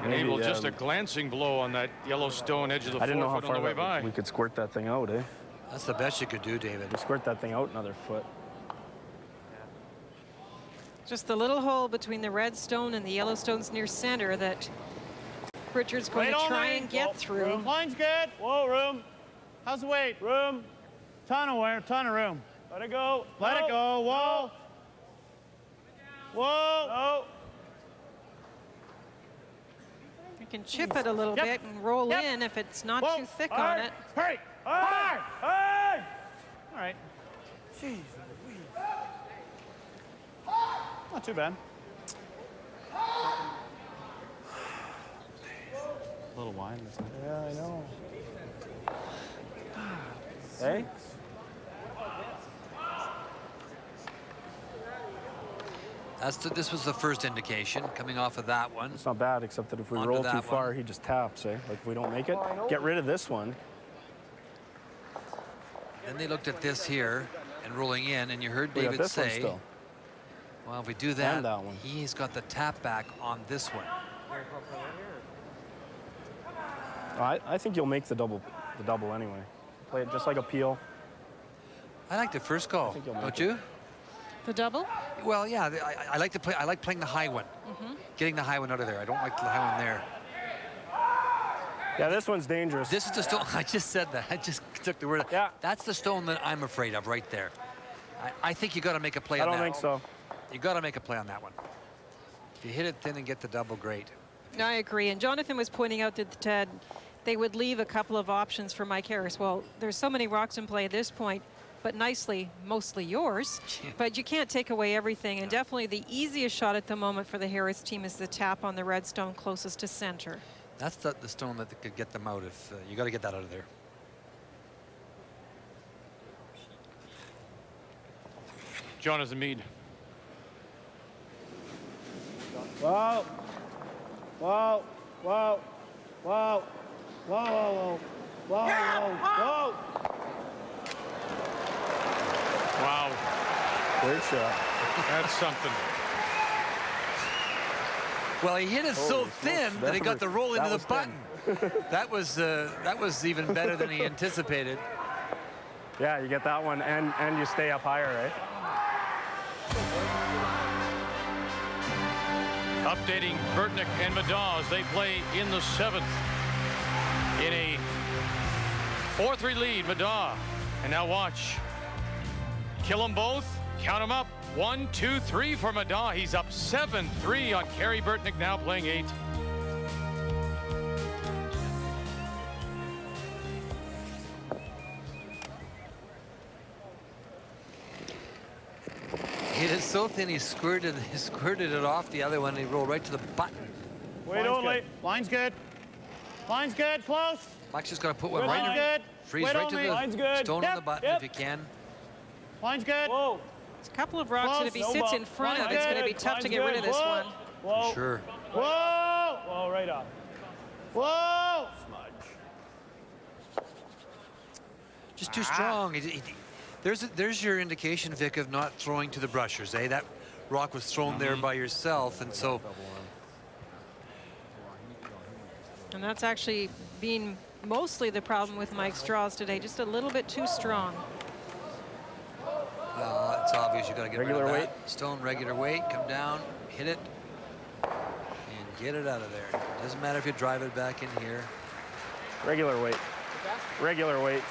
And able just a glancing blow on that Yellowstone edge of the 4 I didn't know how foot on far the way by. we could squirt that thing out, eh? That's the best you could do, David. We squirt that thing out another foot. Just the little hole between the red stone and the yellow stones near center that Richard's going to try and get through. Line's good. Whoa, room. How's the weight? Room. Ton of room. Let it go. Let it go. Whoa. Whoa. No. You can chip it a little bit and roll in if it's not too thick on it. Hurry. Hard. Hard. All right. Jeez. Not too bad. A little wide, isn't it? Yeah, I know. Hey? This was the first indication coming off of that one. It's not bad, except that if we Onto roll that too far, one. he just taps, eh? Like if we don't make it, get rid of this one. Then they looked at this here and rolling in, and you heard We got David this one say, still. well, if we do that, And that one. he's got the tap back on this one. I think you'll make the double anyway. Play it just like a peel. I like the first call, don't you? The double? Well, yeah, I like to play. I like playing the high one, getting the high one out of there. I don't like the high one there. Yeah, this one's dangerous. This is the stone. I just said that. I just took the word. Yeah. That's the stone that I'm afraid of right there. I think you got to make a play on that. I don't think so. You got to make a play on that one. If you hit it thin and get the double, great. I agree. And Jonathan was pointing out that they would leave a couple of options for Mike Harris. Well, there's so many rocks in play at this point, but nicely, mostly yours. But you can't take away everything. And definitely the easiest shot at the moment for the Harris team is the tap on the red stone closest to center. That's the stone that could get them out. If you got to get that out of there. Jonathan Meade. Whoa. Whoa. Whoa. Whoa. Whoa. Whoa. Whoa. Whoa. Wow. Great shot. That's something. Well, he hit it so thin that he got the roll into the button. that was even better than he anticipated. Yeah, you get that one, and you stay up higher, right? Updating Burtnick and Madaw as they play in the 7th. In a 4-3 lead, Madaw. And now watch. Kill them both. Count them up. 1, 2, 3 for Madaw. He's up 7-3 on Kerry Burtnick, now playing 8. Hit it so thin he squirted it off the other one. And he rolled right to the button. Wait only. Line's good. Line's good. Close. Mike's just going to put one Line's right good. Freeze Wait right to only. the Line's good. stone on the button if you can. Line's good. Whoa. There's a couple of rocks that if he sits in front of, Line's it's going to good. be tough to Line's get rid of good. this Whoa. one. Whoa. Sure. Whoa. Whoa, right off. Whoa. Just too strong. There's your indication, Vic, of not throwing to the brushers, eh? That rock was thrown there by yourself, and so. And that's actually been mostly the problem with Mike's draws today, just a little bit too strong. It's obvious you got to get Regular rid of weight. that. Stone, regular weight, come down, hit it, and get it out of there. Doesn't matter if you drive it back in here. Regular weight. Regular weight.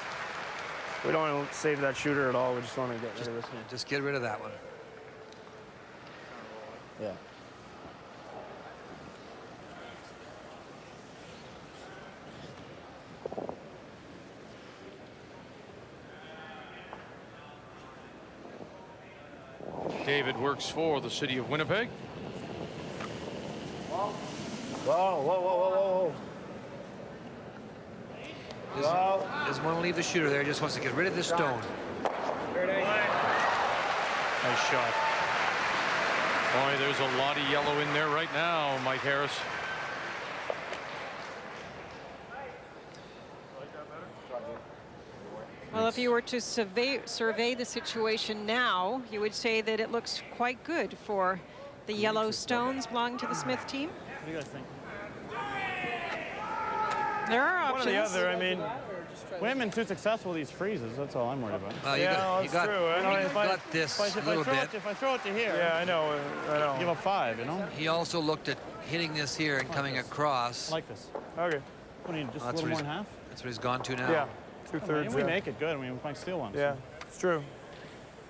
We don't want to save that shooter at all. We just want to get rid of this one. Just get rid of that one. Yeah. David works for the city of Winnipeg. Whoa, whoa, whoa, whoa, whoa. Doesn't want to leave the shooter there. Just wants to get rid of this stone. Nice shot. Boy, there's a lot of yellow in there right now, Mike Harris. Well, if you were to survey the situation now, you would say that it looks quite good for the yellow stones belonging to the Smith team. What do you guys think? There are options. One or the other. I mean, we haven't been too successful with these freezes. That's all I'm worried about. Well, you got this a little bit. If I throw it to here. Yeah, I know. Give a 5, you know? He also looked at hitting this here and coming across. Like this. Okay. What do you need, just a little more than half? That's what he's gone to now. Yeah. 2/3. If we make it good, I mean, we might steal one. Yeah, it's true.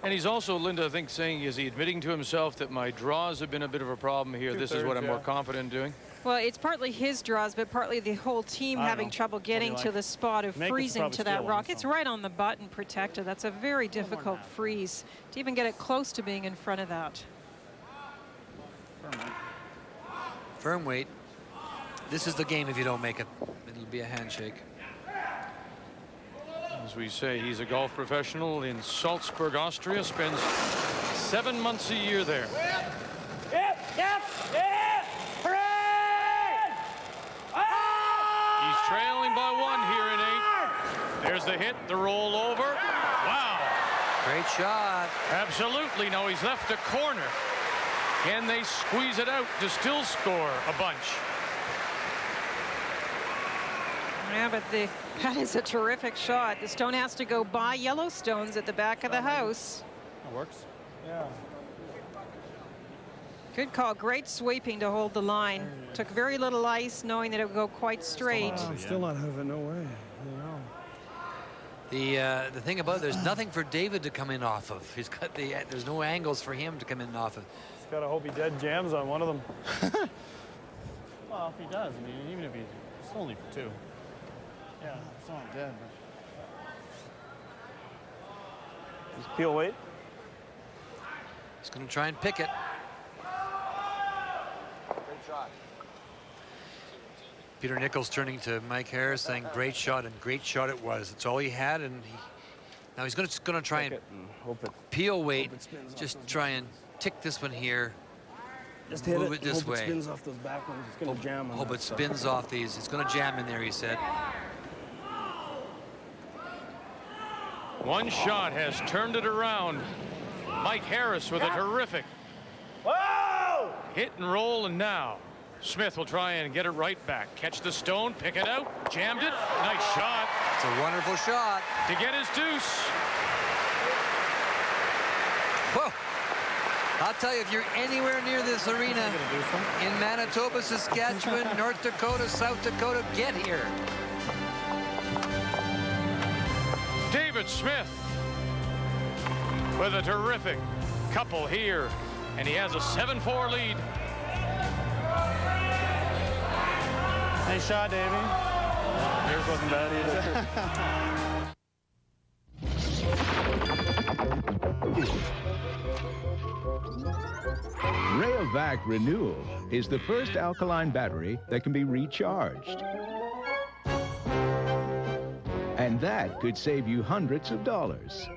And he's also, Linda, I think, saying, is he admitting to himself that my draws have been a bit of a problem here? This is what I'm more confident in doing. Well, it's partly his draws, but partly the whole team having trouble getting to the spot of freezing to that rock. It's right on the button protected. That's a very difficult freeze to even get it close to being in front of that. Firm weight. This is the game if you don't make it. It'll be a handshake. As we say, he's a golf professional in Salzburg, Austria, spends 7 months a year there. He's trailing by 1 here in 8. There's the hit, the roll over. Wow. Great shot. Absolutely. Now he's left a corner. Can they squeeze it out to still score a bunch? Yeah, but that is a terrific shot. The stone has to go by Yellowstone's at the back of the house. That works. Yeah. Good call. Great sweeping to hold the line. Took very little ice, knowing that it would go quite straight. Still not having no way. The thing about it, there's nothing for David to come in off of. He's got there's no angles for him to come in off of. Just gotta hope he dead jams on one of them. Well, if he does, I mean, even if it's only for 2. Yeah, it's not dead. But... Just peel weight. He's going to try and pick it. Great shot. Peter Nichols turning to Mike Harris saying great shot, and great shot it was. It's all he had, and now he's going to try and peel weight. Just try and tick this one here. Just hit move it this way. It spins off those back ones. It's going to jam on Hope it spins off these. It's going to jam in there, he said. One shot has turned it around. Mike Harris with a terrific hit and roll, and now Smith will try and get it right back. Catch the stone, pick it out, jammed it. Nice shot. It's a wonderful shot. To get his deuce. Whoa. I'll tell you, if you're anywhere near this arena in Manitoba, Saskatchewan, North Dakota, South Dakota, get here. David Smith with a terrific couple here, and he has a 7-4 lead. Nice shot, Davey. Yours wasn't bad either. Rayovac Renewal is the first alkaline battery that can be recharged. And that could save you hundreds of dollars.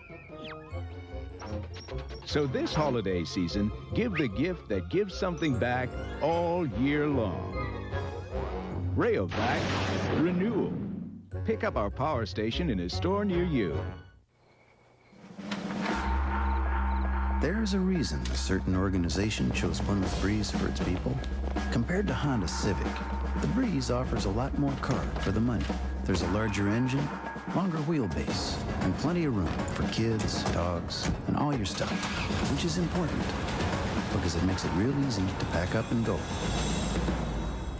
So this holiday season, give the gift that gives something back all year long. Rayovac Renewal. Pick up our power station in a store near you. There's a reason a certain organization chose Plymouth Breeze for its people. Compared to Honda Civic, the Breeze offers a lot more car for the money. There's a larger engine, longer wheelbase, and plenty of room for kids, dogs, and all your stuff, which is important because it makes it real easy to pack up and go,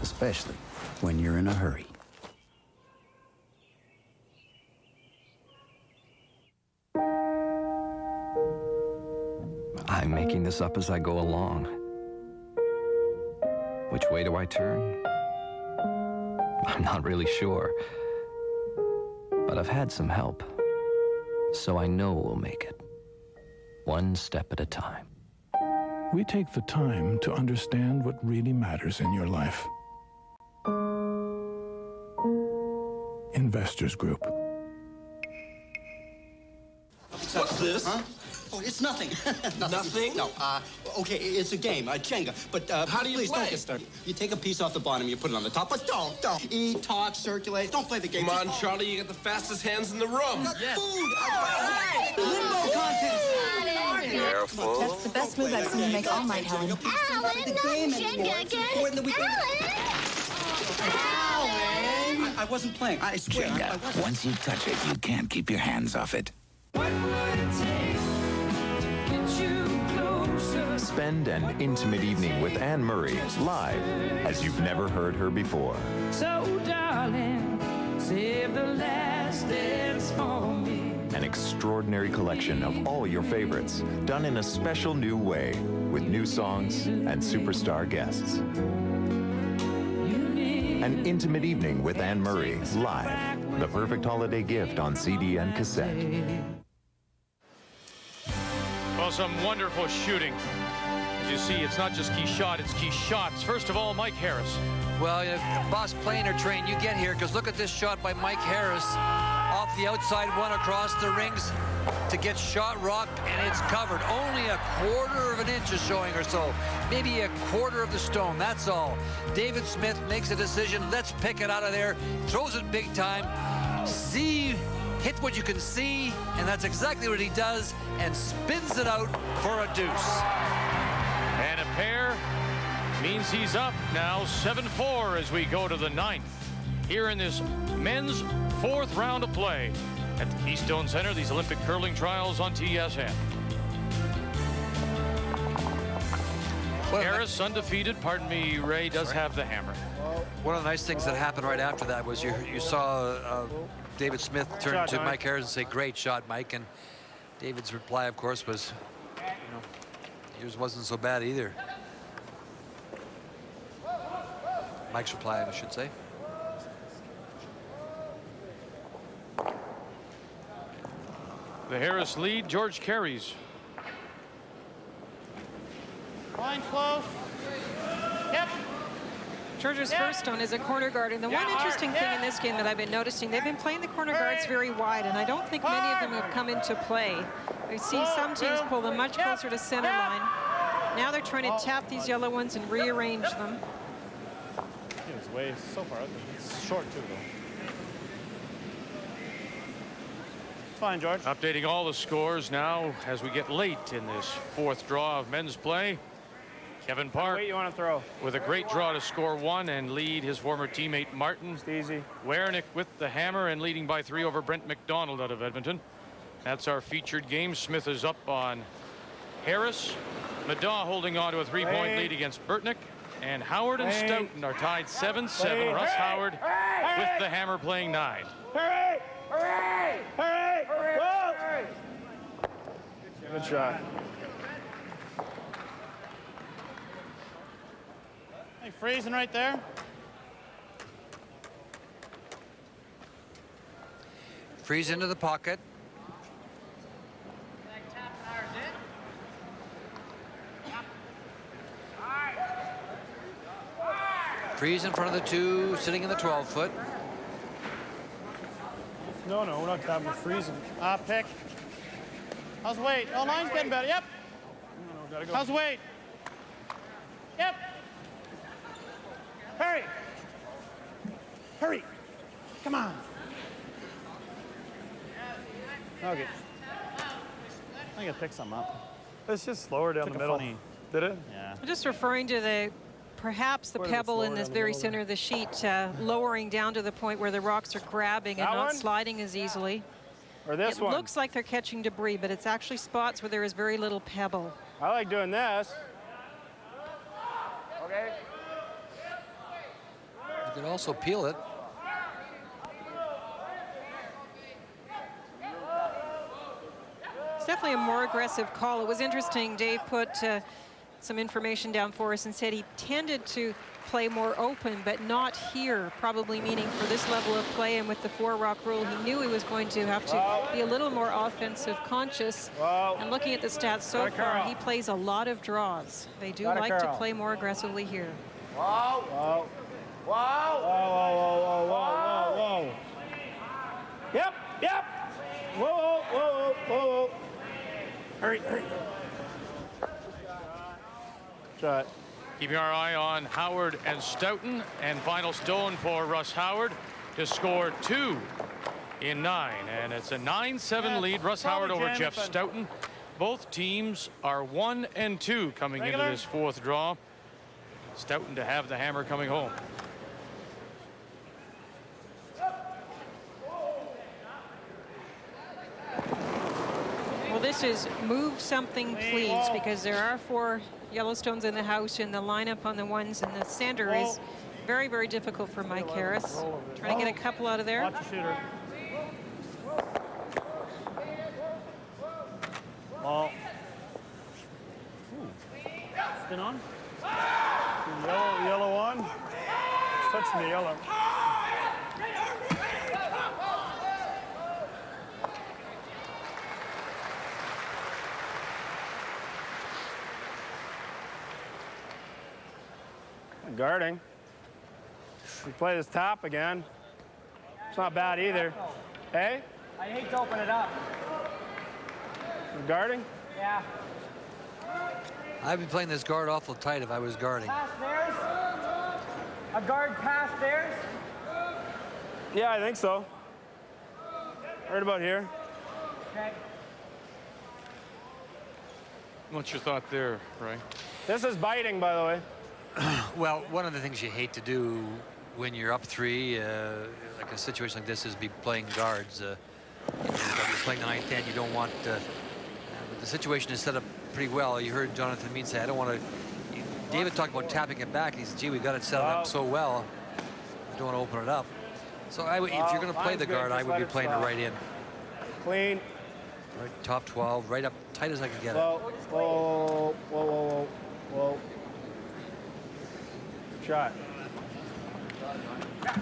especially when you're in a hurry. I'm making this up as I go along. Which way do I turn? I'm not really sure. But I've had some help. So I know we'll make it. One step at a time. We take the time to understand what really matters in your life. Investors Group. What's this? Huh? Oh, it's nothing. Nothing? No. Okay, it's a game, Jenga. But how do you please play? Don't get started. You take a piece off the bottom, you put it on the top, but don't. Eat, talk, circulate. Don't play the game. Come on, Charlie, you got the fastest hands in the room. Yes. Food. Limbo contest. Careful. That's the best move I've seen you make all night, Helen. Alan, no Jenga again. Alan! I wasn't playing. I swear. Jenga. Once you touch it, you can't keep your hands off it. Spend an intimate evening with Anne Murray live as you've never heard her before. So, darling, save the last dance for me. An extraordinary collection of all your favorites, done in a special new way with new songs and superstar guests. An intimate evening with Anne Murray live. The perfect holiday gift on CD and cassette. Well, some wonderful shooting. As you see, it's not just key shot, it's key shots. First of all, Mike Harris. Well, boss, plane or train, you get here, because look at this shot by Mike Harris off the outside one across the rings to get shot rock, and it's covered. Only a quarter of an inch is showing or so. Maybe a quarter of the stone, that's all. David Smith makes a decision. Let's pick it out of there. Throws it big time. Hit what you can see, and that's exactly what he does, and spins it out for a deuce. And a pair means he's up now 7-4 as we go to the 9th. Here in this men's 4th round of play at the Keystone Center, these Olympic curling trials on TSN. Harris undefeated, pardon me, Ray does have the hammer. One of the nice things that happened right after that was you saw David Smith turn to Mike Harris and say, "Great shot, Mike." And David's reply, of course, was, yours wasn't so bad either. Mike's reply, I should say. The Harris lead, George carries. Line close. Yep. George's first stone is a corner guard, and the one interesting thing in this game that I've been noticing, they've been playing the corner guards very wide, and I don't think many of them have come into play. I see some teams pull them much closer to center line. Now they're trying to tap these yellow ones and rearrange them. It's way so far out there. It's short too, though. It's fine, George. Updating all the scores now as we get late in this 4th draw of men's play. Kevin Park Wait, you want to throw? with a great draw to score 1 and lead his former teammate Martin. It's easy. Wernick with the hammer and leading by 3 over Brent McDonald out of Edmonton. That's our featured game. Smith is up on Harris. Madaw holding on to a 3-point lead against Burtnick. And Howard and Stoughton are tied 7-7. Russ Howard with the hammer playing 9. Hurry! Hurry! Hurry! Hurry! Good shot. Hey, freezing right there. Freeze into the pocket. Freeze in front of the 2, sitting in the 12-foot. No, we're not tapping, we're freezing. Pick. How's weight? Oh, line's getting better. Yep. No, gotta go. How's weight? Yep. Hurry. Hurry. Come on. Okay. I gotta pick something up. It's just slower down the middle. Did it? Yeah. I'm just referring to perhaps the pebble in this very center of the sheet, lowering down to the point where the rocks are grabbing and not sliding as easily. Or this one? It looks like they're catching debris, but it's actually spots where there is very little pebble. I like doing this. Okay. You could also peel it. It's definitely a more aggressive call. It was interesting. Dave put some information down for us and said he tended to play more open, but not here, probably meaning for this level of play and with the 4-rock rule, he knew he was going to have to be a little more offensive conscious. And looking at the stats so far, he plays a lot of draws. They do like to play more aggressively here. Whoa. Whoa. Whoa. Whoa, whoa, whoa, whoa, whoa, whoa. Yep, yep. Whoa, whoa, whoa, whoa, whoa. Hurry, hurry. Shot. Keeping our eye on Howard and Stoughton, and final stone for Russ Howard to score 2 in 9, and it's a 9-7 lead. Russ Howard over Jeff Stoughton. Both teams are 1 and 2 coming into this 4th draw. Stoughton to have the hammer coming home. Well, this is move something, please, because there are 4 Yellowstones in the house, and the lineup on the ones in the center is very, very difficult for Mike Harris. Trying to get a couple out of there. Watch the shooter. Ball. Spin on. Yellow one. It's touching the yellow. Guarding. We play this top again. It's not bad either. Hey? I hate to open it up. You're guarding? Yeah. I'd be playing this guard awful tight if I was guarding. Past theirs? A guard past theirs? Yeah, I think so. Right about here. Okay. What's your thought there, Ray? This is biting, by the way. Well, one of the things you hate to do when you're up 3, like a situation like this, is be playing guards. If you're playing the ninth end, you don't want. But the situation is set up pretty well. You heard Jonathan Mead say, "I don't want to." David talked about tapping it back. He said, "Gee, we got it set up so well. I don't want to open it up." So if you're going to play the guard, I would be playing it right in. Clean. Right, top 12, right up tight as I can get Whoa, whoa, whoa, whoa, whoa. Shot.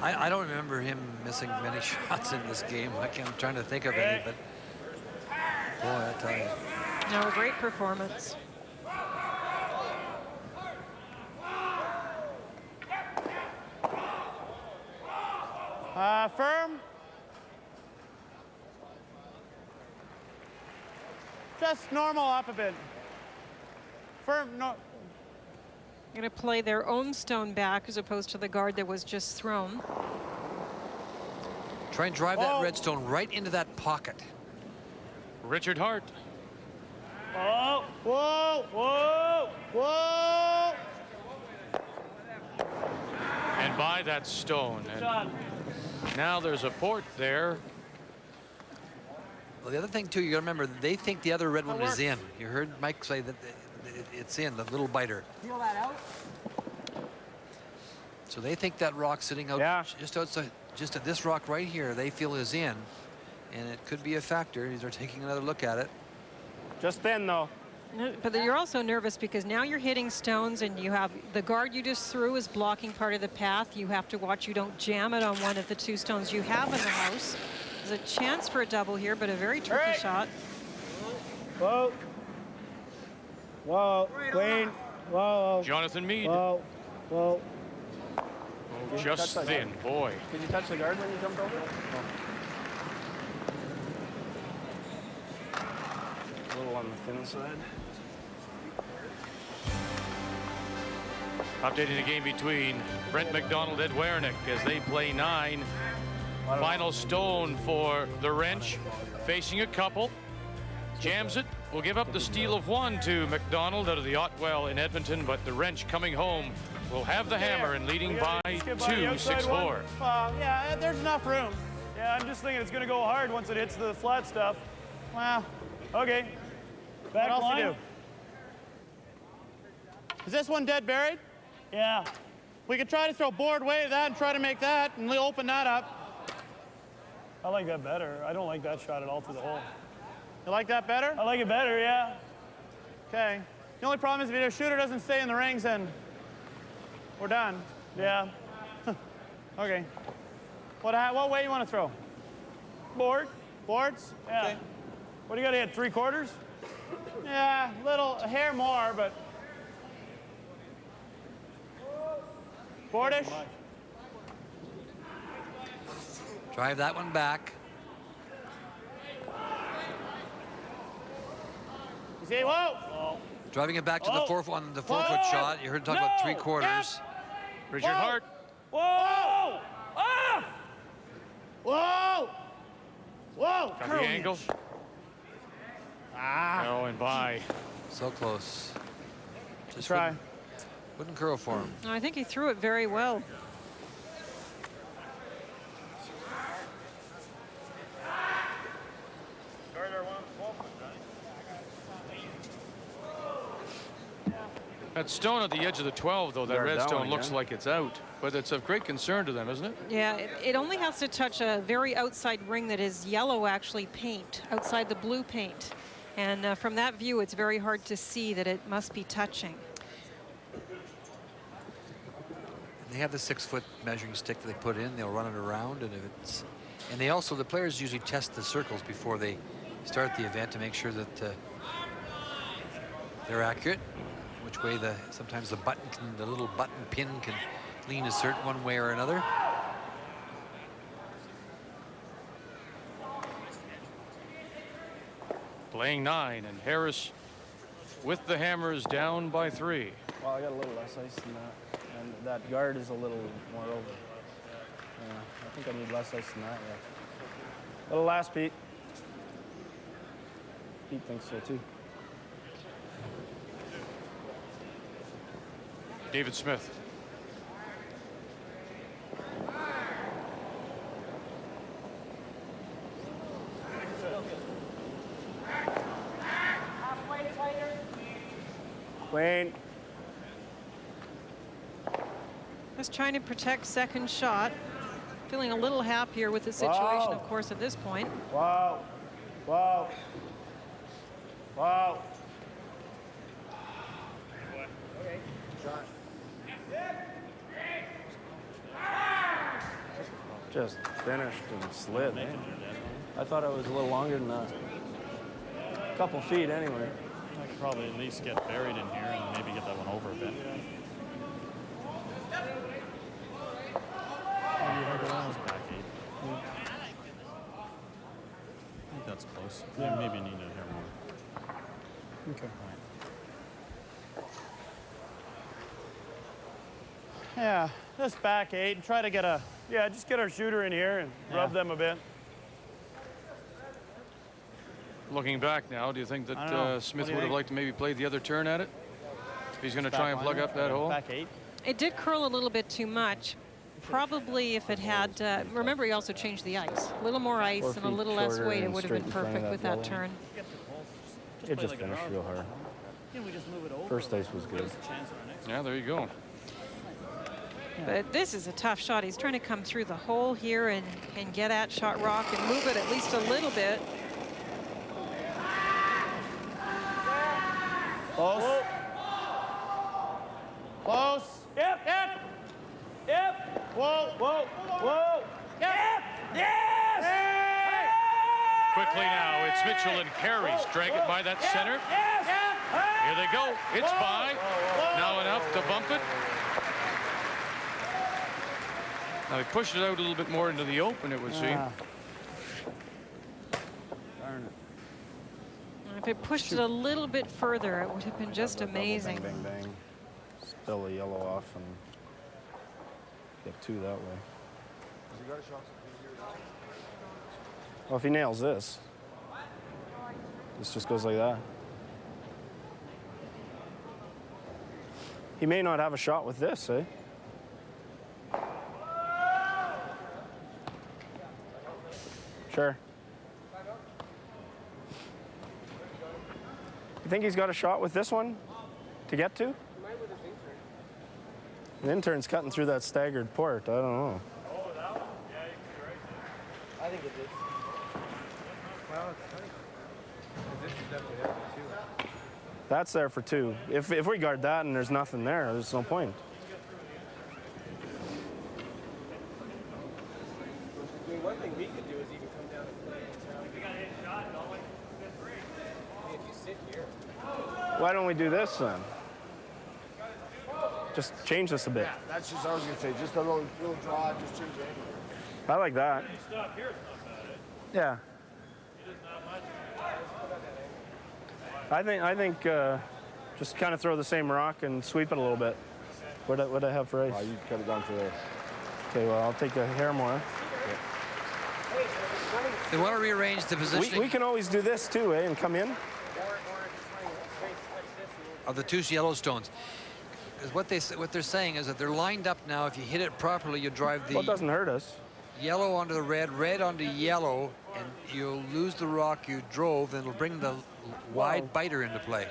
I don't remember him missing many shots in this game. I'm trying to think of any, but boy, I tell you. No, great performance. Firm. Just normal up a bit. Firm, no. Going to play their own stone back as opposed to the guard that was just thrown. Try and drive that redstone right into that pocket. Richard Hart. Whoa, whoa, whoa, whoa. And by that stone. And now there's a port there. Well, the other thing, too, you got to remember, they think the other red one is in. You heard Mike say that it's in, the little biter. Feel that out? So they think that rock sitting out just outside, just at this rock right here, they feel is in. And it could be a factor. They're taking another look at it. Just thin, though. But you're also nervous because now you're hitting stones and you have the guard you just threw is blocking part of the path. You have to watch you don't jam it on one of the 2 stones you have in the house. There's a chance for a double here, but a very tricky shot. Whoa. Whoa. Clean. Whoa. Jonathan Mead. Whoa. Whoa. Oh, just thin, boy. Did you touch the guard when you jumped over? A little on the thin side. Updating the game between Brent McDonald and Wernick as they play 9. Final stone for the wrench, facing a couple. Jams it, will give up the steal of 1 to McDonald out of the Otwell in Edmonton, but the wrench coming home will have the hammer and leading by 2, 6-4. Yeah, there's enough room. Yeah, I'm just thinking it's going to go hard once it hits the flat stuff. Well, okay. Back what else line? You do? Is this one dead buried? Yeah. We could try to throw board way that and try to make that and open that up. I like that better. I don't like that shot at all through the hole. You like that better? I like it better, yeah. Okay. The only problem is if your shooter doesn't stay in the rings, then we're done. Yeah. Okay. What way you want to throw? Board. Boards? Yeah. Okay. What do you got to hit, 3/4? Yeah, a hair more, but boardish. Drive that one back. You see, whoa! Driving it back to the 4-foot, the 4-foot shot. You heard talk about 3/4. Yep. Richard Hart. Whoa! Off! Whoa! Whoa! Got the angle. Oh, and by. So close. Just try. Wouldn't curl for him. I think he threw it very well. That stone at the edge of the 12, though, that red stone looks like it's out. But it's of great concern to them, isn't it? Yeah, it only has to touch a very outside ring that is yellow, actually, paint, outside the blue paint. And from that view, it's very hard to see that it must be touching. They have the 6-foot measuring stick that they put in. They'll run it around, and if it's, and they also, the players usually test the circles before they start the event to make sure that they're accurate. Which way sometimes the little button pin can lean a certain one way or another. laying 9, and Harris with the Hammers down by 3. Well, I got a little less ice than that, and that guard is a little more over. Yeah, I think I need less ice than that. Yeah. Little last, Pete. Pete thinks so too. D.Smith. Wayne. Just trying to protect second shot. Feeling a little happier with the situation, Wow. of course, at this point. Wow. Wow. Wow. Just finished and slid. I thought it was a little longer than that. A couple feet anyway. I could probably at least get buried in here and maybe get that one over a bit. Back 8. I think that's close. Yeah. Maybe you need to hear more. Okay. Yeah, just back 8 and try to get a. Yeah, just get our shooter in here and rub them a bit. Looking back now, do you think that Smith would have liked to maybe play the other turn at it? If he's going to try and plug up that hole? Back 8. It did curl a little bit too much. Probably if it had, remember he also changed the ice. A little more ice and a little less weight, it would have been perfect with that turn. It just finished real hard. First ice was good. Yeah, there you go. But this is a tough shot. He's trying to come through the hole here and get at shot rock and move it at least a little bit. Close. Close. Yep. Yep. Yep. Whoa. Whoa. Whoa. Yep. Yes. Hey. Quickly now, it's Mitchell and Carey's. Drag it by that center. Yes. Here they go. It's by. Now enough to bump it. Now he pushed it out a little bit more into the open, it would seem. Darn it. If it pushed it a little bit further, it would have been just amazing. Bang, bang, bang. Spill the yellow off and get 2 that way. Well, if he nails this just goes like that. He may not have a shot with this, eh? Sure. You think he's got a shot with this one to get to? The intern's cutting through that staggered port. I don't know. Oh, that one? Yeah, you could be right there. I think it did. Well, it's funny. This is definitely there for 2. That's there for 2. If we guard that and there's nothing there, there's no point. I mean, one thing we could do is even come down and play. We got to hit a shot, don't we? If you sit here. Why don't we do this then? Just change this a bit. Yeah, that's just what I was going to say. Just a little draw, just change it. I like that. Stop here, it's not bad. Yeah. It is not much. I think just kind of throw the same rock and sweep it a little bit. What'd I have for ice? You cut it down to there. Okay, well, I'll take a hair more. They want to rearrange the positioning. We can always do this too, eh, and come in. Of the 2 Yellowstones. Because what they're saying is that they're lined up now. If you hit it properly, you drive the Well, it doesn't hurt us. yellow onto the red, red onto yellow, and you'll lose the rock you drove, and it'll bring the wide biter into play.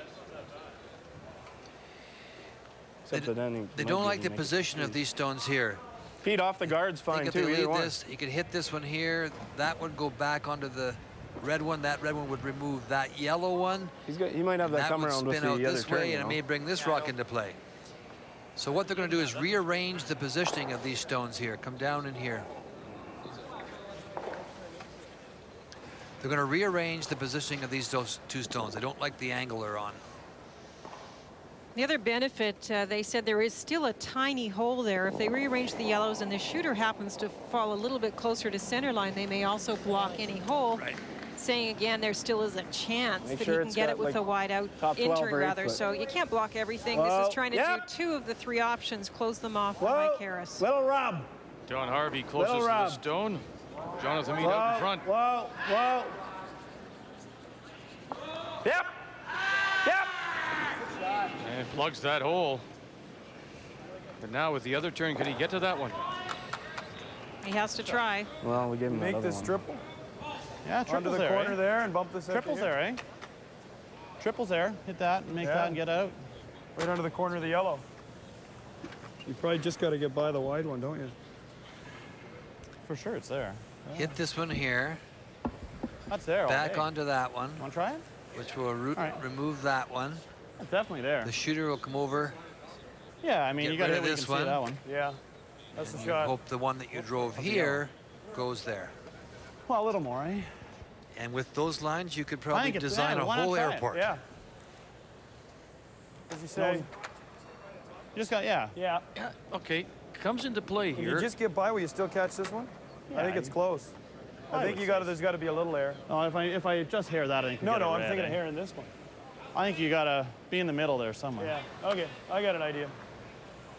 Except They don't like the position of these stones here. Pete off the guard's fine if too. they Either leave one. this, you could hit this one here. That would go back onto the red one. That red one would remove that yellow one. He might have that come around with spin out the other this turn, way, and it may bring this rock into play. So what they're going to do is rearrange the positioning of these stones here. Come down in here. They're going to rearrange the positioning of these 2 stones. They don't like the angle they're on. The other benefit, they said there is still a tiny hole there. If they rearrange the yellows and the shooter happens to fall a little bit closer to center line, they may also block any hole. Right. saying again, there still is a chance Make that sure he can it's get got, it with like, a wide out top 12 intern or 8 rather. foot. So you can't block everything. Whoa, This is trying to yep. do 2 of the 3 options, close them off for Whoa, Mike Harris. little rub. Don Harvey closest Little to the rub. stone. Jonathan Meade out in front. Whoa, whoa. Yep. Yep. And plugs that hole. But now with the other turn, could he get to that one? He has to try. Well, we gave him Make that other this one. triple. Yeah, Onto triple's the there, corner eh? there and bump this. Triple's there, eh? Triple's there. Hit that and make Yeah. that and get out. Right under the corner of the yellow. You probably just got to get by the wide one, don't you? For sure, it's there. Yeah. Hit this one here. That's there. Back onto that one. Want to try it? Which will remove that one. It's definitely there. The shooter will come over. Yeah, I mean, Get you got to rid of hit where you this can see one. that one. Yeah, that's the And shot. hope the one that you drove here goes there. Well, a little more, eh? And with those lines, you could I probably think it's design there. a Why not whole try it? airport. Yeah. Does he say? You just got, yeah. Yeah. Okay, comes into play If here. you just get by, will you still catch this one? I think it's close. I think you got to. There's got to be a little air. Oh, if I just hair that, I think. No, I'm thinking of hair in this one. I think you got to be in the middle there somewhere. Yeah. Okay. I got an idea.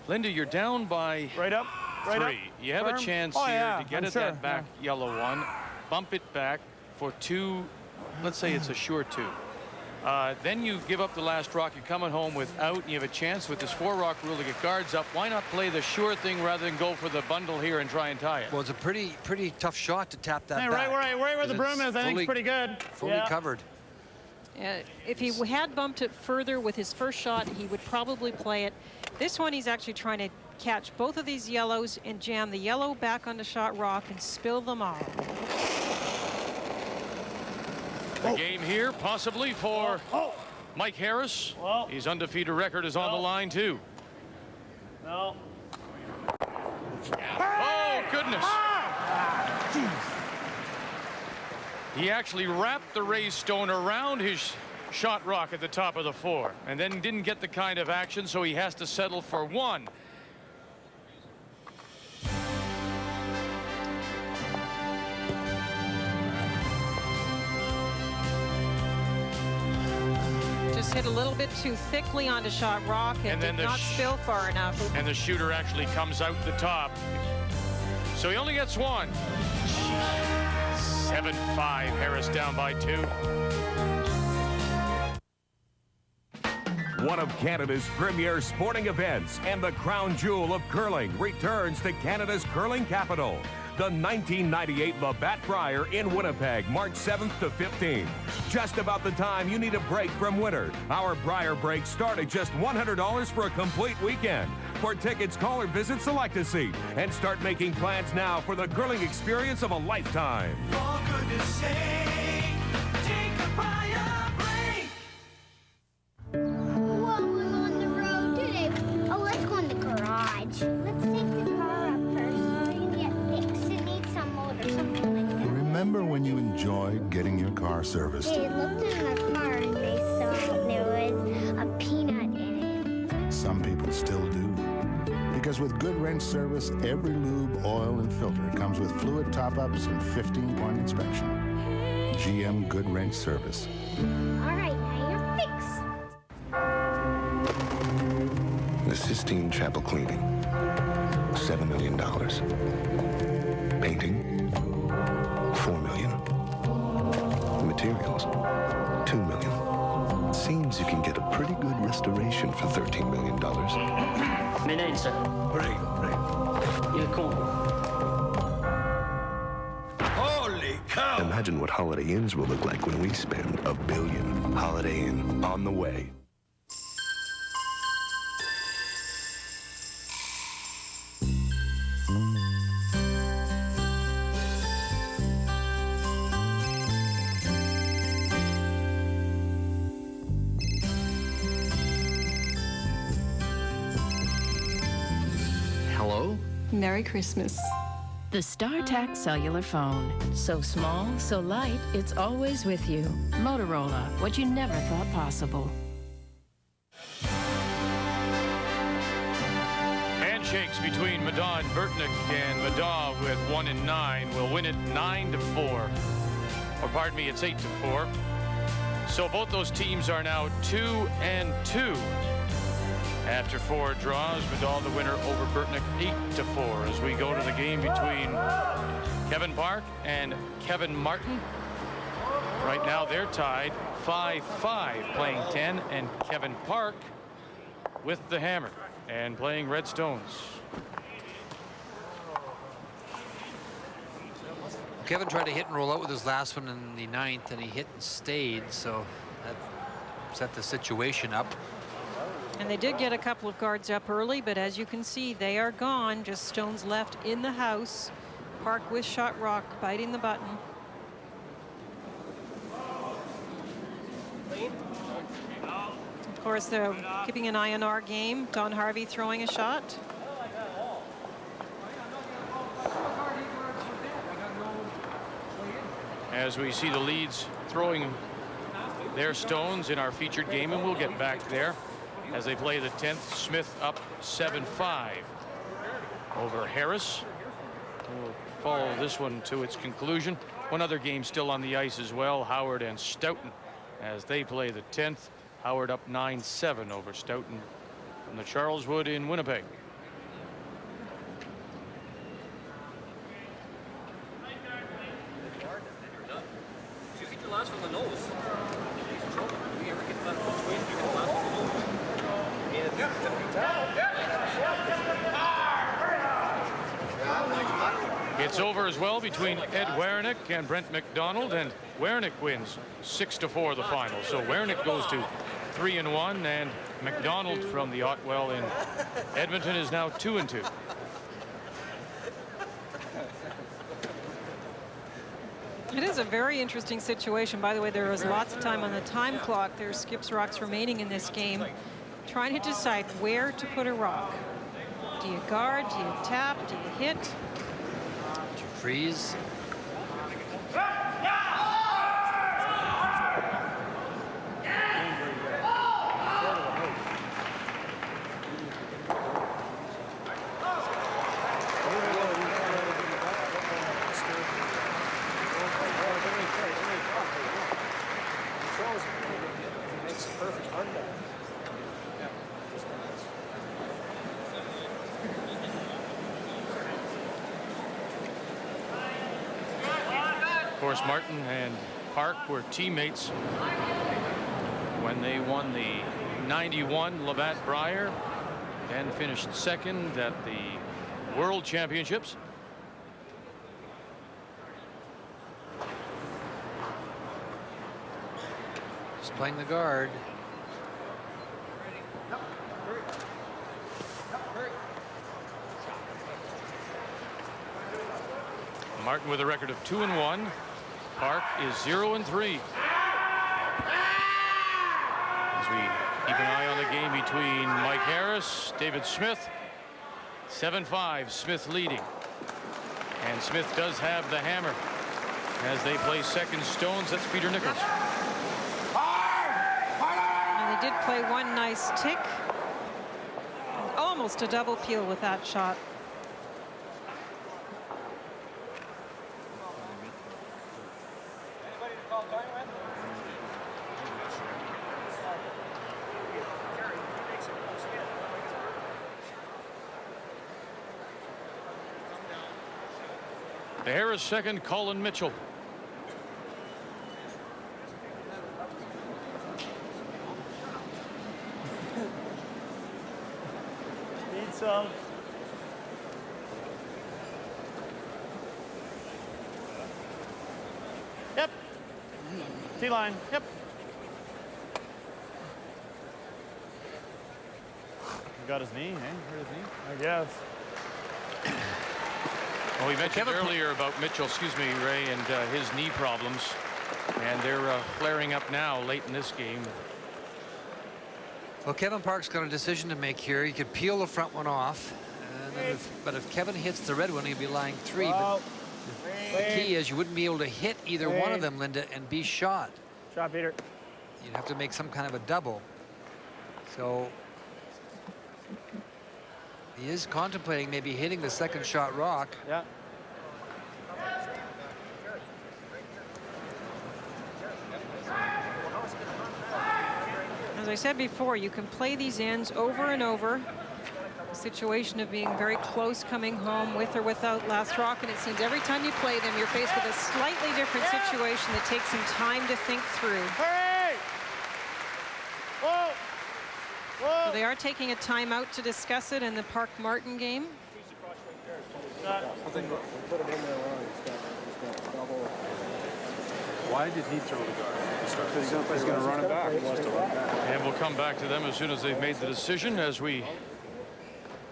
Linda, you're down by Right up. Right 3. up. You have Firm. a chance Oh, here yeah, to get I'm at sure. that back yellow one, bump it back for 2. Let's say it's a sure 2. Then you give up the last rock. You're coming home without, and you have a chance with this 4-rock rule to get guards up. Why not play the sure thing rather than go for the bundle here and try and tie it? Well, it's a pretty tough shot to tap that Hey, back. right where the broom is, I think it's pretty good. Fully covered. If he had bumped it further with his first shot, he would probably play it. This one, he's actually trying to catch both of these yellows and jam the yellow back onto shot rock and spill them all. The game here, possibly for Mike Harris. His undefeated record is on the line, too. No. Oh, goodness. He actually wrapped the raised stone around his shot rock at the top of the 4 and then didn't get the kind of action, so he has to settle for 1. Just hit a little bit too thickly onto shot rock and then did not spill far enough. And the shooter actually comes out the top. So he only gets 1. 7-5, Harris down by 2. One of Canada's premier sporting events and the crown jewel of curling returns to Canada's curling capital. The 1998 Labatt Brier in Winnipeg, March 7th to 15th. Just about the time you need a break from winter. Our Brier breaks start at just $100 for a complete weekend. For tickets, call or visit Select a Seat and start making plans now for the curling experience of a lifetime. For goodness sake, take a Brier break. Whoa, I'm on the road today. Oh, let's go in the garage. Let's take the car up first so we can get fixed. It needs some motor, something like that. Remember when you enjoyed getting your car serviced? They looked in the car and they saw there was a peanut in it. Some people still do. Because with good wrench service, every lube, oil, and filter comes with fluid top-ups and 15-point inspection. GM Good Wrench Service. All right, now you're fixed. The Sistine Chapel cleaning, $7 million. Painting, $4 million. Materials, $2 million. Seems you can get a pretty good restoration for $13 million. Menenza. Prego, prego. Il combo. Holy cow! Imagine what Holiday Inns will look like when we spend $1 billion. Holiday Inn, on the way. Hello? Merry Christmas. The StarTAC cellular phone. So small, so light, it's always with you. Motorola, what you never thought possible. Handshakes between Madon and Burtnick, and Madon with 1 and 9 will win it 9-4. Or pardon me, it's 8-4. So both those teams are now 2-2 after 4 draws. Vidal the winner over Burtnick 8-4 as we go to the game between Kevin Park and Kevin Martin. Right now they're tied 5-5 playing 10, and Kevin Park with the hammer and playing red stones. Kevin tried to hit and roll out with his last one in the 9th, and he hit and stayed, so that set the situation up. And they did get a couple of guards up early, but as you can see, they are gone. Just stones left in the house. Park with shot rock, biting the button. Of course, they're keeping an eye on our game. Don Harvey throwing a shot. As we see the leads throwing their stones in our featured game, and we'll get back there as they play the 10th. Smith up 7-5 over Harris. We'll follow this one to its conclusion. One other game still on the ice as well, Howard and Stoughton, as they play the 10th. Howard up 9-7 over Stoughton from the Charleswood in Winnipeg. From the nose. It's over as well between Ed Wernick and Brent McDonald, and Wernick wins 6-4 the final. So Wernick goes to 3-1, and McDonald from the Otwell in Edmonton is now 2-2. It is a very interesting situation. By the way, there was lots of time on the time clock. There's skips rocks remaining in this game. Trying to decide where to put a rock. Do you guard? Do you tap? Do you hit? Do you freeze? Of course, Martin and Park were teammates when they won the 91 Labatt Brier and finished second at the World Championships. Just playing the guard. Martin with a record of 2-1. Park is 0-3. As we keep an eye on the game between Mike Harris, David Smith. 7-5, Smith leading. And Smith does have the hammer as they play second stones. That's Peter Nichols. And they did play one nice tick. Almost a double peel with that shot. The Harris second, Colin Mitchell. Need some. Yep. T-line. Yep. He got his knee, eh? Hurt his knee? I guess. Well, we mentioned earlier about Mitchell, excuse me, Ray, and his knee problems. And they're flaring up now late in this game. Well, Kevin Park's got a decision to make here. He could peel the front one off. And then but if Kevin hits the red one, he'd be lying 3. But the key is you wouldn't be able to hit either one of them, Linda, and be shot. Shot, Peter. You'd have to make some kind of a double. So he is contemplating maybe hitting the second shot rock. Yeah. I said before, you can play these ends over and over. A situation of being very close coming home with or without last rock, and it seems every time you play them, you're faced with a slightly different situation that takes some time to think through. Hurry! Whoa! Whoa! So they are taking a timeout to discuss it in the Park Martin game. Why did he throw the guard? He's going to run it back. And we'll come back to them as soon as they've made the decision, as we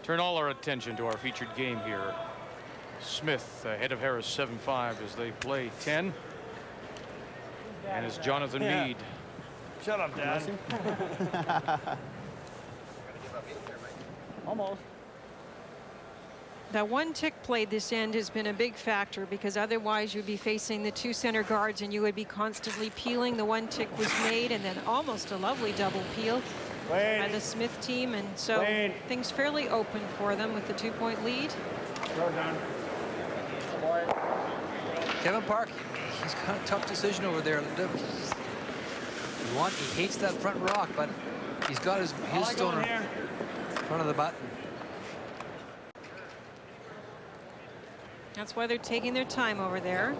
turn all our attention to our featured game here. Smith ahead of Harris 7-5 as they play 10. And as Jonathan Meade. Shut up, Dad. Almost. That one tick play this end has been a big factor, because otherwise you'd be facing the two center guards and you would be constantly peeling. The one tick was made, and then almost a lovely double peel by the Smith team, and so things fairly open for them with the 2-point lead. Kevin Park, he's got a tough decision over there. He hates that front rock, but he's got his stone in front of the button. That's why they're taking their time over there.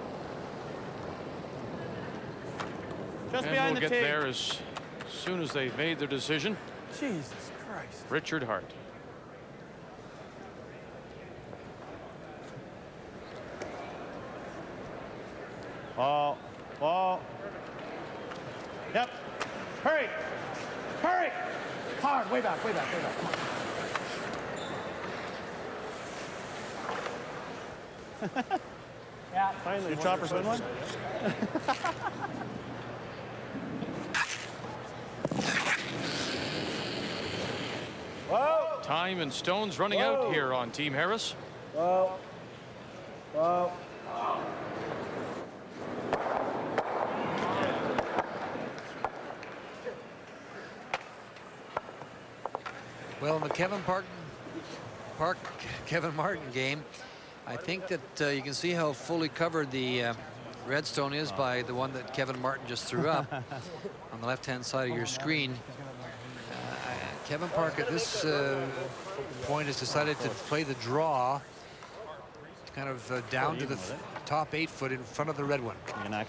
Just and behind we'll the get tee. there as soon as they've made their decision. Jesus Christ. Richard Hart. Oh, oh. Yep. Hurry. Hurry. Hard. Way back, way back, way back. Come on. Yeah. Finally. Your choppers win one? Whoa. Time and stones running out here on Team Harris. Whoa. Whoa. Well, in the Kevin Martin game, I think that you can see how fully covered the redstone is by the one that Kevin Martin just threw up on the left-hand side of your screen. Kevin Park at this point has decided to play the draw, kind of down to the top 8 foot in front of the red one,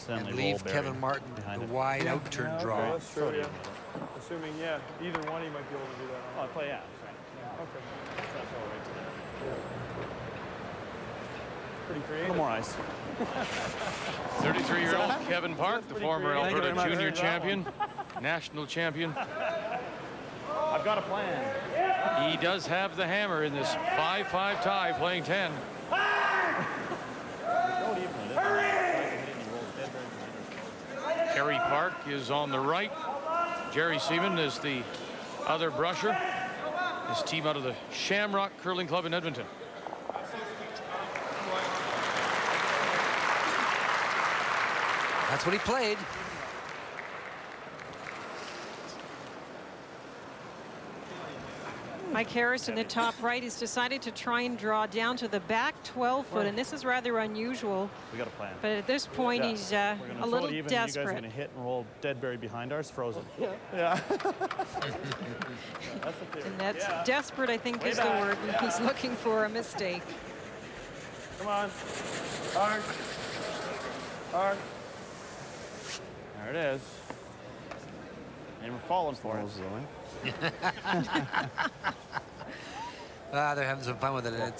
and leave Kevin Martin the wide out-turn draw. That's true, yeah. Assuming, yeah, either one he might be able to do that on. Oh, play, yeah. Okay. Pretty creative. A little more ice. 33-year-old Kevin Park, the former Alberta junior champion, national champion. I've got a plan. He does have the hammer in this 5-5 tie, playing 10. Kerry Park is on the right. Jerry Seaman is the other brusher. His team out of the Shamrock Curling Club in Edmonton. That's what he played. Mike Harris in the top right has decided to try and draw down to the back 12 foot, and this is rather unusual. We got a plan. But at this point, he's a little desperate. You guys are going to hit and roll dead buried behind ours, frozen. Yeah. And that's desperate, I think, is the word. He's looking for a mistake. Come on. Hard. Hard. There it is. And we're falling for it. They're having some fun with it, and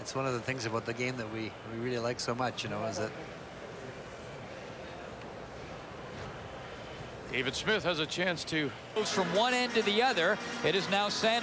it's one of the things about the game that we really like so much, you know, is that David Smith has a chance to moves from one end to the other. It is now San